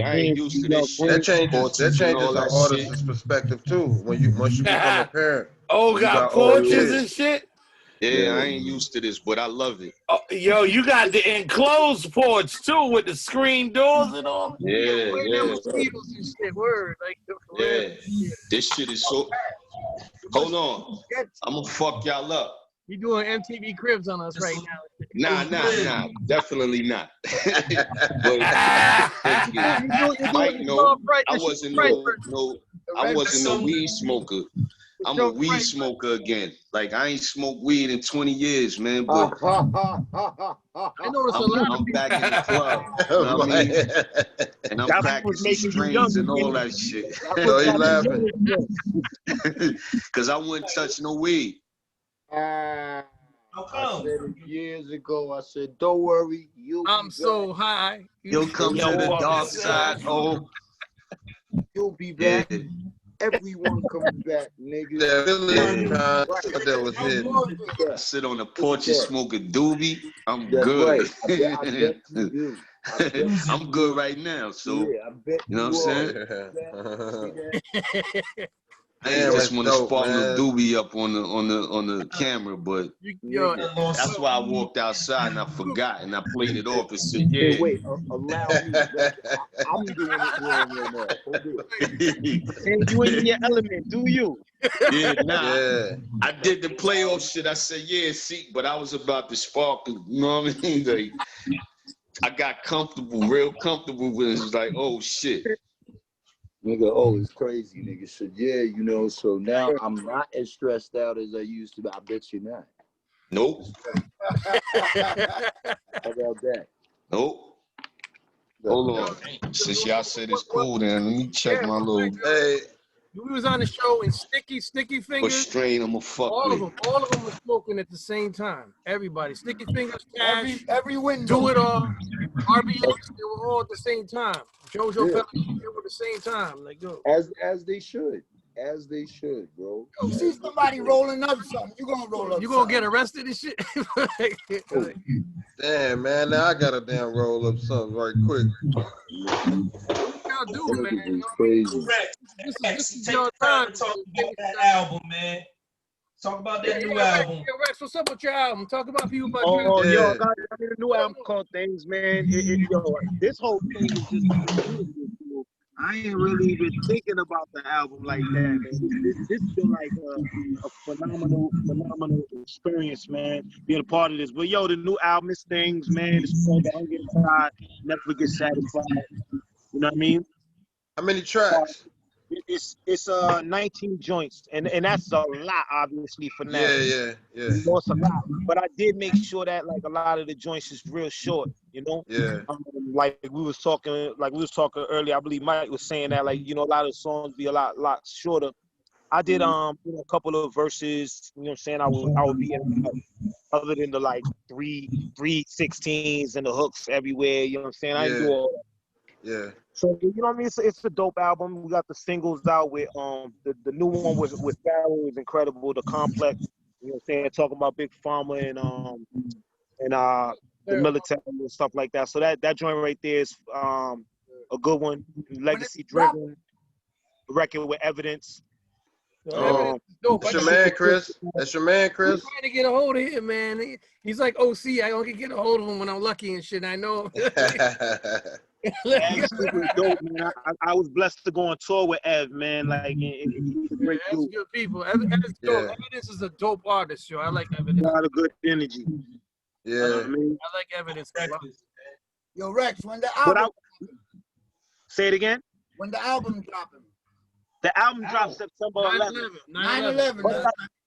I ain't used to this shit. That changes the artist's perspective too. Once you become a parent. Oh, got porches and shit? Yeah, I ain't used to this, but I love it. Oh, yo, you got the enclosed porch too with the screen doors and all. Yeah. Mosquitoes and shit. Word. Like, This shit is so. Hold on. I'm gonna fuck y'all up. You doing MTV Cribs on us right now? Nah. Definitely not. But Mike, no, I wasn't no weed smoker. I'm a weed smoker again. Like, I ain't smoked weed in 20 years, man. But I noticed a lot of I'm back in the club. You know what I mean? And I'm practicing strains and all that shit. So he laughing. Because I wouldn't touch no weed. I said it years ago. I said, don't worry. I'm so high. You'll come to the dark side. Oh, you'll be back. Yeah. Everyone coming back, nigga. That was it. I sit on the porch and smoke a doobie. I'm good. Right. I bet you do. I'm good right now. So, yeah, I bet you know what I'm saying? I ain't just want to spark no doobie up on the camera, but that's why I walked outside and I forgot and I played it off and said, yeah. Hey, wait, allow me. I'm doing it wrong right now. And you in your element, do you? Yeah, I did the playoff shit. I said, yeah, see, but I was about to spark, you know what I mean? Like, I got comfortable, real comfortable with it. It was like, oh shit. Nigga, oh, it's crazy, nigga. So yeah, you know, so now I'm not as stressed out as I used to be. I bet you're not. Nope. How about that? Nope. Hold on. Since y'all said it's cool, then let me check my little. Hey. We was on the show and Sticky Fingers. What strain I'm gonna fuck all with? All of them were smoking at the same time. Everybody. Sticky Fingers, Cash, every window. Do It All, RBX, they were all at the same time. JoJo Pepper, they were at the same time. Like, yo. As they should. As they should, bro. You see somebody rolling up something, you gonna roll up. You gonna get arrested and shit? Damn, man, now I gotta damn roll up something right quick. Y'all do, man. It's crazy. This is your time to talk about that album, man. Talk about that new album. Rex, what's up with your album? Talk about people about yo, I got a new album called Things, man. This whole thing is just I ain't really even thinking about the album like that. This has been like a phenomenal experience, man, being a part of this. But yo, the new album is Things, man. It's called Don't Get Tired, Never Get Satisfied. You know what I mean? How many tracks? It's 19 joints, and that's a lot, obviously, for now. Yeah. You know, it's a lot. But I did make sure that like a lot of the joints is real short. You know, Yeah. like we was talking earlier. I believe Mike was saying that like, you know, a lot of songs be a lot shorter. I did you know, a couple of verses. You know what I'm saying? I would be in, other than the like 3/16s and the hooks everywhere. You know what I'm saying? I didn't do all that. Yeah. So you know what I mean? It's a dope album. We got the singles out with the new one with Pharaoh is incredible. The Complex, you know what I'm saying? Talking about Big Pharma and the military and stuff like that. So that joint right there is a good one. Legacy driven, record with evidence. That's your man, Chris. That's your man, Chris. I'm trying to get a hold of him, man. He's like OC. I only get a hold of him when I'm lucky and shit. I know. Ev's super dope, man. I was blessed to go on tour with Ev, man. Like, he's a great dude. Good people. Evidence is a dope artist, yo. I like Evidence. A lot of good energy. Yeah. I like Evidence. Yo, Rex, when the album... Say it again? When the album dropping? The album drops September 11th. 9/11.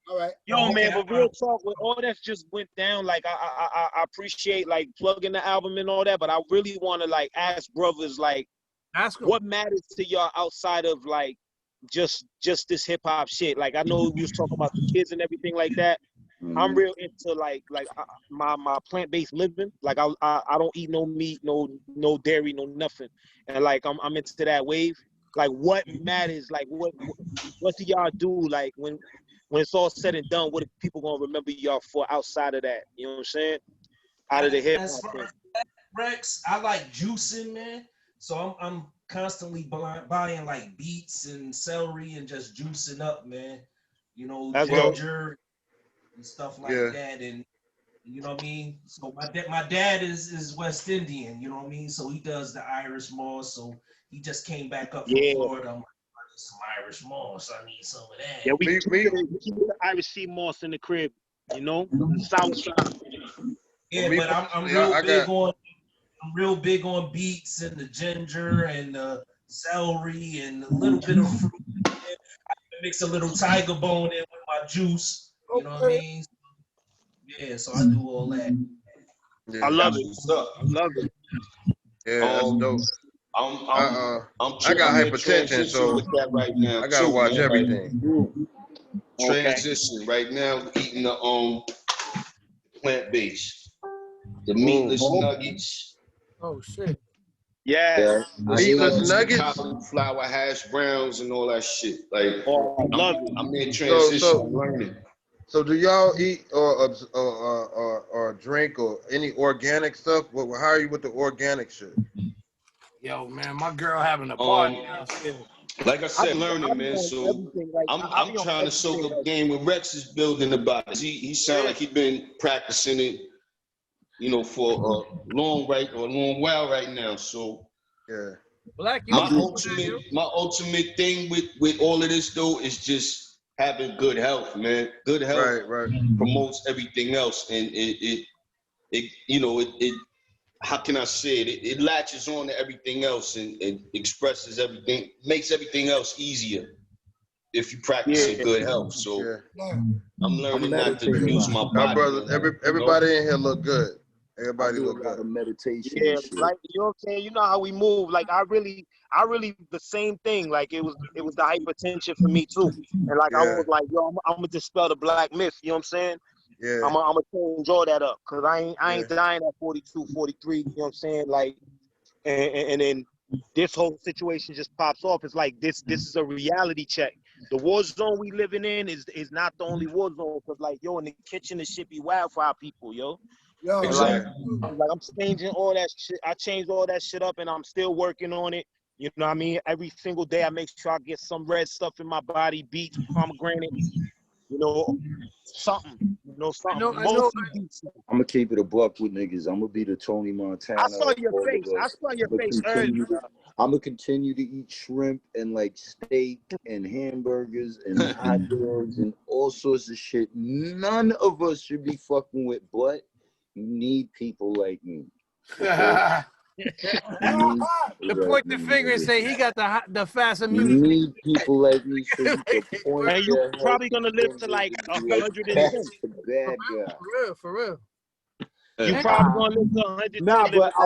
All right. Yo, man, but real talk, with all that just went down, like, I appreciate, like, plugging the album and all that, but I really want to, like, ask brothers, like, what matters to y'all outside of, like, just this hip-hop shit? Like, I know you was talking about the kids and everything like that. I'm real into, like my plant-based living. Like, I don't eat no meat, no dairy, no nothing. And, like, I'm into that wave. Like, what matters? Like, what do y'all do? Like, when it's all said and done, what are people gonna remember y'all for outside of that? You know what I'm saying? Out of the hip hop. Rex, I like juicing, man. So I'm constantly buying like beets and celery and just juicing up, man. You know, ginger and stuff like that, and you know what I mean. So my dad is West Indian, you know what I mean. So he does the Irish moss. So he just came back up from Florida. I'm like, I need some Irish moss. I need some of that. Yeah, we keep the Irish sea moss in the crib, you know, south side. Yeah, but I'm real big on beets and the ginger and the celery and a little bit of fruit. I mix a little tiger bone in with my juice. You know what I mean? Yeah, so I do all that. Yeah. I love it. I love it. Yeah, that's dope. I got hypertension, so with that right now, I gotta watch everything. Transition right now, eating the plant-based, the meatless nuggets. Oh shit! Yeah, meatless nuggets, cauliflower hash browns, and all that shit. Like, I love it. I'm in transition. I'm learning. So do y'all eat or drink or any organic stuff? How are you with the organic shit? Yo, man, my girl having a party. Like I said, learning, man. So I'm trying to soak up game with Rex is building about it. He sound like he been practicing it, you know, for a long while right now. So yeah. Black, my ultimate thing with all of this though is just having good health, man. Good health promotes everything else, and it you know it how can I say it? It latches on to everything else and expresses everything, makes everything else easier if you practice good health. So I'm learning not to use my body. My brothers, everybody in here look good. Everybody look good. Meditation. Yeah, like, you know what I'm saying? You know how we move. Like, I really the same thing. Like, it was the hypertension for me too. And like I was like, yo, I'm gonna dispel the black myth. You know what I'm saying? Yeah. I'm gonna change all that up, because I ain't dying at 42, 43, you know what I'm saying? Like, and then this whole situation just pops off. It's like this is a reality check. The war zone we living in is not the only war zone, because like, yo, in the kitchen, this shit be wild for our people, yo. Exactly. Like I'm changing all that shit. I changed all that shit up, and I'm still working on it. You know what I mean? Every single day I make sure I get some red stuff in my body, beets, pomegranate, you know, something. You know, something. I know. I'm gonna keep it a buck with niggas. I'm gonna be the Tony Montana. I saw your face. I saw your face earlier. I'm gonna continue to eat shrimp and like steak and hamburgers and hot dogs and all sorts of shit. None of us should be fucking with, but you need people like me. To point the finger and say he got the fast You immunity. need people like me so you can point And their you probably gonna live to fingers like and be like, 110. that's the bad guy. For real. You probably gonna live to 110. Nah, but I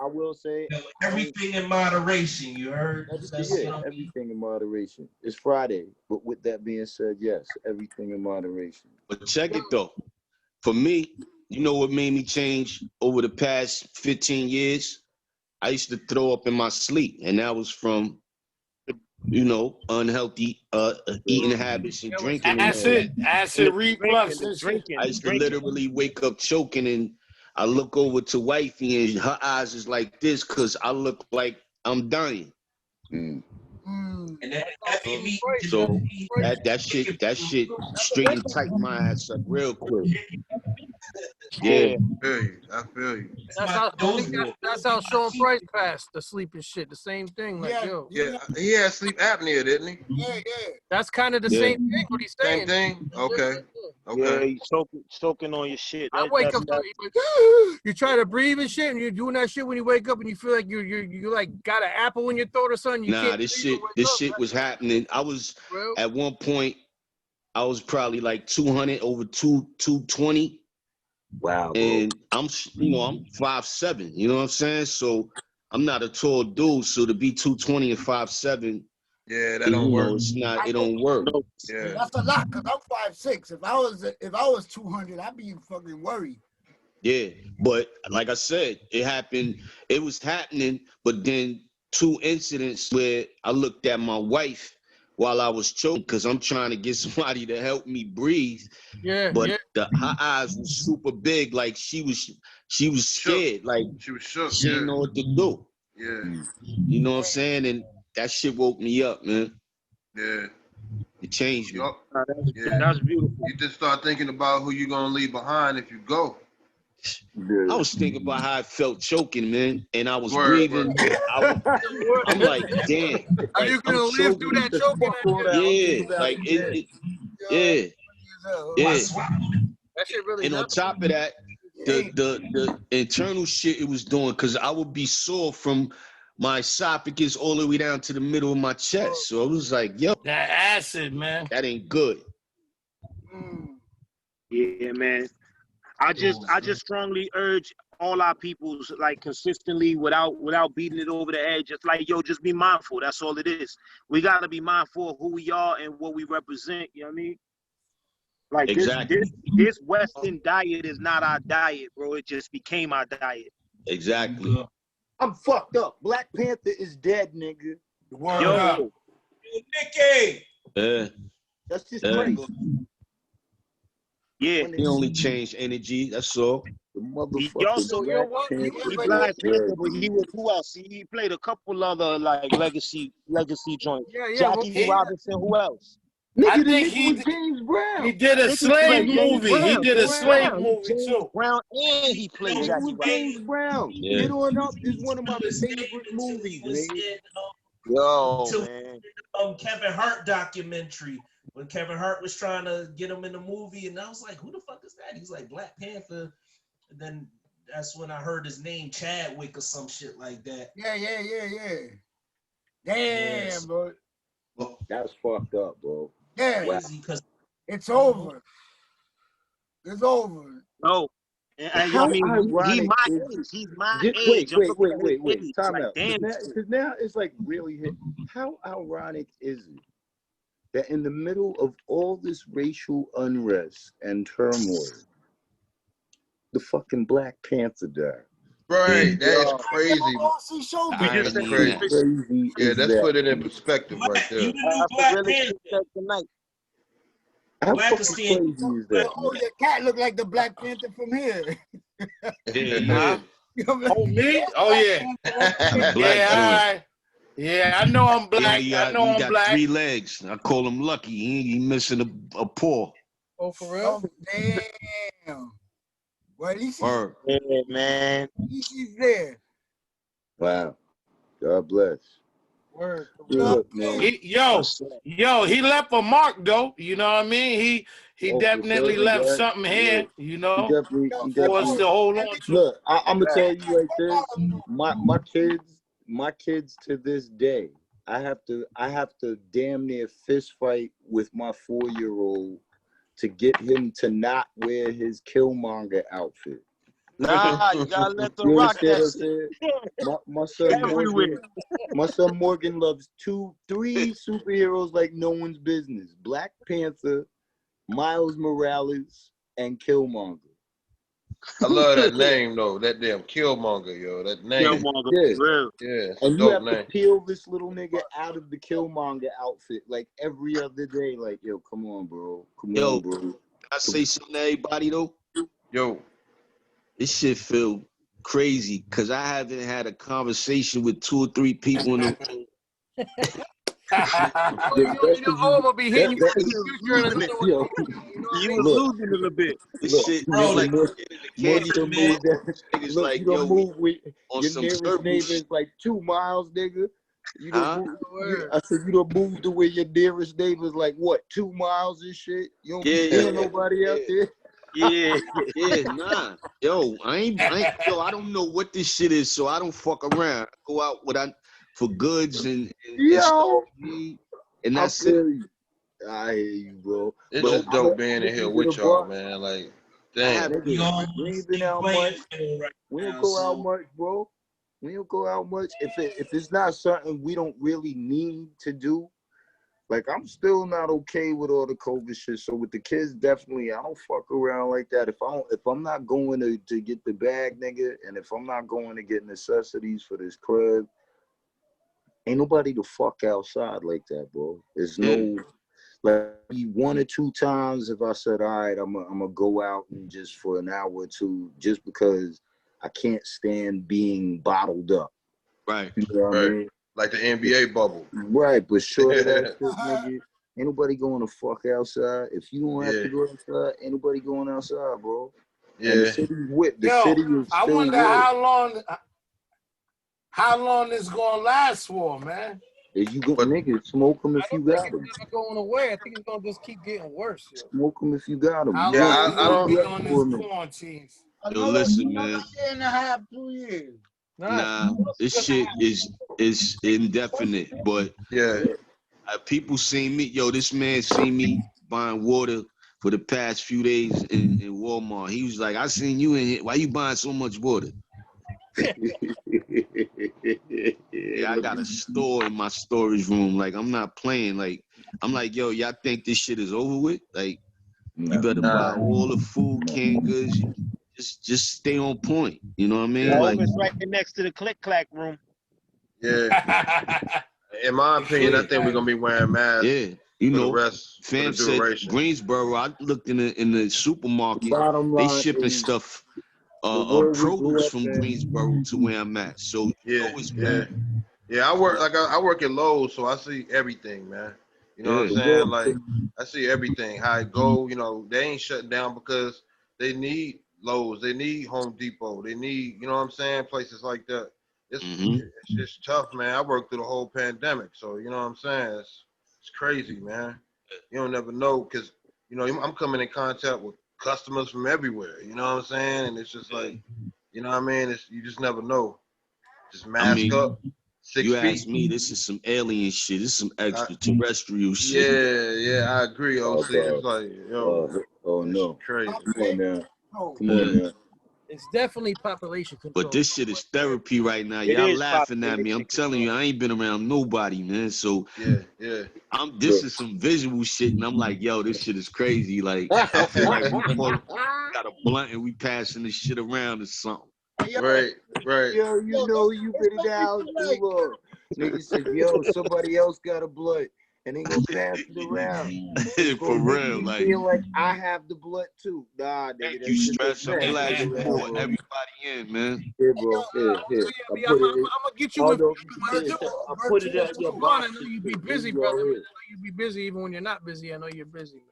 will say, everything in moderation. You heard? everything in moderation. It's Friday, but with that being said, yes, everything in moderation. But check it though. For me, you know what made me change over the past 15 years? I used to throw up in my sleep, and that was from, you know, unhealthy eating habits and drinking. Acid reflux and drinking. I used to literally wake up choking, and I look over to wifey, and her eyes is like this because I look like I'm dying. And that meat. So that shit straightened tight my ass up real quick. Yeah. I feel you. That's how Sean Price passed the sleep and shit. The same thing. Like, Yeah, he had sleep apnea, didn't he? Yeah. That's kind of the same thing. What he's saying. Same thing. Okay. Yeah, you soaking on your shit. I wake up, you try to breathe and shit, and you're doing that shit when you wake up, and you feel like you like got an apple in your throat or something. You can't this shit was happening. I was at one point, I was probably like 200 over 220. Wow. And I'm 5'7", you know what I'm saying? So I'm not a tall dude, so to be 220 and 5'7", yeah, that don't work. It don't work. Yeah. That's a lot, because I'm 5'6". If I was 200, I'd be fucking worried. Yeah, but like I said, it was happening, but then 2 incidents where I looked at my wife while I was choking because I'm trying to get somebody to help me breathe. But her eyes were super big, like she was scared, like she was shook. She didn't know what to do. Yeah. You know what I'm saying? And that shit woke me up, man. Yeah. It changed me. That's beautiful. You just start thinking about who you're gonna leave behind if you go. I was thinking about how I felt choking, man, and I was breathing. I'm like, damn. Are you gonna live through that choking? Yeah. That shit really. And on top of that, the internal shit it was doing, because I would be sore from my esophagus all the way down to the middle of my chest. So I was like, yo, that acid, man, that ain't good. Yeah, man. I just strongly urge all our peoples, like, consistently without beating it over the edge. Just like, just be mindful. That's all it is. We gotta be mindful of who we are and what we represent. You know what I mean? Like, exactly. This Western diet is not our diet, bro. It just became our diet. Exactly. I'm fucked up. Black Panther is dead, nigga. Yo, Nicky. Yeah. That's just crazy. Yeah. He only changed energy. That's all. The motherfucker. He Black Panther, but he was who else? He played a couple other like legacy joints. Jackie Robinson. Who else? I think he James Brown. He did a slave movie. He did a slave movie too. Brown, and he played Jackie James Brown. Yeah. Get On Up is one of my favorite movies, man. Yo, man. Kevin Hart documentary when Kevin Hart was trying to get him in the movie, and I was like, "Who the fuck is that?" He's like, "Black Panther." And then that's when I heard his name, Chadwick or some shit like that. Yeah. Damn, bro. That's fucked up, bro. Yeah, because it's over. It's over. No. I mean, he's my age. He's my age. Wait. Time out. Because now it's like really hit. How ironic is it that in the middle of all this racial unrest and turmoil, the fucking Black Panther died? Right, that is crazy. That's crazy. Yeah, that's put it in perspective right there. You the new Black Panther. How fucking crazy is that? Oh, your cat look like the Black Panther from here. Yeah. Oh, me? Oh, yeah. Yeah, I know I'm black. Yeah, I know I'm black. 3 legs. I call him lucky. He missing a paw. Oh, for real? Oh, damn. Well, at least yeah, man. At least he's there. Wow. God bless. Word. Look, man. He left a mark though. You know what I mean? He definitely left something here, you know, for us to hold on to. Look, I'm gonna tell you like this. My kids to this day, I have to damn near fist fight with my 4-year-old to get him to not wear his Killmonger outfit. Nah, you gotta let them rock that shit. My son Morgan loves 3 superheroes like no one's business: Black Panther, Miles Morales, and Killmonger. I love that name though. That damn Killmonger, yo. That name. Killmonger, yeah. And you have to peel this little nigga out of the Killmonger outfit like every other day. Like, yo, come on, bro. Come on, bro. Can I say something to everybody though? Yo. This shit feel crazy because I haven't had a conversation with 2 or 3 people in the room. I'm gonna be hitting you in the future in another way. You was losing a little bit. This shit, bro, like niggas like, you don't move with on your some nearest circle neighbor shit. is like 2 miles, nigga. You don't I said you don't move to where your nearest neighbor is like what, 2 miles and shit. You don't be seeing nobody out there. Yeah, nah. Yo, I don't know what this shit is, so I don't fuck around. I go out for goods and stuff, and that's it. I hear you, bro. It's just dope being in here with y'all, man. Like, damn. We ain't been out much. We don't go out much, bro. We don't go out much. If it's not something we don't really need to do, like I'm still not okay with all the COVID shit. So with the kids, definitely, I don't fuck around like that. If I'm not going to get the bag, nigga, and if I'm not going to get necessities for this crib, ain't nobody to fuck outside like that, bro. There's no, like 1 or 2 times if I said, all right, I'm gonna go out and just for an hour or 2, just because I can't stand being bottled up. Right. You know what I mean? Like the NBA bubble. Right, but short of that shit, nigga, ain't nobody going to fuck outside. If you don't have to go outside, ain't nobody going outside, bro. Yeah. And the city's whipped. The Yo, city is I still wonder how long this gonna last for, man. If you go, nigga, smoke them if you got them. It's never going away. I think it's gonna just keep getting worse. Yo. Smoke them if you got them. How long is gonna be on this quarantine? Yo, listen, man. Year and a half, 2 years. Nah, this shit is indefinite. But people seen me. Yo, this man seen me buying water for the past few days in Walmart. He was like, "I seen you in here. Why you buying so much water?" Yeah, I got a store in my storage room. Like, I'm not playing. Like, I'm like, yo, y'all think this shit is over with? Like, you better buy all the food, canned goods. Just stay on point. You know what I mean? Yeah, like, it's right next to the click-clack room. Yeah. In my opinion, I think we're gonna be wearing masks. Yeah. You know, the rest fam said Greensboro. I looked in the supermarket. They shipping stuff, produce from Greensboro to where I'm at. So yeah. I work at Lowe's, so I see everything, man. You know what I'm saying? Like, I see everything. How it go. You know, they ain't shut down because they need Lowe's. They need Home Depot. They need, you know what I'm saying, places like that. It's tough, man. I worked through the whole pandemic, so you know what I'm saying. It's crazy, man. You don't never know because, you know, I'm coming in contact with customers from everywhere. You know what I'm saying? And it's just like, you know what I mean? You just never know. Just mask up. 6 you feet. ask me, this is some alien shit. This is some extraterrestrial shit. Yeah, I agree. OC. It's like, yo, no, crazy. Come on now. Come on now. It's definitely population control. But this shit is therapy right now. Y'all laughing at me. I'm telling you, I ain't been around nobody, man. So yeah. This is some visual shit, and I'm like, yo, this shit is crazy. Like, I feel like we both got a blunt and we passing this shit around or something. Right. Yo, you know you been down too long. Nigga said, yo, somebody else got a blunt. And they gonna pass it around. For real, like, feel like I have the blood too. Nah, nigga. You stress. I'm glad you brought everybody in, man. Here, bro. Here. I'm gonna get you with I put it at your box. I know you be busy, brother. I know you be busy even when you're not busy. I know you're busy, man.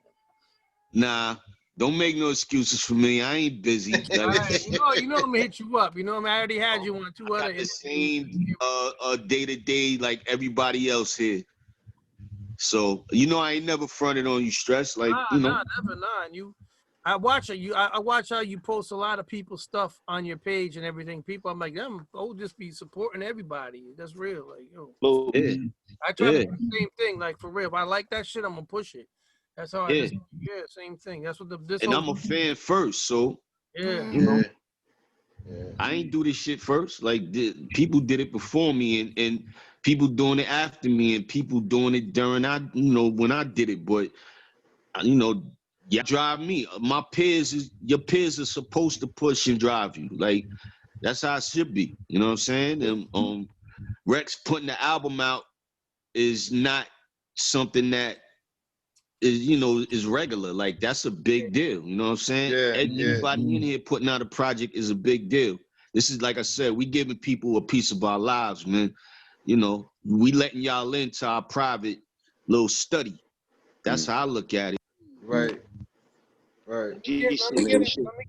Nah, don't make no excuses for me. I ain't busy. Like, right. You know I'm gonna hit you up. You know I already had you on 2 other. The same day-to-day like everybody else here. So you know, I ain't never fronted on you, Stress. Like you know, never, And you, I watch it. I watch how you post a lot of people's stuff on your page and everything. People, I'm like, them, just be supporting everybody. That's real. Like, yo, yeah, I try to do the same thing. Like for real, if I like that shit, I'm gonna push it. That's how I just, same thing. That's what this. And I'm a fan first, so you know. I ain't do this shit first. Like people did it before me, and people doing it after me, and people doing it during when I did it. But drive me. Your peers are supposed to push and drive you. Like that's how it should be. You know what I'm saying? And Reks putting the album out is not something that is regular. Like that's a big deal. You know what I'm saying? Anybody in here putting out a project is a big deal. This is, like I said, we giving people a piece of our lives, man. You know, we letting y'all into our private little study. That's how I look at it. Right. Let me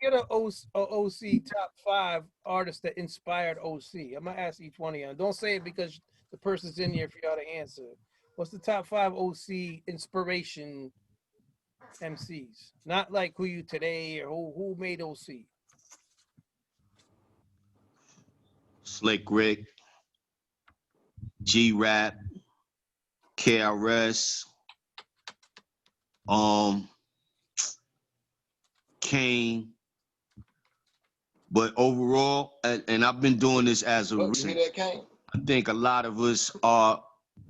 get a OC top 5 artists that inspired OC. I'm gonna ask each one of you. Don't say it because the person's in here for y'all to answer. What's the top 5 OC inspiration MCs? Not like who you today or who made OC. Slick Rick, G-Rap, KRS, Kane. But overall, and I've been doing this as a recent, I think a lot of us are,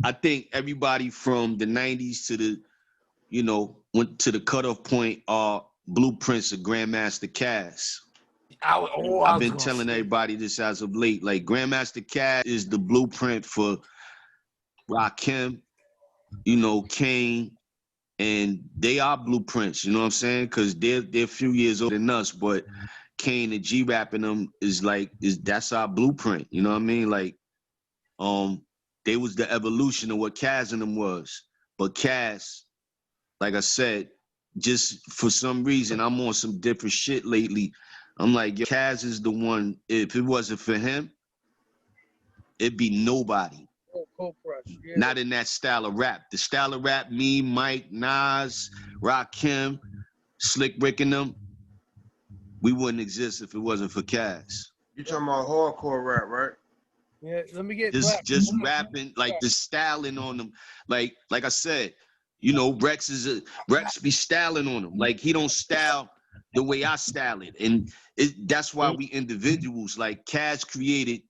I think everybody from the 90s to the, went to the cutoff point are blueprints of Grandmaster Cass. I've been telling everybody this as of late. Like Grandmaster Cass is the blueprint for Rakim, Kane, and they are blueprints. You know what I'm saying? Because they're a few years older than us, but Kane and G-Rap in them that's our blueprint. You know what I mean? Like, they was the evolution of what Cass and them was. But Cass, like I said, just for some reason, I'm on some different shit lately. I'm like, yo, Cass is the one. If it wasn't for him, it'd be nobody. Not in that style of rap. The style of rap, me, Mike, Nas, Rakim, Slick Rick and them, we wouldn't exist if it wasn't for Cass. You talking about hardcore rap, right? Yeah, let me get just rapping, like the styling on them. Like I said, Reks be styling on him. Like he don't style the way I style it. And that's why we individuals. Like Cass created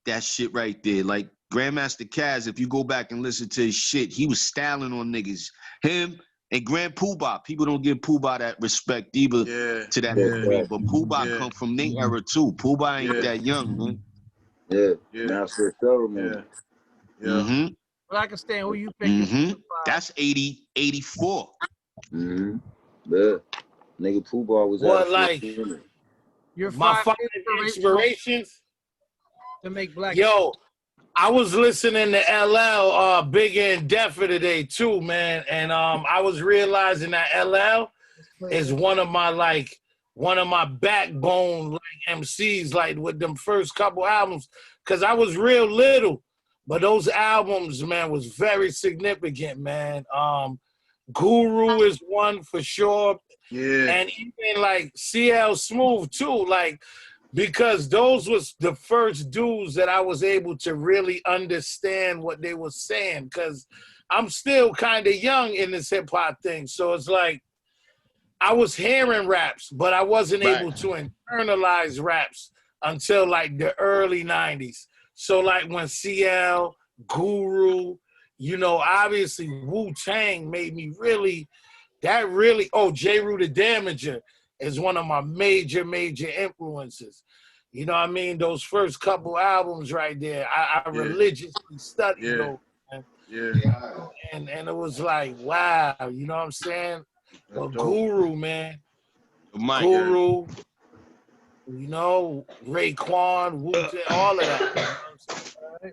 that shit right there. Like Grandmaster Cass, if you go back and listen to his shit, he was styling on niggas. Him and Grand Poobah. People don't give Poobah that respect either to that degree. But Poobah come from their era too. Poobah ain't that young, man. Master Ceremony. Blacastan, who you picking? That's 84. Nigga Poobah was your my 5 inspirations to make Black. Yo, I was listening to LL Big and Deffer today too, man, and I was realizing that LL is one of my backbone like MCs, like with them first couple albums, because I was real little, but those albums, man, was very significant, man. Guru is one for sure, and even like CL Smooth too, like. Because those was the first dudes that I was able to really understand what they were saying. Because I'm still kind of young in this hip hop thing. So it's like I was hearing raps, but I wasn't able to internalize raps until like the early 90s. So like when CL, Guru, obviously Wu-Tang made me really, J. Rue the Damager is one of my major influences. You know what I mean? Those first couple albums right there, I religiously studied those. And it was like, wow, you know what I'm saying? But Guru, man. Guru, Raekwon, Wu-Tang, all of that.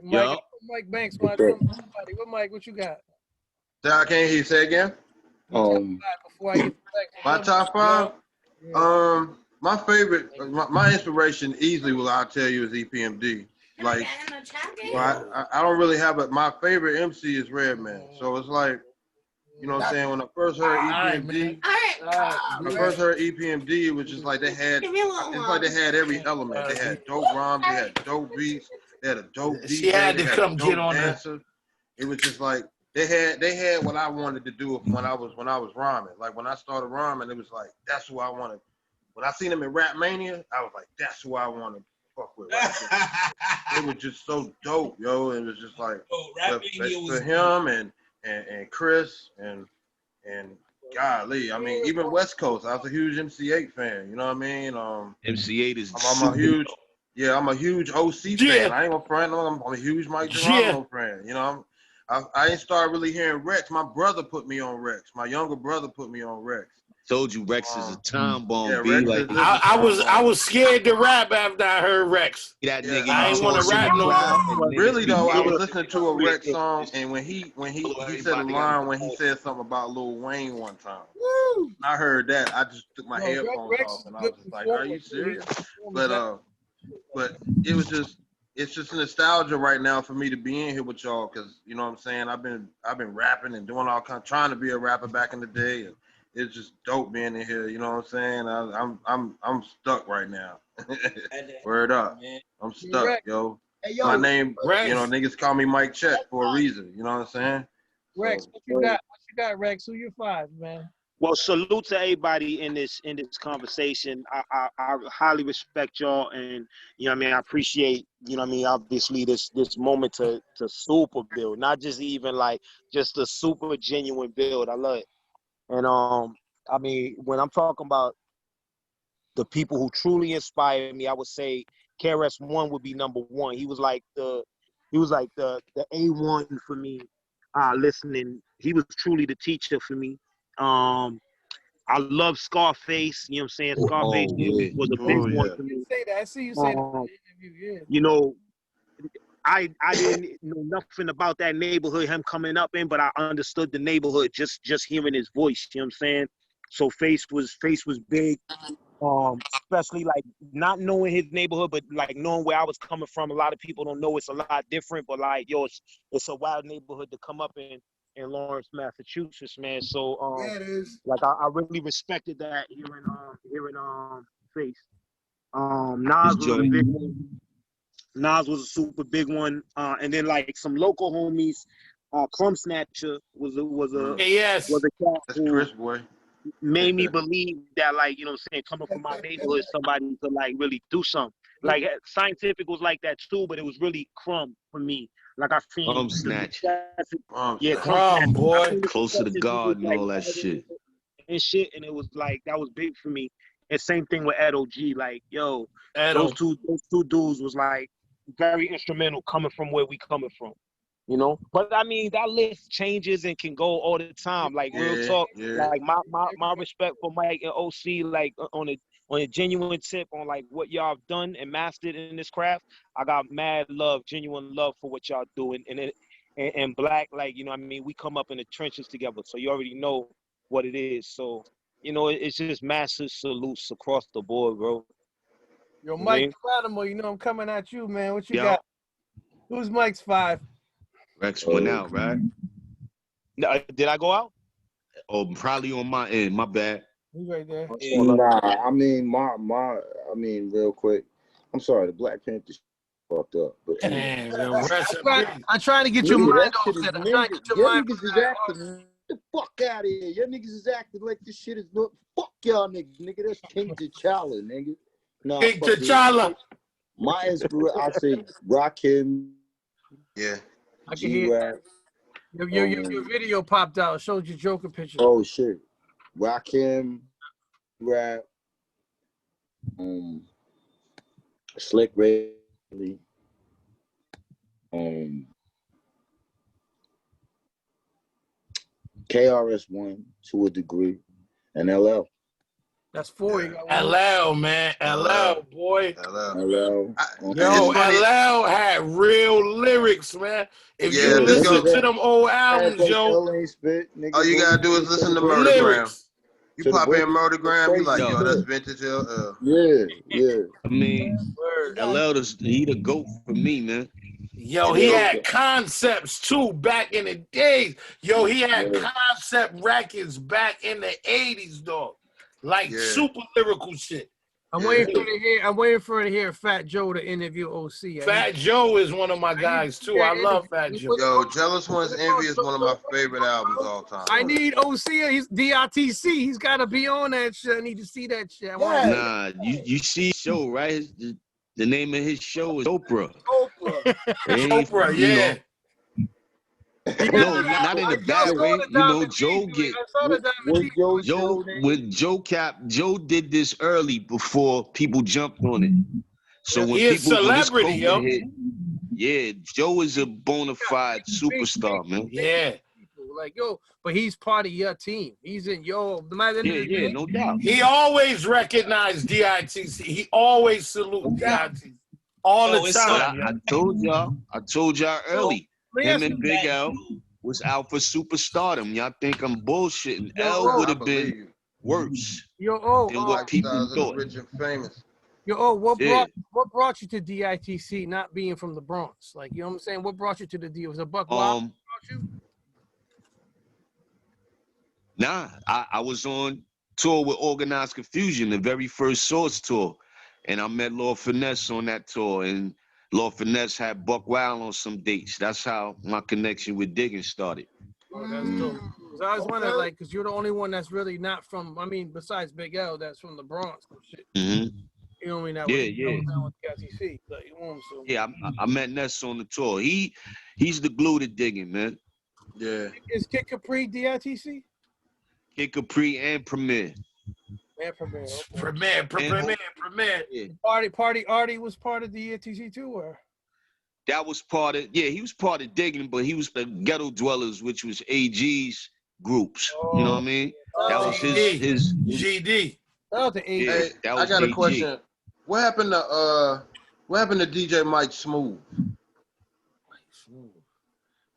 Mike Banks, what Mike, what you got? I can't hear you say again. My top 5? My favorite, my inspiration easily, I'll tell you, is EPMD. Like, I don't really have it. My favorite MC is Redman. So it's like, You know what I'm saying? When I first heard EPMD, when I first heard EPMD, it was just like it's like they had every element. They had dope rhymes, they had dope beats, they had a dope DJ, She had to come get on dancer. It was just like they had what I wanted to do when I was rhyming. Like when I started rhyming, it was like that's who I wanted. When I seen them in Rap Mania, I was like, that's who I want to fuck with. It was just so dope, yo. It was just like for him and Chris and golly, I mean, even West Coast. I was a huge MC8 fan. You know what I mean? MC8 is. I'm a huge OC fan. I ain't gonna front. I'm a huge Mike Geronimo fan. You know, I ain't started really hearing Reks. My brother put me on Reks. My younger brother put me on Reks. Told you Reks is a time bomb. Yeah, B. Like I was scared to rap after I heard Reks. That nigga, I ain't want to rap no more. Really though, I was listening to a Reks song, and when he said a line when he said something about Lil Wayne one time. I heard that. I just took my headphones off, and I was just like, "Are you serious?" But it was just. It's just nostalgia right now for me to be in here with y'all, because you know what I'm saying. I've been rapping and doing all kinds, trying to be a rapper back in the day, and it's just dope being in here. You know what I'm saying? I'm stuck right now. Word up, I'm stuck, yo. Hey, My name, Reks. you know, niggas call me Mike Check for a reason. You know what I'm saying? Reks, what you got? What you got, Reks? Who you five, man? Well, salute to everybody in this conversation. I highly respect y'all, and you know what I mean. I appreciate, you know what I mean, obviously this moment to super build, not just even like just a super genuine build. I love it. And I mean, when I'm talking about the people who truly inspired me, I would say KRS-One would be number one. He was like the A1 for me. Listening, he was truly the teacher for me. I love Scarface, you know what I'm saying? Scarface was a big one for me. You say that. I see you say that in the interview, yeah. You know, I didn't know nothing about that neighborhood him coming up in, but I understood the neighborhood just hearing his voice, you know what I'm saying? So Face was big. Especially like not knowing his neighborhood, but like knowing where I was coming from. A lot of people don't know it's a lot different, but like, yo, it's a wild neighborhood to come up in Lawrence, Massachusetts, man. So yeah, it is. like I really respected that hearing Face. Nas was a big one. Nas was a super big one. And then like some local homies, Crumb Snatcher was a Yes. cat That's Chris, boy. Made me believe that, like, you know what I'm saying, coming from my neighborhood, somebody could like really do something. Like Scientific was like that too, but it was really Crumb for me. Like I seen Snatch. Yeah, Crumb, boy. Closer to God and all that shit. And it was like that was big for me. And same thing with Edo G. Like, yo, Edo. those two dudes was like very instrumental coming from where we coming from. You know, but I mean that list changes and can go all the time. Like real talk, like my respect for Mike and OC, like on a genuine tip on like what y'all have done and mastered in this craft. I got mad love, genuine love for what y'all do, and Black, like, you know what I mean, we come up in the trenches together, so you already know what it is. So you know, it's just massive salutes across the board, bro. Yo, Mike Geronimo, you know I'm coming at you, man. What you got? Who's Mike's five? Reks went out, right? Did I go out? Oh, probably on my end. My bad. He's right there. Nah, I mean, real quick. I'm sorry, the Black Panther fucked up. But I'm trying to get your mind off that. I'm trying to get your mind off that. The fuck out of here. Your niggas is acting like this shit is not. Fuck y'all niggas, nigga. That's King T'Challa, nigga. Nah, King T'Challa. My inspiration, I say Rakim. Yeah. I can hear your video popped out. It showed you Joker picture. Oh shit. Rakim, rap, Slick Ray, KRS-One to a degree, and LL. That's four. LL, man. LL, boy. LL. Yo, LL had real lyrics, man. If you listen to them old albums, yo. All you gotta do is listen to Murdergram. You pop in Murdergram, you like, yo, that's vintage LL. Yeah. I mean, LL, he the GOAT for me, man. Yo, he had concepts too back in the days. Yo, he had concept records back in the 80s, dog. Like super lyrical shit. I'm waiting for to hear Fat Joe to interview OC. Fat Joe is one of my guys too. I love Fat Joe. Yo, Jealous One's Envy is one of my favorite albums all time. I need OC. He's DITC. He's got to be on that shit. I need to see that shit. Nah, you see his show, right? The name of his show is Oprah. Oprah, yeah. No, not in a bad way. You know, Joe Joe did this early before people jumped on it. So when He's people, a celebrity, yo. Yeah, Joe is a bona fide superstar, man. Yeah. Like, yo, but he's part of your team. He's in your no doubt. He always recognized DITC. He always salute DITC. All the time. I told y'all early. Him and Big L was out for superstardom. Y'all think I'm bullshitting. L would have been worse than what people thought. Rich and famous. What brought you to DITC not being from the Bronx? Like, you know what I'm saying? What brought you to the deal? Was it Buck Wild brought you? Nah, I was on tour with Organized Confusion, the very first Source tour. And I met Lord Finesse on that tour. And Lord Finesse had Buck Wild on some dates. That's how my connection with Diggin started. Oh, that's dope. Cause I was wondering, like, because you're the only one that's really not from, I mean, besides Big L, that's from the Bronx and shit. Mm-hmm. You know what I mean? That Yeah. Like, you know what I'm saying? Yeah, I met Ness on the tour. He's the glue to Diggin, man. Yeah. Is Kid Capri DITC? Kid Capri and Premier. And Premier. Premier. Yeah. Party Artie was part of DITC too, or? That was part of, he was part of Diggin', but he was the Ghetto Dwellers, which was AG's groups. You know what I mean? That was his GD. Hey, I got a question. What happened to DJ Mike Smooth?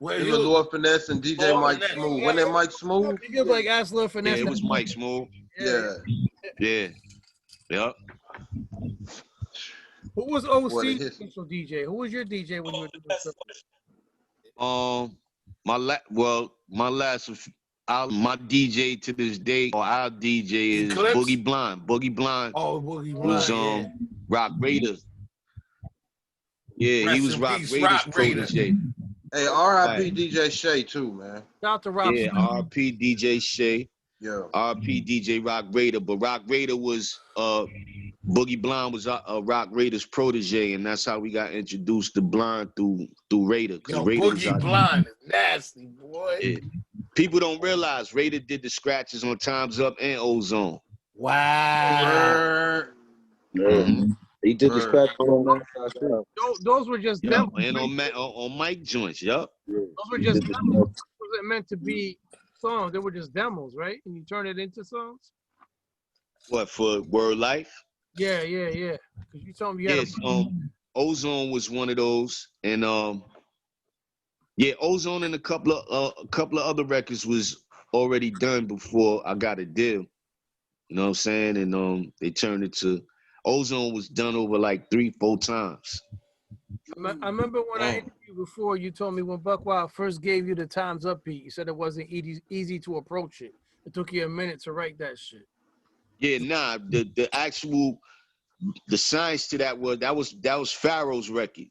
It was Lord Finesse and DJ Mike Smooth. Wasn't it Mike Smooth? You like ask Lord Finesse. Yeah, it was Mike Smooth. Yeah. Yep. Who was OC official DJ? Who was your DJ when you were doing my DJ to this day, or our DJ is Eclipse? Boogie Blind. Boogie Blind. Oh, Boogie Blind. Was Rock Raider. Yeah, he was Rock Raider's protege. Hey, R.I.P. DJ Shay too, man. Shout out to Rob. Yeah, R.I.P. DJ Shay. Yo. R.I.P. DJ Rock Raider. But Rock Raider was Boogie Blind was Rock Raider's protege, and that's how we got introduced to Blind through Raider. Yo, Raider Boogie Blind is nasty, boy. Yeah. People don't realize Raider did the scratches on Time's Up and Ozone. Wow. He did the scratch on that. Those were just demos. And on Mike joints, yup. Those were just demos. Those wasn't meant to be songs. They were just demos, right? And you turn it into songs? What, for Word Life? Yeah. Because you told me you had Ozone was one of those. And Ozone and a couple of other records was already done before I got a deal. You know what I'm saying? And they turned it to Ozone was done over like 3-4 times. I remember when I interviewed you before, you told me when Buck Wild first gave you the Time's Up beat, you said it wasn't easy to approach it. It took you a minute to write that shit. Yeah, nah, the actual science to that was Pharaoh's record.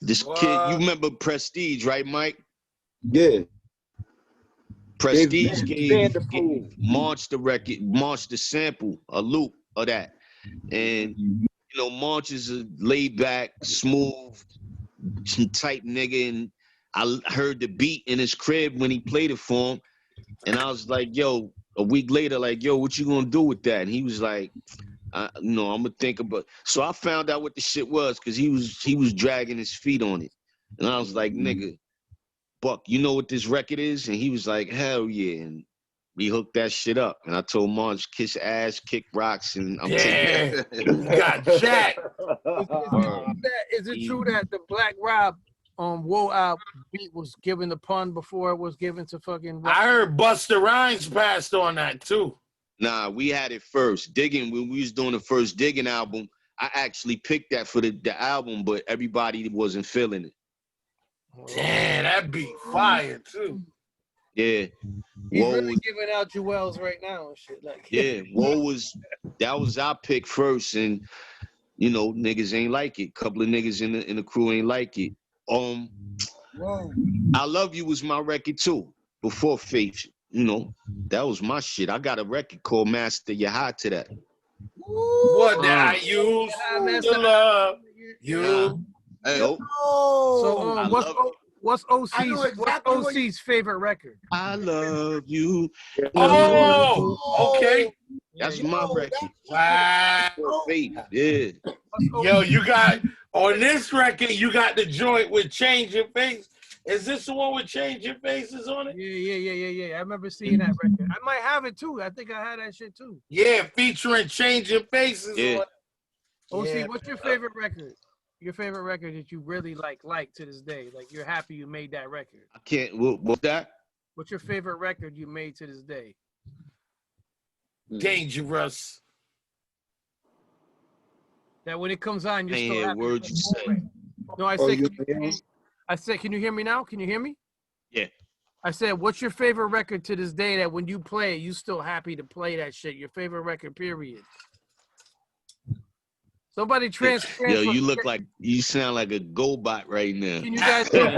This kid, you remember Prestige, right, Mike? Yeah. Prestige gave March the record, March the sample, a loop of that. And March is a laid back, smooth, type nigga, and I heard the beat in his crib when he played it for him, and I was like, yo, a week later, like, yo, what you gonna do with that? And he was like, I'm gonna think about. So I found out what the shit was, because he was dragging his feet on it, and I was like, nigga, Buck, you know what this record is? And he was like, hell yeah. And we hooked that shit up. And I told Marge, kiss ass, kick rocks, and I'm taking it. Got jacked. Is it true that the Black Rob Whoa Out beat was given the pun before it was given to fucking I heard Busta Rhymes passed on that too. Nah, we had it first. Digging, when we was doing the first Digging album, I actually picked that for the album, but everybody wasn't feeling it. Damn, that beat fire too. Yeah. He's really giving out jewels right now and shit. Like, yeah, that was our pick first, and you know, niggas ain't like it. Couple of niggas in the crew ain't like it. I Love You was my record too, before Faith. You know, that was my shit. I got a record called Master Your High to that. What did I use to love you? Hey, nope. So what's OC's favorite record? I Love You. Oh, okay. That's my record. Wow. Faith, yeah. Yo, you got on this record, you got the joint with Change Your Face. Is this the one with Change Your Faces on it? Yeah. I remember seeing that record. I might have it too. I think I had that shit too. Yeah, featuring Change Your Faces on it. OC, what's your favorite record? Your favorite record that you really like to this day? Like you're happy you made that record. I can't. What's that? What's your favorite record you made to this day? Dangerous. That when it comes on, you're still happy. Words you say. No, I said, can you hear me now? Can you hear me? Yeah. I said, what's your favorite record to this day that when you play it, you still happy to play that shit? Your favorite record, period. Somebody transfer. Yo, you sound like a GoBot right now. Can you guys hear me?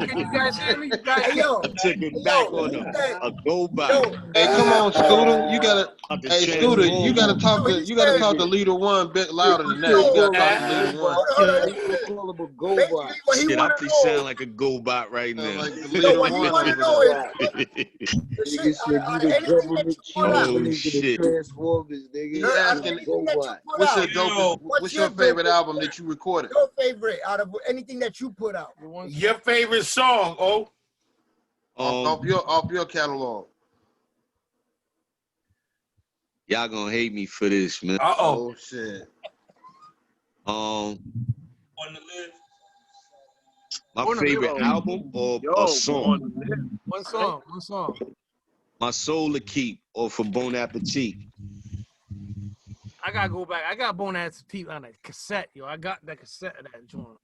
Can you guys hear me? Took it back on a GoBot. Hey, come on, Scooter. You gotta. Hey, Scooter, you gotta talk to leader one a bit louder than that. You gotta talk to leader one. Shit, I think sound like a GoBot right now. Like the leader one. Nigga said you the government cheese. Transformers, nigga. You asking what's your favorite album that you recorded? Your favorite out of anything that you put out. Your favorite song, Off your catalog. Y'all gonna hate me for this, man. Oh shit. On the list. My favorite album or a song? One song. My Soul to Keep or for Bon Appetit. I gotta go back. I got Bon Appetit on a cassette, yo. I got that cassette of that joint.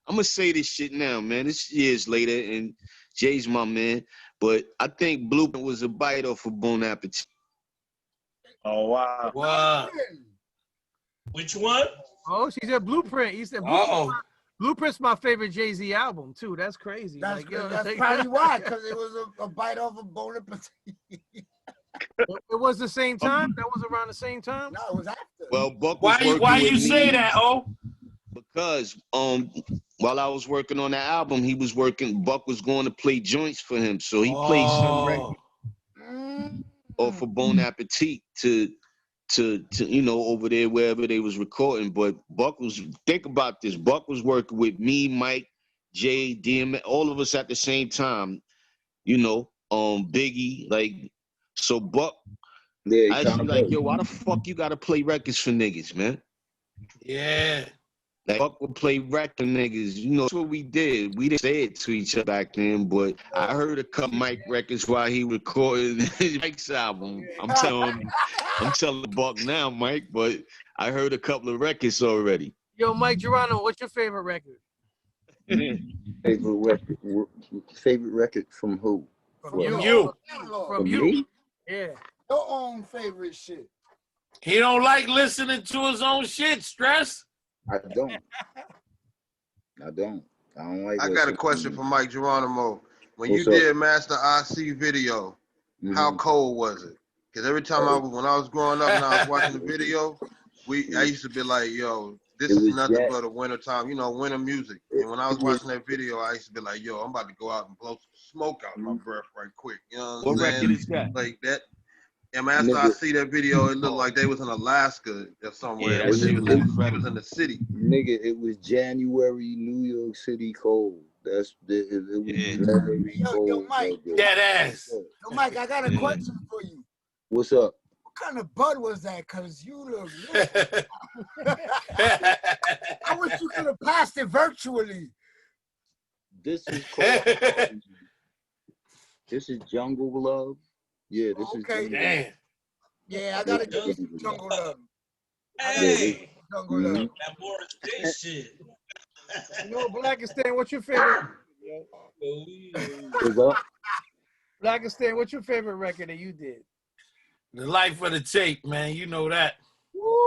I'm gonna say this shit now, man. It's years later, and Jay's my man, but I think Blueprint was a bite off of Bon Appetit. Oh wow. Wow. Which one? Oh, she said Blueprint. He said Blueprint's my favorite Jay-Z album too. That's crazy. That's probably why, because it was a bite off of Bon Appetit. It was the same time? That was around the same time? No, it was after. Well, Buck was why you say that, Because while I was working on that album, Buck was going to play joints for him. So he played some record or for Bon Appetit to you know, over there wherever they was recording. But think about this. Buck was working with me, Mike, Jay, DM, all of us at the same time, you know, Biggie, like. So Buck, I was like, yo, why the fuck you gotta play records for niggas, man? Yeah. Like Buck would play record niggas. You know, that's what we did. We didn't say it to each other back then, but I heard a couple Mike records while he recorded Mike's album. I'm telling Buck now, Mike, but I heard a couple of records already. Yo, Mike Geronimo, what's your favorite record? Favorite record from who? From you. From me? Yeah. Your own favorite shit. He don't like listening to his own shit, Stress. I don't like. I got a question for Mike Geronimo. When you did Master IC video, how cold was it? Because every time when I was growing up and I was watching the video, I used to be like, yo, this is nothing but a winter time, you know, winter music. And when I was watching that video, I used to be like, yo, I'm about to go out and blow some smoke out my breath right quick. You know what I'm saying? Record is that? Like that. And after I see that video, it looked like they was in Alaska or somewhere. Yeah, It was in the city. Nigga, it was January, New York City cold. It was very cold. Yo, Mike. Dead ass. Yo, Mike, I got a question for you. What's up? What kind of bud was that? Because you look lit. I wish you could have passed it virtually. This is called, this is Jungle Love. Yeah, this is Jungle Damn. Yeah, I gotta give you Jungle Love. Hey, Jungle Love. that Morris Day shit. You know, Blacastan, what's your favorite? What's up? Blacastan, what's your favorite record that you did? The Life of the Tape, man. You know that.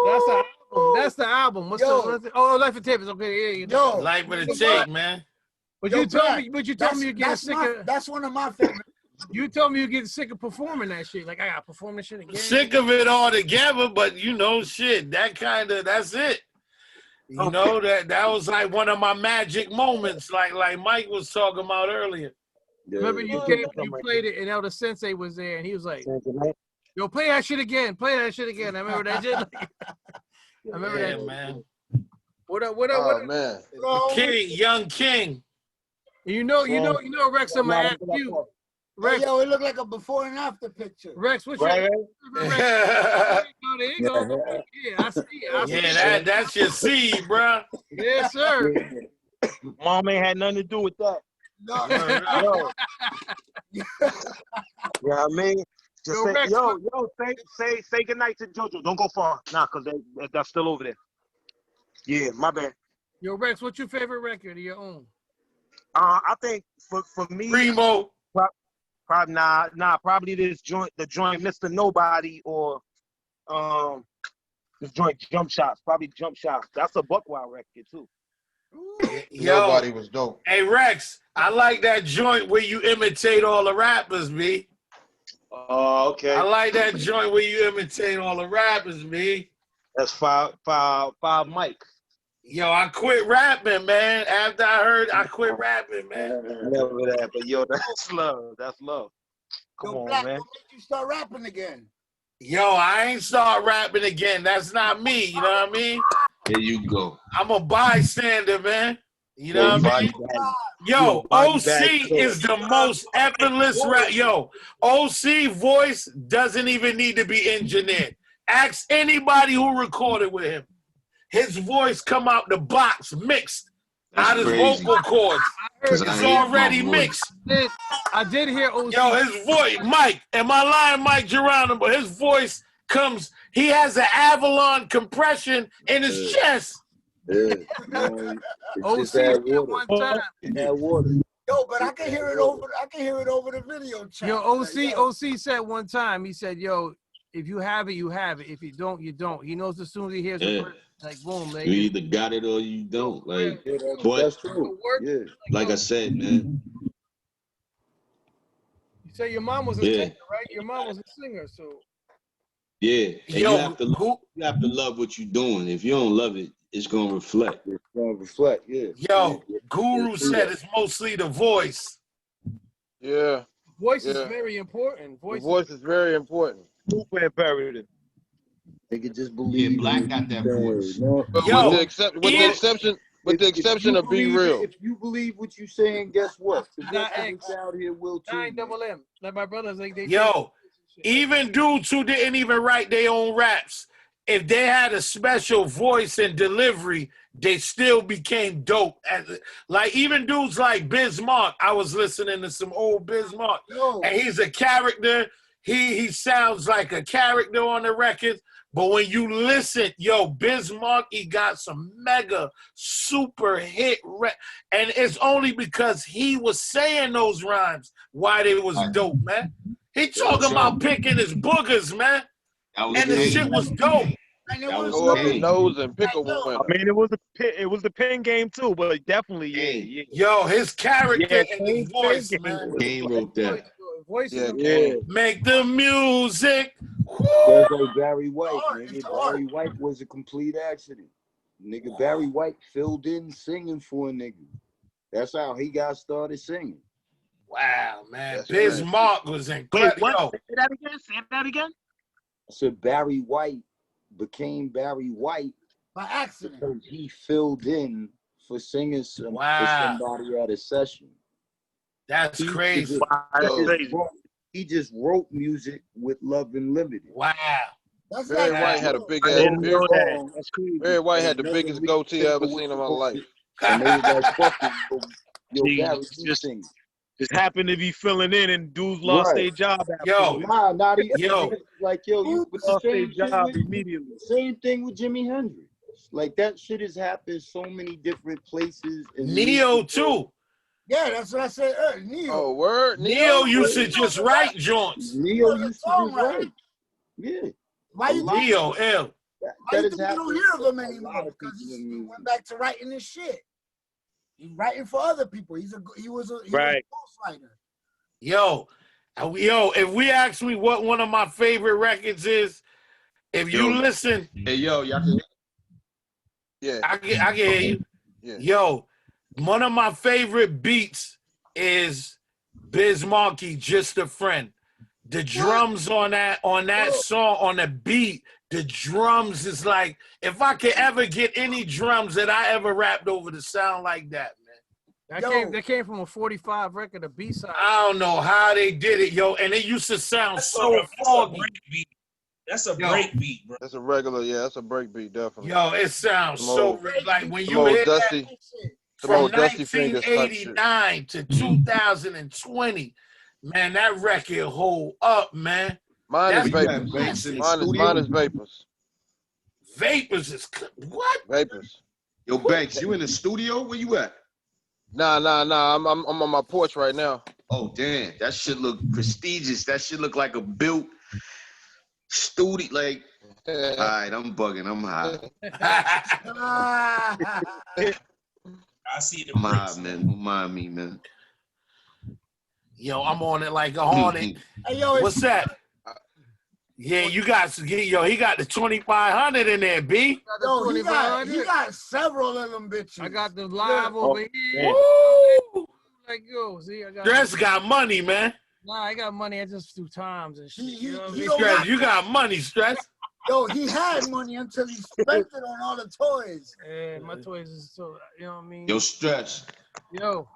That's the album. That's the album. What's the? Oh, Life of Tape is okay. Yeah, Yo, Life of the Tape, man. But Yo, you told Black, me. But you told me you're getting sick of. That's one of my favorite. You told me you're getting sick of performing that shit. Like I got to perform this shit again. Sick of it all together, but you know, shit. That's it. You know that was like one of my magic moments, like Mike was talking about earlier. Remember you played it, and Elder Sensei was there, and he was like, "Yo, play that shit again. Play that shit again." I remember that shit. I remember that, man. What up? What up? What up? Man. King, young King. You know, Rex. I'm gonna ask you. Rex, yo, it looked like a before and after picture. Rex, what's your Rex? There you go. Yeah, I see it. That's your seed, bro. Yes, sir. Mom ain't had nothing to do with that. No. You know what I mean? Just say goodnight to JoJo. Don't go far. Nah, because that's still over there. Yeah, my bad. Yo, Rex, what's your favorite record of your own? I think for me, Primo. Probably the joint Mr. Nobody or this joint Jump Shots. Probably Jump Shots. That's a Buckwild record too. Yo, Nobody was dope. Hey Rex, I like that joint where you imitate all the rappers, B. Oh, okay. I like that joint where you imitate all the rappers, B. That's five Mike. Yo, I quit rapping, man. After I quit rapping, man. Never that, but yo, that's love. That's love. Come on, Black, man. what made you start rapping again? Yo, I ain't start rapping again. That's not me. You know what I mean? There you go. I'm a bystander, man. You know what I mean? Yo, OC is the most effortless rap. Yo, OC voice doesn't even need to be engineered. Ask anybody who recorded with him. His voice come out the box mixed out his vocal cords. It's already mixed. I did hear OC. Yo, his voice, Mike, am I lying, Mike Geronimo? His voice comes, he has an Avalon compression in his chest. Yeah, man, OC said one time. that water. Yo, but I can hear it over. I can hear it over the video chat. Yo, OC said one time. He said, "Yo, if you have it, you have it. If you don't, you don't." He knows as soon as he hears it, like boom, like, You either got it or you don't. Like, That's true. Yeah. like I said, man. You say your mom was a singer, right? Your mom was a singer, so. Yeah, and Yo, you have to love what you're doing. If you don't love it, it's gonna reflect. It's gonna reflect. Yeah. Yo, Guru said it's mostly the voice. Yeah. Voice is very important. Voice is very important. Super imperative. They could just believe. Black got that voice. But Yo, with the exception of Be Real. If you believe what you're saying, guess what? The Not rest of us out here will too. 9 like my brothers, like they. Yo, even dudes who didn't even write their own raps, if they had a special voice and delivery, they still became dope. Like even dudes like Bismarck, I was listening to some old Bismarck, and he's a character. He sounds like a character on the record. But when you listen, yo, Bismarck, he got some mega super hit and it's only because he was saying those rhymes why they was dope, man. He talking about picking his boogers, man. And the shit was dope. Go up his nose and pick a one. I mean, it was the pen game too, but definitely, yeah. Yo, his character and his voice, man. Kane wrote that. Make the music. That's like Barry White, nigga. Barry White was a complete accident. Nigga, Barry White filled in singing for a nigga. That's how he got started singing. Wow, man. Bismarck was incredible. Wait, what? Say that again? I said Barry White became Barry White by accident. Because he filled in for singing for somebody at a session. That's crazy. He just wrote music with Love Unlimited. Wow. Barry White had a big ass Barry White had the biggest goatee I ever seen in my life. And they was like, fuck it, yo, Barry, you sing. just happened to be filling in, and dudes lost their job. Yo, Nah, not even. Yo. Like, yo, you Lost their same job thing with, immediately. same thing with Jimi Hendrix. Like, that shit has happened so many different places. And Neo too. Yeah, that's what I said earlier. Neo. Oh, word. Neo used to just write joints. Neo used to just write. Yeah. Why you think Neo, L. Why you think you don't hear of him anymore? Because he went back to writing his shit. He's writing for other people. He was a ghostwriter. Yo, if we ask me what one of my favorite records is, if you listen, hey yo, y'all can. Yeah, I can hear you. Yeah. Yo, one of my favorite beats is Biz Markie, Just a Friend. The drums on that song, on the beat, the drums is like, if I could ever get any drums that I ever rapped over to sound like that, man. That came from a 45 record, a B-side. I don't know how they did it, yo, and it used to sound so foggy. That's a break beat, bro. That's a regular, that's a break beat, definitely. Yo, it sounds so like when you hear Dusty, that from 1989 to 2020, man, that record hold up, man. Mine is Vapors. Mine is Vapors. Vapors is what? Vapors. Yo, Banks, you in the studio? Where you at? Nah. I'm on my porch right now. Oh, damn. That shit look prestigious. That shit look like a built studio. Like, all right, I'm bugging. I'm high. I see the I'm high, man. Don't mind me, man. Yo, I'm on it like a hornet. Hey, yo, what's that? Yeah, he got the 2500 in there, B. Yo, he got several of them bitches. I got the live over here. Woo! Like, yo, see, I got Stress got money, man. Nah, I got money. I just do times and shit. Stress, you got money, Stress. Yo, he had money until he spent it on all the toys. Yeah, my toys is so, you know what I mean? Yo, Stress. Yo.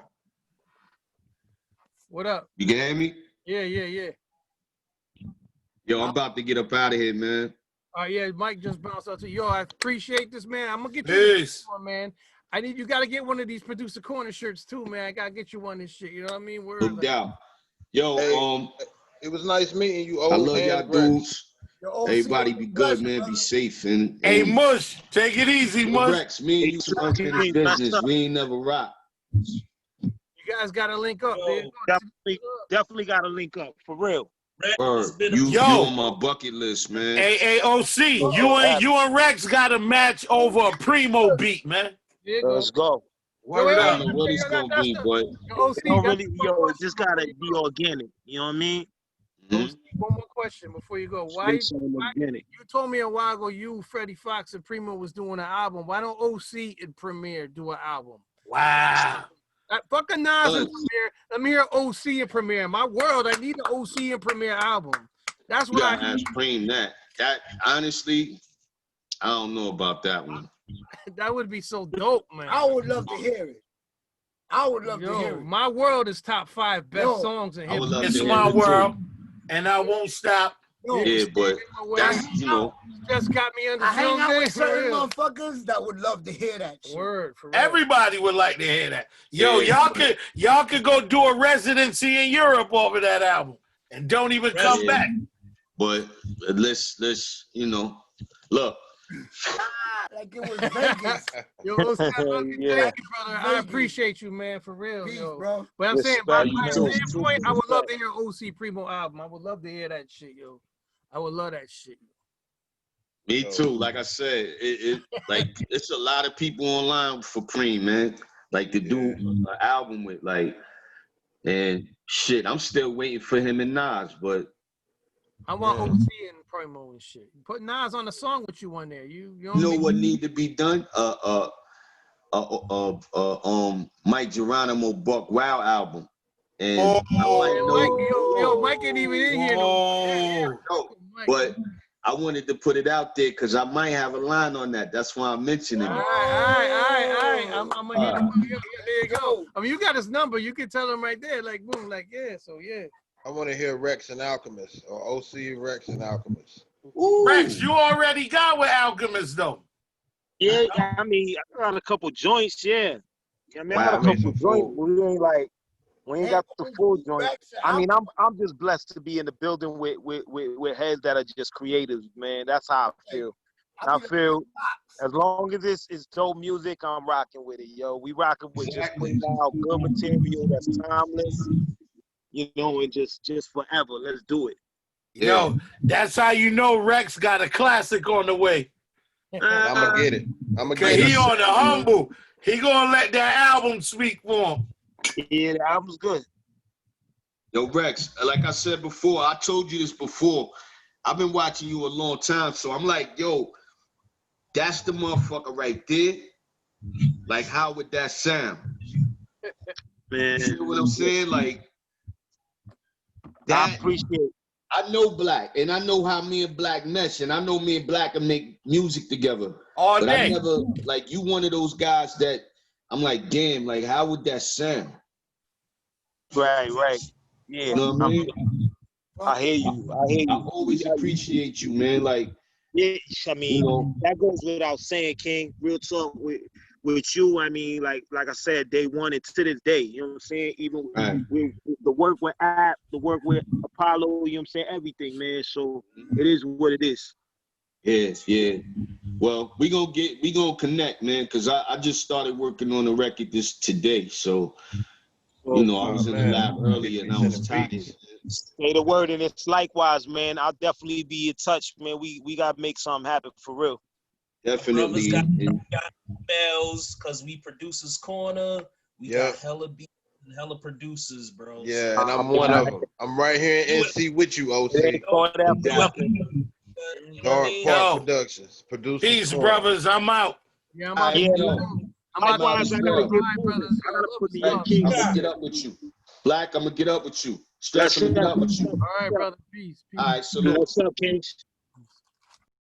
What up? You can hear me? Yeah. Yo, I'm about to get up out of here, man. Yeah, Mike just bounced out to you. Yo, I appreciate this, man. I'm gonna get you Peace. one, man. You gotta get one of these producer corner shirts too, man. I gotta get you one of this shit. You know what I mean? No doubt. Yo, it was nice meeting you. I love y'all dudes. Everybody be good, man. Be safe. And hey, Mush, take it easy, Mush. Rex, me and you unfinished business. We ain't never rock. You guys gotta link up, man. Definitely gotta link up for real. You on my bucket list, man. Hey, OC, you and Rex got a match over a Primo beat, man. Let's go. I don't know what it's gonna be, but it just gotta be organic. You know what I mean? One more question before you go. Why you told me a while ago you, Freddie Fox, and Primo was doing an album. Why don't OC and Premier do an album? Wow. Fucking Nas and Premier. Let me hear OC and Premier. My world, I need an OC and Premier album. That's what I ask Preem that. That honestly, I don't know about that one. That would be so dope, man. I would love to hear it. I would love to hear it. My World is top 5 best songs in hip hop. It's my world, and I won't stop. Yeah, but that's, just got me under. I hang out with certain motherfuckers that would love to hear that shit. Word, for real. Everybody would like to hear that. Yo, y'all could go do a residency in Europe over that album and don't even come back. But let's look. Like it was Vegas. Yo, thank you, brother. I appreciate you, man, for real. Peace, yo. bro. But I'm saying, by my standpoint, I would love to hear OC Primo album. I would love to hear that shit, yo. I would love that shit. Me too. Like I said, it's a lot of people online for Preem, man. Like to do an album with, and shit. I'm still waiting for him and Nas, but I want OC and Primo and shit. Put Nas on a song with you on there. You know what need to be done? Mike Geronimo Buck Wow album. And Mike ain't even in here. No, but I wanted to put it out there because I might have a line on that. That's why I'm mentioning it. All right. I'm gonna hit him. There you go. I mean, you got his number. You can tell him right there, like boom, like so yeah. I want to hear Reks and Alchemist, or OC Reks and Alchemist. Ooh. Rex, you already got with Alchemist though. Yeah, I mean, I got a couple joints. Yeah, I mean, I got a couple joints. We ain't like, We ain't got the full joint. I mean, I'm just blessed to be in the building with heads that are just creatives, man. That's how I feel. I feel as long as it's dope music, I'm rocking with it, yo. We rocking with just putting out good material that's timeless, you know, and just forever. Let's do it. Yo, that's how you know Reks got a classic on the way. I'm gonna get it. Cause he on the humble. He gonna let that album speak for him. Yeah, the album's good. Yo, Reks, like I said before, I told you this before. I've been watching you a long time, so I'm like, yo, that's the motherfucker right there. Like, how would that sound? Man, you know what I'm saying? Like, that, I appreciate it. I know Black, and I know how me and Black mesh, and I know me and Black can make music together. All but day. I never, like, you one of those guys that I'm like, damn, like, how would that sound? Right. Yeah. You know what I mean? I hear you. I always appreciate you, man. Like, yeah, I mean, you know, that goes without saying, King. Real talk with you. I mean, like I said, day one and to this day. You know what I'm saying? Even with the work with App, the work with Apollo. You know what I'm saying? Everything, man. So it is what it is. Yeah. Well, we gonna connect, man, because I just started working on the record today. So, you know, I was in the lab earlier and I was tired. Say the word, and it's likewise, man. I'll definitely be in touch, man. We gotta make something happen for real. Definitely. Brothers got emails because we producers corner. We got hella beats and hella producers, bro. Yeah, and I'm one of them. I'm right here in NC with you, OC. Dark Park Productions. Producer. Peace, brothers. I'm out. Yeah, I'm out. Likewise, I gotta put the young king. I'm gonna get up with you. Black, I'm gonna get up with you. Stress, I'm gonna get up with you. All right, brother. Peace. All right, salute. What's up, Kings?